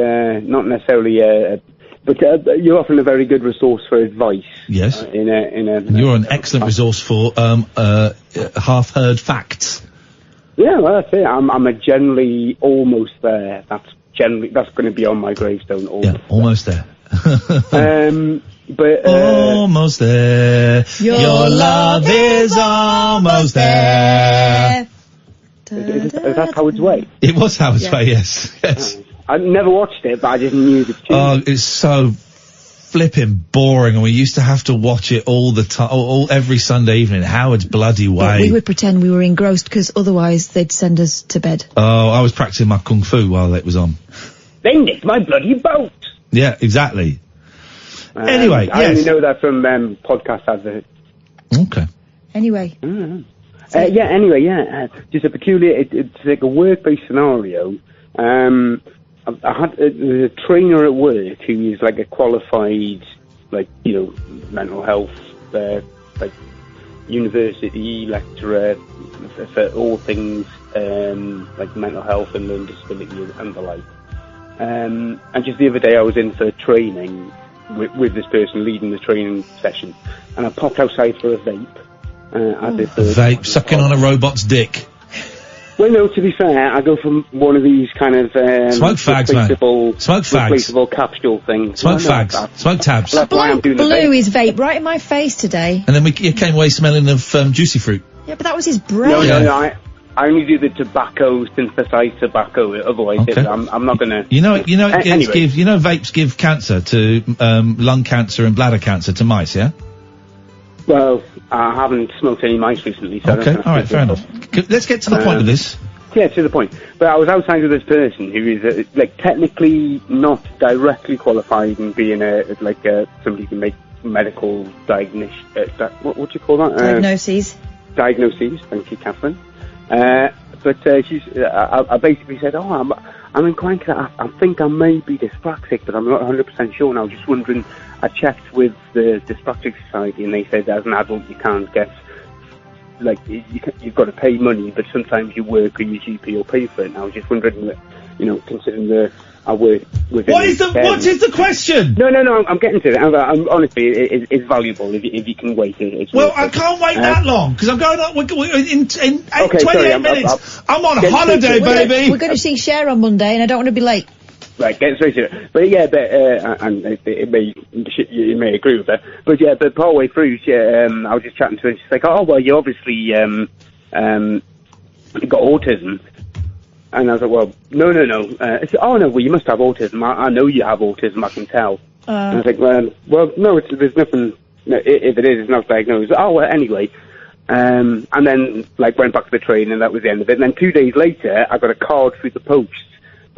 not necessarily but you're often a very good resource for advice. Yes. You're an excellent resource for half-heard facts. Yeah, well, that's it. I'm a generally almost there. That's going to be on my gravestone. Almost there. But almost there. Your love is almost there. Is that Howard's Way? It was Howard's Way, yes. I never watched it, but I just knew the tune. Oh, it's so flipping boring, and we used to have to watch it all the time, every Sunday evening. Howard's bloody Way. But we would pretend we were engrossed because otherwise they'd send us to bed. Oh, I was practicing my kung fu while it was on. They nicked my bloody boat. Yeah, exactly. Anyway, I only know that from podcast adverts. Okay. Anyway. Just a peculiar, it's like a work-based scenario. I had a trainer at work who is like a qualified, mental health, university lecturer for all things, mental health and learning disability and the like. And just the other day I was in for training with this person leading the training session, and I popped outside for a vape. Vape, sucking on a robot's dick. Well, no, to be fair, I go from one of these kind of smoke fags, man. Smoke fags. Replaceable capsule things. Smoke fags. Smoke tabs. That's why I'm doing blew his vape right in my face today. And then you came away smelling of juicy fruit. Yeah, but that was his breath. No, I only do the tobacco, synthesized tobacco. Otherwise, I'm not gonna. Vapes give cancer to lung cancer and bladder cancer to mice. Yeah. Well, I haven't smoked any mice recently, so okay, all right, fair enough. Let's get to the point of this. Yeah, to the point. But I was outside with this person who is technically not directly qualified in being somebody who can make medical diagnosis. What do you call that? Diagnoses. Diagnoses. Thank you, Catherine. But I basically said, I'm inclined to. I think I may be dyspraxic, but I'm not 100% sure. And I was just wondering. I checked with the Dyspraxic Society, and they said as an adult you can't get, you've got to pay money, but sometimes you work or your GP will pay for it. And I was just wondering, considering I work within... What is the question? No, I'm getting to it. Honestly, it's valuable if you can wait. I can't wait that long, because I'm going on, in 28 minutes. I'm on holiday, baby! We're going to see Cher on Monday, and I don't want to be late. Right, get straight to it. But and you may agree with that. But part way through, I was just chatting to her, and she's like, you obviously, you've got autism. And I was like, well, no. She said, no, you must have autism. I know you have autism, I can tell. And I was like, well, no, there's nothing, if it is, it's not diagnosed. Anyway. And then, went back to the train, and that was the end of it. And then 2 days later, I got a card through the post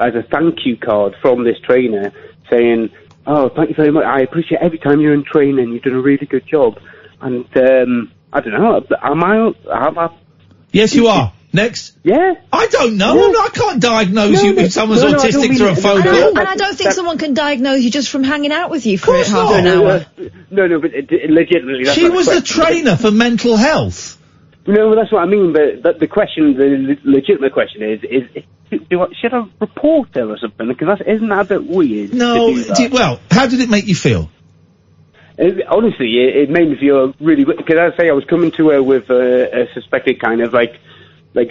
as a thank you card from this trainer saying, Oh, thank you very much. I appreciate every time you're in training. You've done a really good job. And, I don't know, am I... Yes, you are. Next. Yeah. I don't know. Yeah. I can't diagnose you if someone's I don't autistic mean through a it. phone And call. I don't think someone can diagnose you just from hanging out with you for course half not. an hour. No, but legitimately... That's She not was the the question. trainer for mental health. No, that's what I mean, but the question, the legitimate question is should I report her or something? Because isn't that a bit weird? No, to do that? well, how did it make you feel? Honestly, it made me feel really good, because I'd say I was coming to her with a suspected kind of like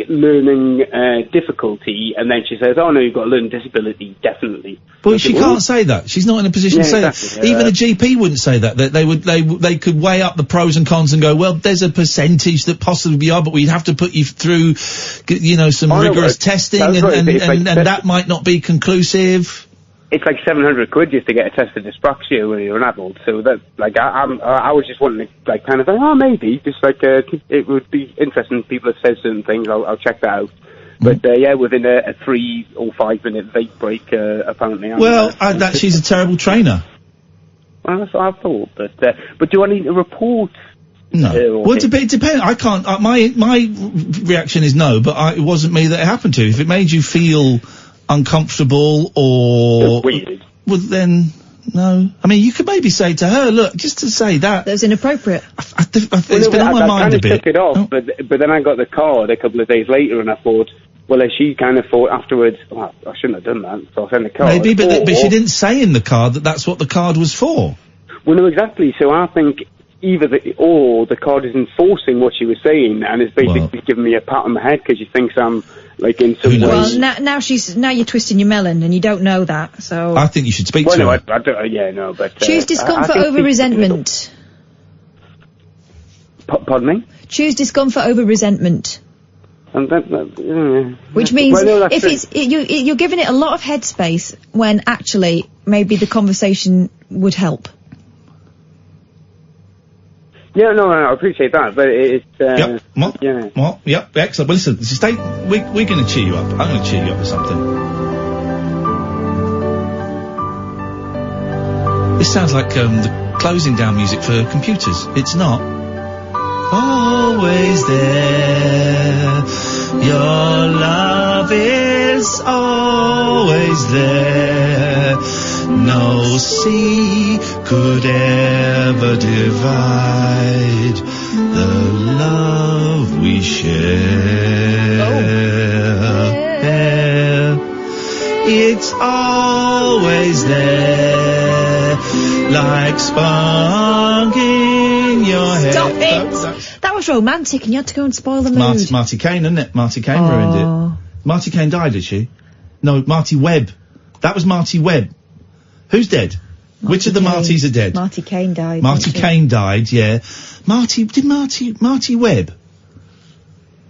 learning difficulty, and then she says, "Oh no, you've got a learning disability, definitely." But she can't say that. She's not in a position to say that. Even a GP wouldn't say that. That they could weigh up the pros and cons and go, well, there's a percentage that possibly are, but we'd have to put you through, some rigorous testing, and that might not be conclusive. It's like 700 quid just to get a test for dyspraxia when you're an adult. So that, I was just wanting to, kind of, maybe, just it would be interesting. People have said certain things. I'll check that out. But within a 3 or 5 minute vape break, apparently. She's a terrible trainer. Well, that's what I thought. But do I need to report? No. Well, it depends. I can't. My reaction is no. But it wasn't me that it happened to. If it made you feel uncomfortable or weird, well then no. I mean, you could maybe say to her, look, just to say that was inappropriate. It's been on my mind a bit. I took it off, but then I got the card a couple of days later, and I thought, well, she kind of thought afterwards, I shouldn't have done that, so I sent the card. Maybe, but she didn't say in the card that that's what the card was for. Well, no, exactly. So I think either the card is enforcing what she was saying, and is basically giving me a pat on the head because she thinks I'm in some way. Well, now you're twisting your melon, and you don't know that. So I think you should speak to her. I don't, but choose discomfort over resentment. Pardon me? Choose discomfort over resentment. Which means you're giving it a lot of headspace when actually maybe the conversation would help. Yeah, no, I appreciate that, but it's... Yep, excellent. Well, listen, we're going to cheer you up. I'm going to cheer you up with something. This sounds like the closing down music for computers. It's not. Always there, your love is always there. No sea could ever divide the love we share. It's always there, like spark in your head. Stop it! That was romantic, and you had to go and spoil the mood. Marty Kane, isn't it? Marty Kane ruined it. Marty Kane died, did she? No, Marty Webb. That was Marty Webb. Who's dead? Which of the Martys are dead? Marty Kane died. Marty Kane died, yeah. Marty Webb?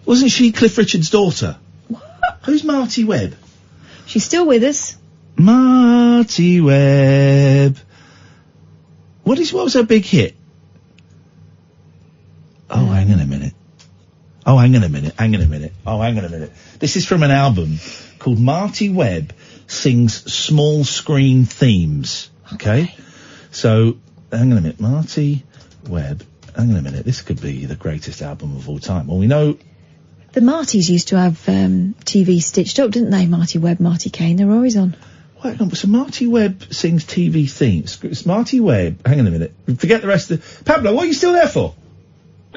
Wasn't she Cliff Richard's daughter? What? Who's Marty Webb? She's still with us. Marty Webb. What was her big hit? Oh, hang on a minute. This is from an album called Marty Webb Sings Small Screen Themes. Okay? So, hang on a minute. Marty Webb. Hang on a minute. This could be the greatest album of all time. Well, we know... The Martys used to have TV stitched up, didn't they? Marty Webb, Marty Kane. They were always on. Wait, no, so Marty Webb sings TV themes. It's Marty Webb. Hang on a minute. Forget the rest of... Pablo, what are you still there for?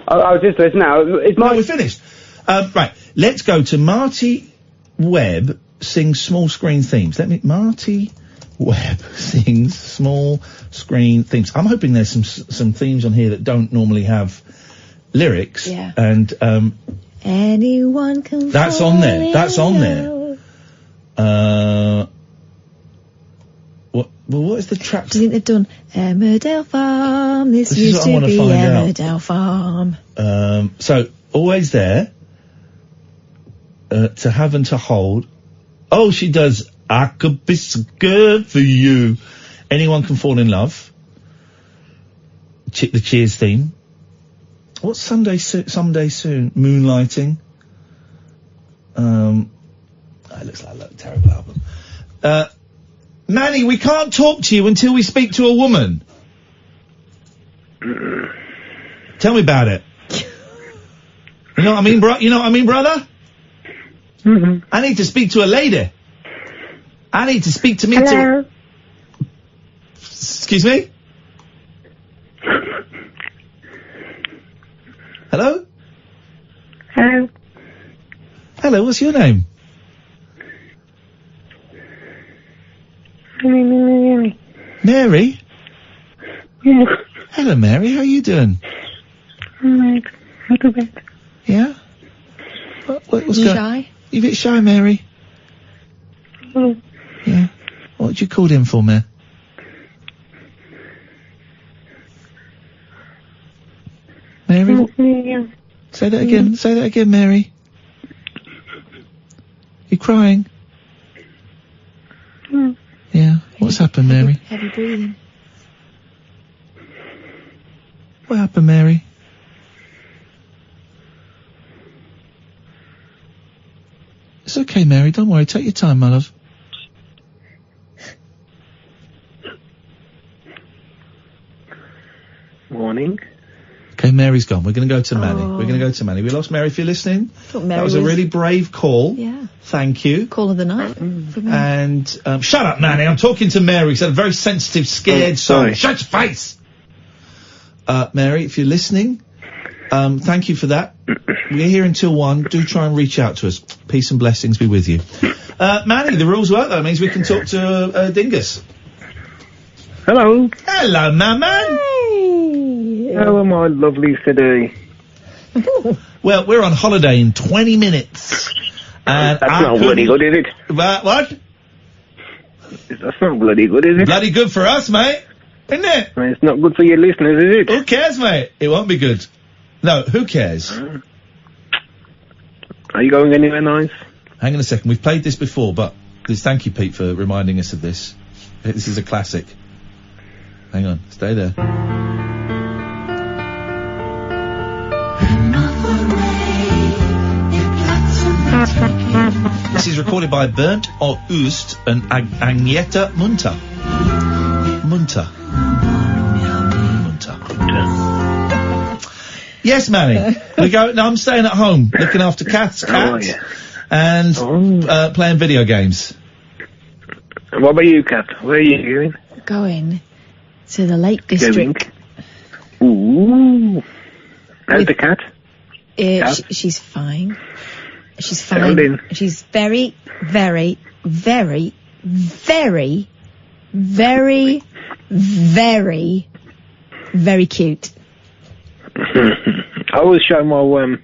I was just listening now. No, we're finished. Right. Let's go to Marty Webb sings small screen themes. Marty Webb sings small screen themes. I'm hoping there's some themes on here that don't normally have lyrics. Yeah. And, anyone can That's on there. That's on there. What is the track? Do you think they've done Emmerdale Farm? This used to be Emmerdale Farm. So, always there. To have and to hold. Oh, she does. I could be so good for you. Anyone can fall in love. The Cheers theme. What's someday soon? Moonlighting. It looks like a terrible album. Manny, we can't talk to you until we speak to a woman. Tell me about it. You know what I mean, brother? Mm-hmm. I need to speak to a lady. I need to speak to me Hello? Excuse me? Hello? Hello? Hello, what's your name? Mary. Mary? Yeah. Hello, Mary, how are you doing? Alright. Go to bed. Yeah? What's You going? shy? You a bit shy, Mary? Oh. Yeah. What did you call in for, Mary? Mary? Yeah. Say that again. Say that again, Mary. You crying? Mm. Yeah. What's happened, Mary? Heavy breathing. What happened, Mary? It's okay, Mary. Don't worry. Take your time, my love. Morning. Okay, Mary's gone. We're going to go to Manny. We're going to go to Manny. We lost Mary, if you're listening. Thought Mary That was a really brave call. Yeah. Thank you. Call of the night for me. And, shut up, Manny. I'm talking to Mary. She's had a very sensitive, scared song. Shut your face! Mary, if you're listening, thank you for that. We're here until 1. Do try and reach out to us. Peace and blessings be with you. Manny, the rules work, though. It means we can talk to, Dingus. Hello. Hello, man. How am I lovely today? Well, we're on holiday in 20 minutes. And That's not bloody good, is it? What? That's not bloody good, is it? Bloody good for us, mate. Isn't it? It's not good for your listeners, is it? Who cares, mate? It won't be good. No, who cares? Are you going anywhere nice? Hang on a second. We've played this before, but thank you, Pete, for reminding us of this. This is a classic. Hang on. Stay there. This is recorded by Bernd Oost and Agneta Munter. Yes, Manny. No, I'm staying at home, looking after cats, and playing video games. And what about you, Kat? Where are you going? Going to the Lake District. Ooh. How's the cat? She's fine. She's Settled fine. in. She's very, very, very, very, very, very, very cute. I was showing my wife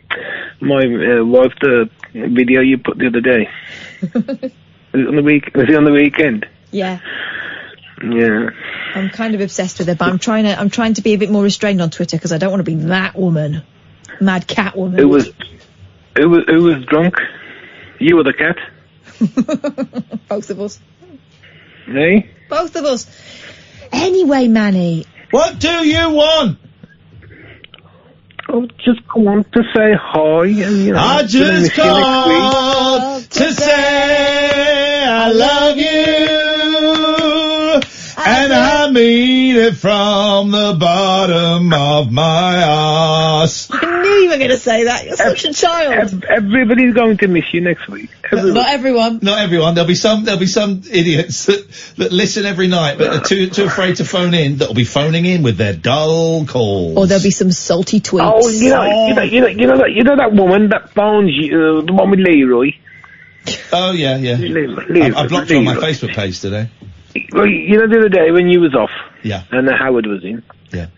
the video you put the other day. Was it on the weekend? Yeah. Yeah. I'm kind of obsessed with it, but I'm trying to be a bit more restrained on Twitter because I don't want to be that woman, mad cat woman. Who was drunk? You or the cat? Both of us. Hey? Both of us. Anyway, Manny. What do you want? I just want to say hi. And, I just called to say I love you, and I mean it from the bottom of my arse. I knew you were going to say that. You're such a child. Everybody's going to miss you next week. Not everyone. Not everyone. There'll be some idiots that listen every night but are too afraid to phone in, that'll be phoning in with their dull calls. Or there'll be some salty tweets. Oh, you know that woman that phones you, the one with Leroy. Oh yeah. I blocked her on my Facebook page today. Well, you know the other day when you was off. Yeah. And Howard was in. Yeah.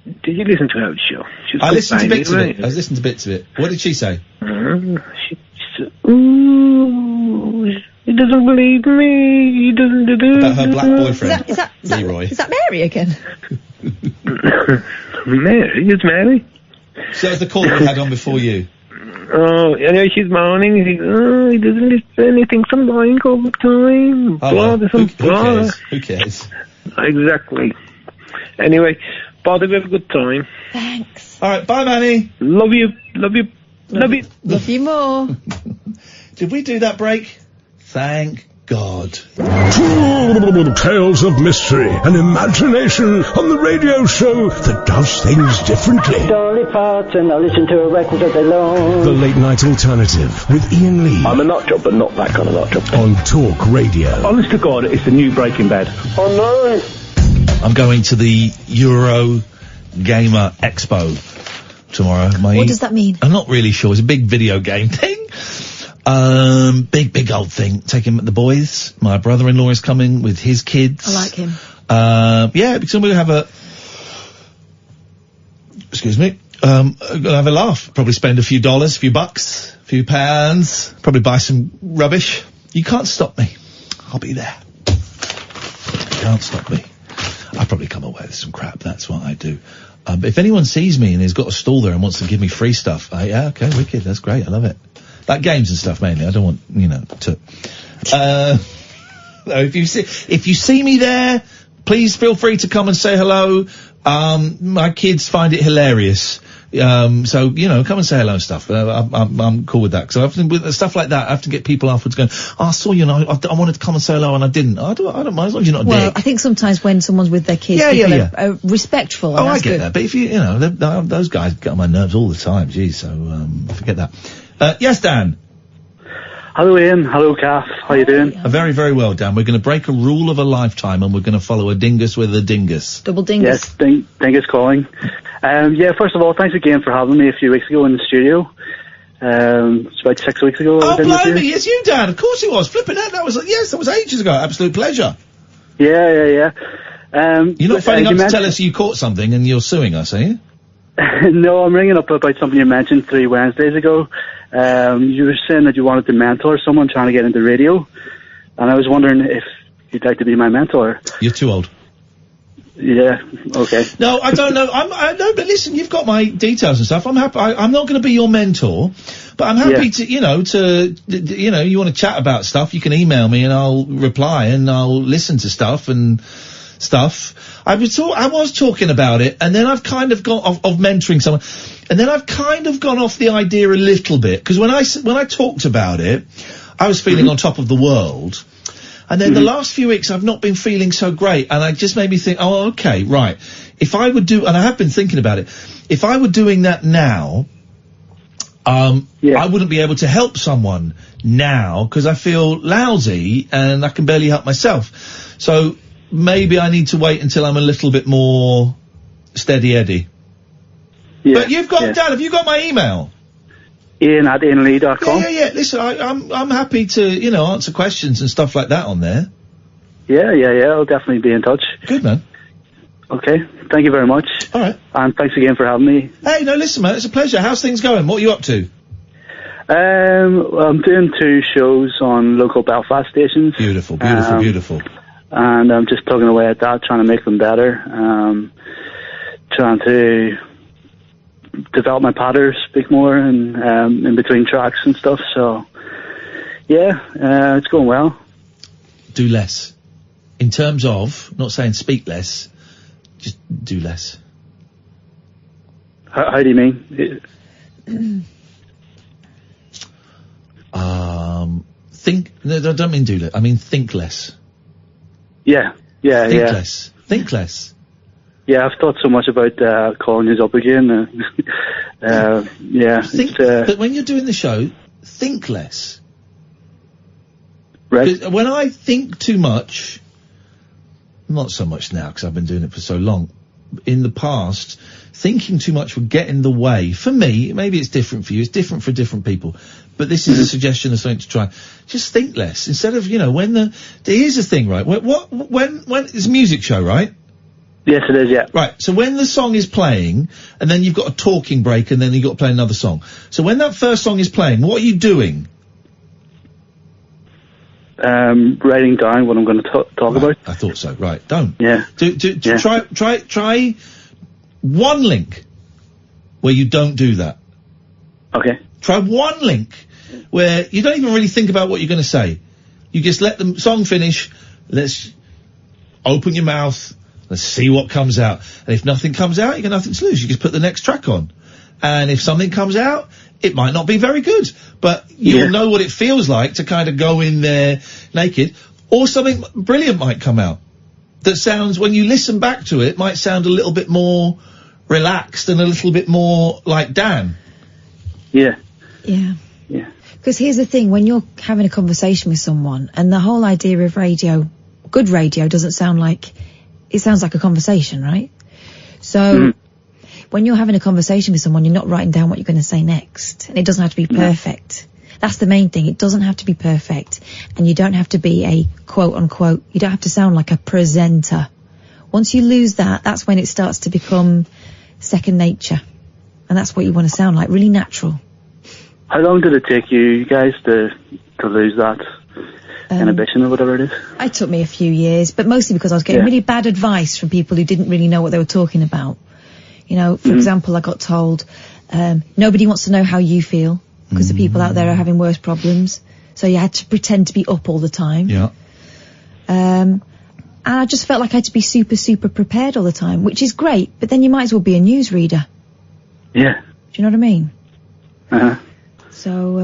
Did you listen to Howard's show? I listened to bits of it. I listened to bits of it. What did she say? She said, ooh, he doesn't believe me. He doesn't do. About her black boyfriend, Leroy. Is that Mary again? Mary? It's Mary. So that was the call we had on before you. Oh, I know she's moaning. He doesn't listen. He thinks I'm lying all the time. Oh, well, who cares? Exactly. Anyway, Father, we have a good time. Thanks. All right, bye, Manny. Love you. Love you more. Did we do that break? Thank God. Tales of mystery and imagination on the radio show that does things differently. Dolly Parton, I listen to a record all day long. The Late Night Alternative with Iain Lee. I'm a nut job, but not that kind of nut job. On Talk Radio. Honest to God, it's the new Breaking Bad. Oh no! I'm going to the Euro Gamer Expo tomorrow. What does that mean? I'm not really sure. It's a big video game thing. Big old thing. Taking the boys. My brother-in-law is coming with his kids. I like him. Yeah, because we'll have a... Excuse me. Gonna have a laugh. Probably spend a few dollars, a few bucks, a few pounds. Probably buy some rubbish. You can't stop me. I'll be there. You can't stop me. I'll probably come away with some crap. That's what I do. But if anyone sees me and has got a stall there and wants to give me free stuff, yeah, okay, wicked. That's great. I love it. Like games and stuff mainly. I don't want, to. If you see me there, please feel free to come and say hello. My kids find it hilarious. So, come and say hello and stuff. I'm cool with that. So often with stuff like that, I have to get people afterwards going, I saw you, I wanted to come and say hello and I didn't. I don't mind as long as you're not a dick. I think sometimes when someone's with their kids, people are respectful. And I that's get good. that. But if those guys get on my nerves all the time. Geez, so, forget that. Yes, Dan. Hello, Ian. Hello, Kath. How you doing? Very, very well, Dan. We're going to break a rule of a lifetime and we're going to follow a dingus with a dingus. Double dingus. Yes, dingus calling. First of all, thanks again for having me a few weeks ago in the studio. It's about 6 weeks ago. Oh, blimey, it's you, Dan. Of course it was. Flipping out. That was ages ago. Absolute pleasure. Yeah. You're not phoning up to tell us you caught something and you're suing us, are you? No, I'm ringing up about something you mentioned 3 Wednesdays ago. You were saying that you wanted to mentor someone trying to get into radio, and I was wondering if you'd like to be my mentor. You're too old. Yeah, okay. No, I don't know. No, but listen, you've got my details and stuff. I'm happy. I'm not going to be your mentor, but I'm happy to, you want to chat about stuff, you can email me and I'll reply and I'll listen to stuff and stuff. I was talking about it, and then I've kind of got of mentoring someone, and then I've kind of gone off the idea a little bit, because when I talked about it, I was feeling on top of the world, and then the last few weeks I've not been feeling so great, and it just made me think, oh, okay, right, if I would do, and I have been thinking about it, if I were doing that now, I wouldn't be able to help someone now, because I feel lousy, and I can barely help myself, so maybe I need to wait until I'm a little bit more steady Eddie. Yeah, but you've got, Dad, have you got my email? Iain@iainlee.com. Yeah. Listen, I'm happy to, answer questions and stuff like that on there. Yeah. I'll definitely be in touch. Good, man. Okay. Thank you very much. All right. And thanks again for having me. Hey, no, listen, man, it's a pleasure. How's things going? What are you up to? I'm doing 2 shows on local Belfast stations. Beautiful. And I'm just plugging away at that, trying to make them better. Trying to develop my patter, speak more, and in between tracks and stuff. So, it's going well. Do less. In terms of, not saying speak less, just do less. How do you mean? No, I don't mean do less. I mean think less. Yeah. Think less. Yeah, I've thought so much about calling you up again. But when you're doing the show, think less. Right. When I think too much, not so much now because I've been doing it for so long, in the past, thinking too much would get in the way. For me, maybe it's different for you, it's different for different people, but this is a suggestion of something to try. Just think less. Instead of, here's the thing, right? When it's a music show, right? Yes, it is, yeah. Right, so when the song is playing, and then you've got a talking break, and then you've got to play another song. So when that first song is playing, what are you doing? Writing down what I'm going to talk about. I thought so, right, don't. Yeah. Try one link where you don't do that. Okay. Try one link where you don't even really think about what you're going to say. You just let the song finish, let's open your mouth, let's see what comes out. And if nothing comes out, you got nothing to lose. You just put the next track on. And if something comes out, it might not be very good, but you'll know what it feels like to kind of go in there naked, or something brilliant might come out that sounds, when you listen back to it, might sound a little bit more relaxed and a little bit more like Dan. Yeah. Yeah. Because here's the thing, when you're having a conversation with someone, and the whole idea of radio, good radio doesn't sound like, it sounds like a conversation, right? So, when you're having a conversation with someone, you're not writing down what you're going to say next. And it doesn't have to be perfect. That's the main thing. It doesn't have to be perfect. And you don't have to be a quote-unquote, you don't have to sound like a presenter. Once you lose that, that's when it starts to become second nature. And that's what you want to sound like, really natural. How long did it take you guys to lose that inhibition or whatever it is? It took me a few years, but mostly because I was getting really bad advice from people who didn't really know what they were talking about. You know, for example, I got told, nobody wants to know how you feel, because the people out there are having worse problems. So you had to pretend to be up all the time. Yeah. And I just felt like I had to be super, super prepared all the time, which is great, but then you might as well be a newsreader. Yeah. Do you know what I mean? Uh-huh. So,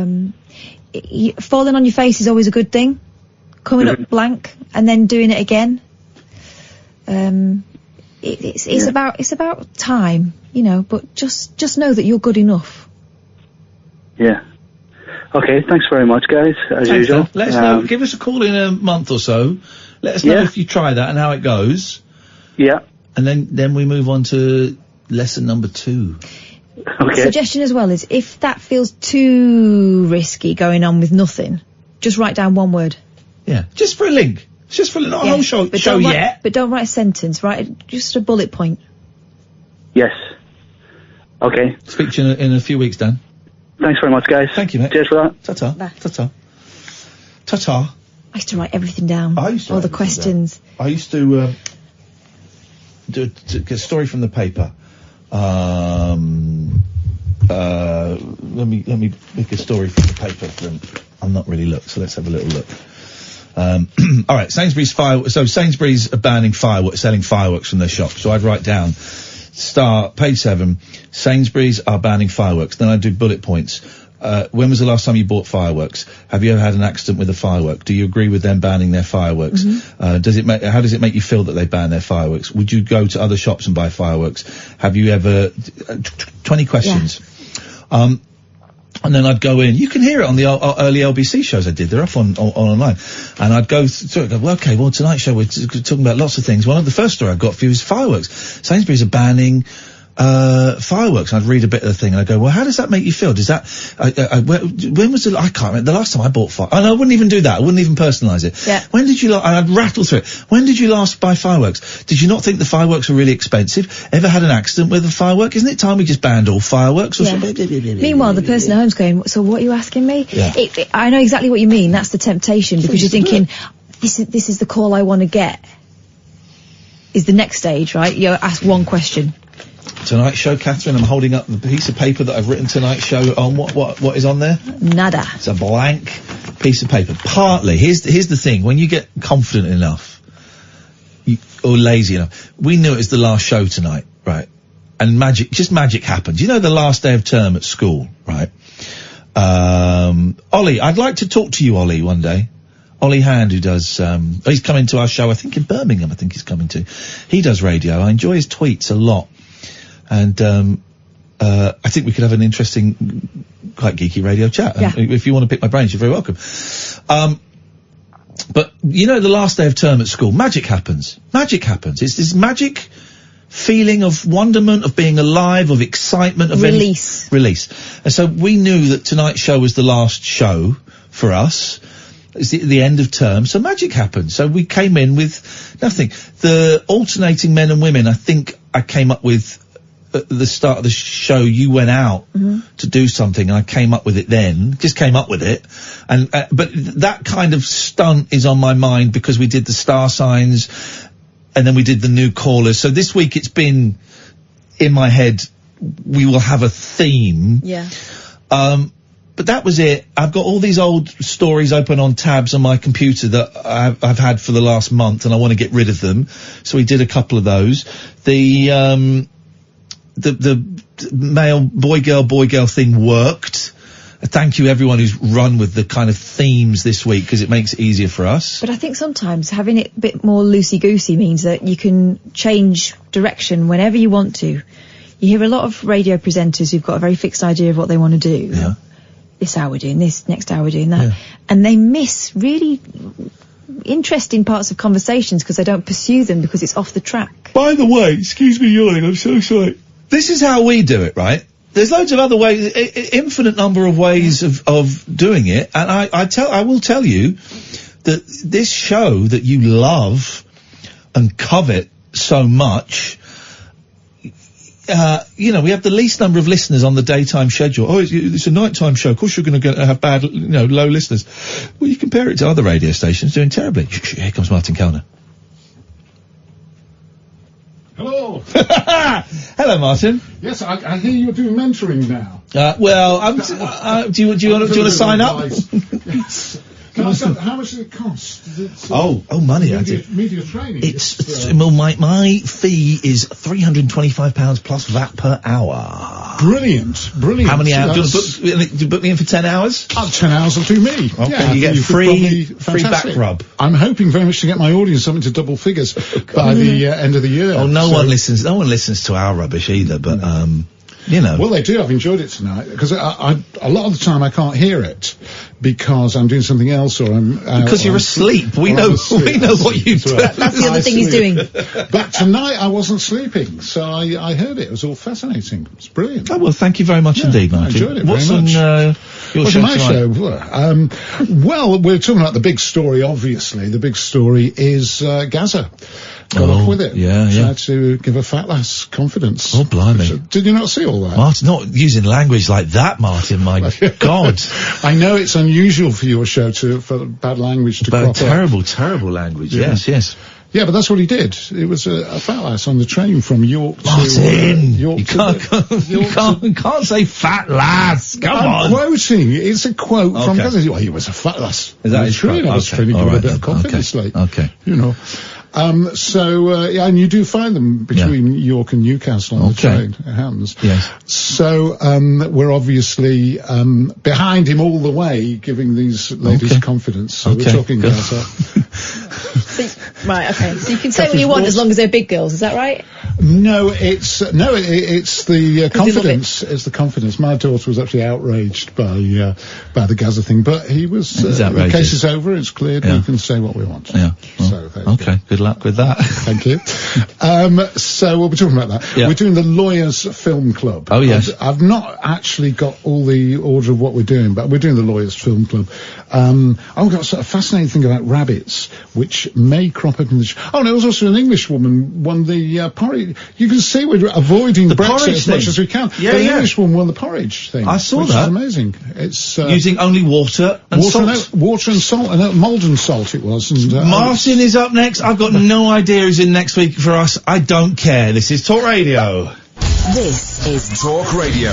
falling on your face is always a good thing. Coming up blank and then doing it again. It's about time, you know, but just know that you're good enough. Yeah. Okay, thanks very much, guys, as usual. Let us know, give us a call in a month or so. Let us know if you try that and how it goes. Yeah. And then we move on to lesson number 2. Okay. Suggestion as well is, if that feels too risky going on with nothing, just write down one word. Yeah, just for a link. Just for not a whole show yet. But don't write a sentence, write just a bullet point. Yes. Okay. Speak to you in a few weeks, Dan. Thanks very much, guys. Thank you, mate. Cheers for that. Ta-ta. Bye. Ta-ta. Ta-ta. I used to write everything down. I used to all write the questions. I used to get a story from the paper. Let me pick a story from the paper. I'm not really looked, so let's have a little look. All right, Sainsbury's Sainsbury's are banning selling fireworks from their shops. So I'd write down, page 7, Sainsbury's are banning fireworks. Then I'd do bullet points. When was the last time you bought fireworks? Have you ever had an accident with a firework? Do you agree with them banning their fireworks? How does it make you feel that they ban their fireworks? Would you go to other shops and buy fireworks? Have you ever, 20 questions. Yeah. And then I'd go in. You can hear it on the early LBC shows I did. They're up on online. And I'd go through it and go, well, okay, well, tonight's show we're talking about lots of things. One of the first story I got for you was fireworks. Sainsbury's are banning fireworks. And I'd read a bit of the thing and I'd go, well, how does that make you feel? Does that, when was I can't remember, the last time I bought fireworks? And I wouldn't even do that. I wouldn't even personalise it. Yeah. When did you and I'd rattle through it. When did you last buy fireworks? Did you not think the fireworks were really expensive? Ever had an accident with a firework? Isn't it time we just banned all fireworks or something? Meanwhile, the person at home's going, so what are you asking me? Yeah. I know exactly what you mean. That's the temptation, because you're thinking, this is the call I want to get. Is the next stage, right? You ask one question. Tonight's show, Catherine, I'm holding up the piece of paper that I've written tonight's show on. What is on there? Nada. It's a blank piece of paper. Partly, here's the thing, when you get confident enough, or lazy enough, we knew it was the last show tonight, right? And magic happened. You know, the last day of term at school, right? Ollie, I'd like to talk to you, Ollie, one day. Ollie Hand, who does, he's coming to our show, I think in Birmingham, he's coming to. He does radio. I enjoy his tweets a lot. And, I think we could have an interesting, quite geeky radio chat. Yeah. If you want to pick my brains, you're very welcome. But, you know, the last day of term at school, magic happens. Magic happens. It's this magic feeling of wonderment, of being alive, of excitement, of release. And so we knew that tonight's show was the last show for us. It's the end of term, so magic happened. So we came in with nothing. The alternating men and women, I think I came up with at the start of the show. You went out to do something, and I came up with it then. Just came up with it, and but that kind of stunt is on my mind because we did the star signs, and then we did the new callers. So this week it's been in my head. We will have a theme. Yeah. But that was it. I've got all these old stories open on tabs on my computer that I've had for the last month, and I want to get rid of them. So we did a couple of those. The boy girl thing worked. Thank you everyone who's run with the kind of themes this week, because it makes it easier for us. But I think sometimes having it a bit more loosey-goosey means that you can change direction whenever you want to. You hear a lot of radio presenters who've got a very fixed idea of what they want to do. Yeah. This hour we're doing this, next hour we're doing that. Yeah. And they miss really interesting parts of conversations because they don't pursue them because it's off the track. By the way, excuse me yawning, I'm so sorry. This is how we do it, right? There's loads of other ways, infinite number of ways of doing it, and I will tell you that this show that you love and covet so much, we have the least number of listeners on the daytime schedule. Oh, it's a nighttime show. Of course you're going to have bad, low listeners. Well, you compare it to other radio stations doing terribly. Here comes Martin Kellner. Hello. Hello, Martin. Yes, I hear you're doing mentoring now. Do you want to sign up? Yes. Can I say, how much does it cost? Money. Media training. My fee is £325 plus VAT per hour. Brilliant. How many hours? Do you book me in for 10 hours? 10 hours will do me. Okay, yeah, you get free back rub. I'm hoping very much to get my audience something to double figures by the end of the year. Oh, no one listens to our rubbish either, but Well, they do. I've enjoyed it tonight because a lot of the time I can't hear it because I'm doing something else or I'm because you're asleep. We know what you do. Right. That's the other thing he's doing. But tonight I wasn't sleeping, so I heard it. It was all fascinating. It's brilliant. Oh, well, thank you very much indeed, Martin. I enjoyed it What's very much. on your show my tonight? show? Well, we're talking about the big story, obviously. The big story is Gaza. Got off with it. Yeah. Tried to give a fat lass confidence. Oh, blimey. Did you not see all that? Martin, not using language like that, Martin, my God. I know it's unusual for your show for bad language to crop up. Terrible language, yes. Yeah, but that's what he did. It was a fat lass on the train from York to... Martin, York you can't say fat lass. Come on. I'm quoting. It's a quote from Gaza. Well, he was a fat lass. Is that his true? I was trying to give it a bit of confidence. Okay. And you do find them between York and Newcastle on the train. It happens. Yes. So, we're obviously, behind him all the way, giving these ladies confidence. So we're talking Gaza. Right, okay. So you can say what you want as long as they're big girls, is that right? No, it's the confidence. It's the confidence. My daughter was actually outraged by the Gaza thing, but he was. The case is over. It's cleared. We can say what we want. Yeah. Well, so good luck with that. Thank you. So we'll be talking about that. Yeah. We're doing the Lawyers Film Club. Oh yes. I've not actually got all the order of what we're doing, but we're doing the Lawyers Film Club. I've got a fascinating thing about rabbits, which may crop up in the show. Oh, and there was also an English woman won the porridge. You can see we're avoiding the Brexit as much as we can. Yeah, but the English woman won the porridge thing. I saw which that. Is amazing. It's using only water and salt. Water and salt, and Malden salt it was. And Martin is up next. I've got no idea who's in next week for us. I don't care. This is Talk Radio. This is Talk Radio.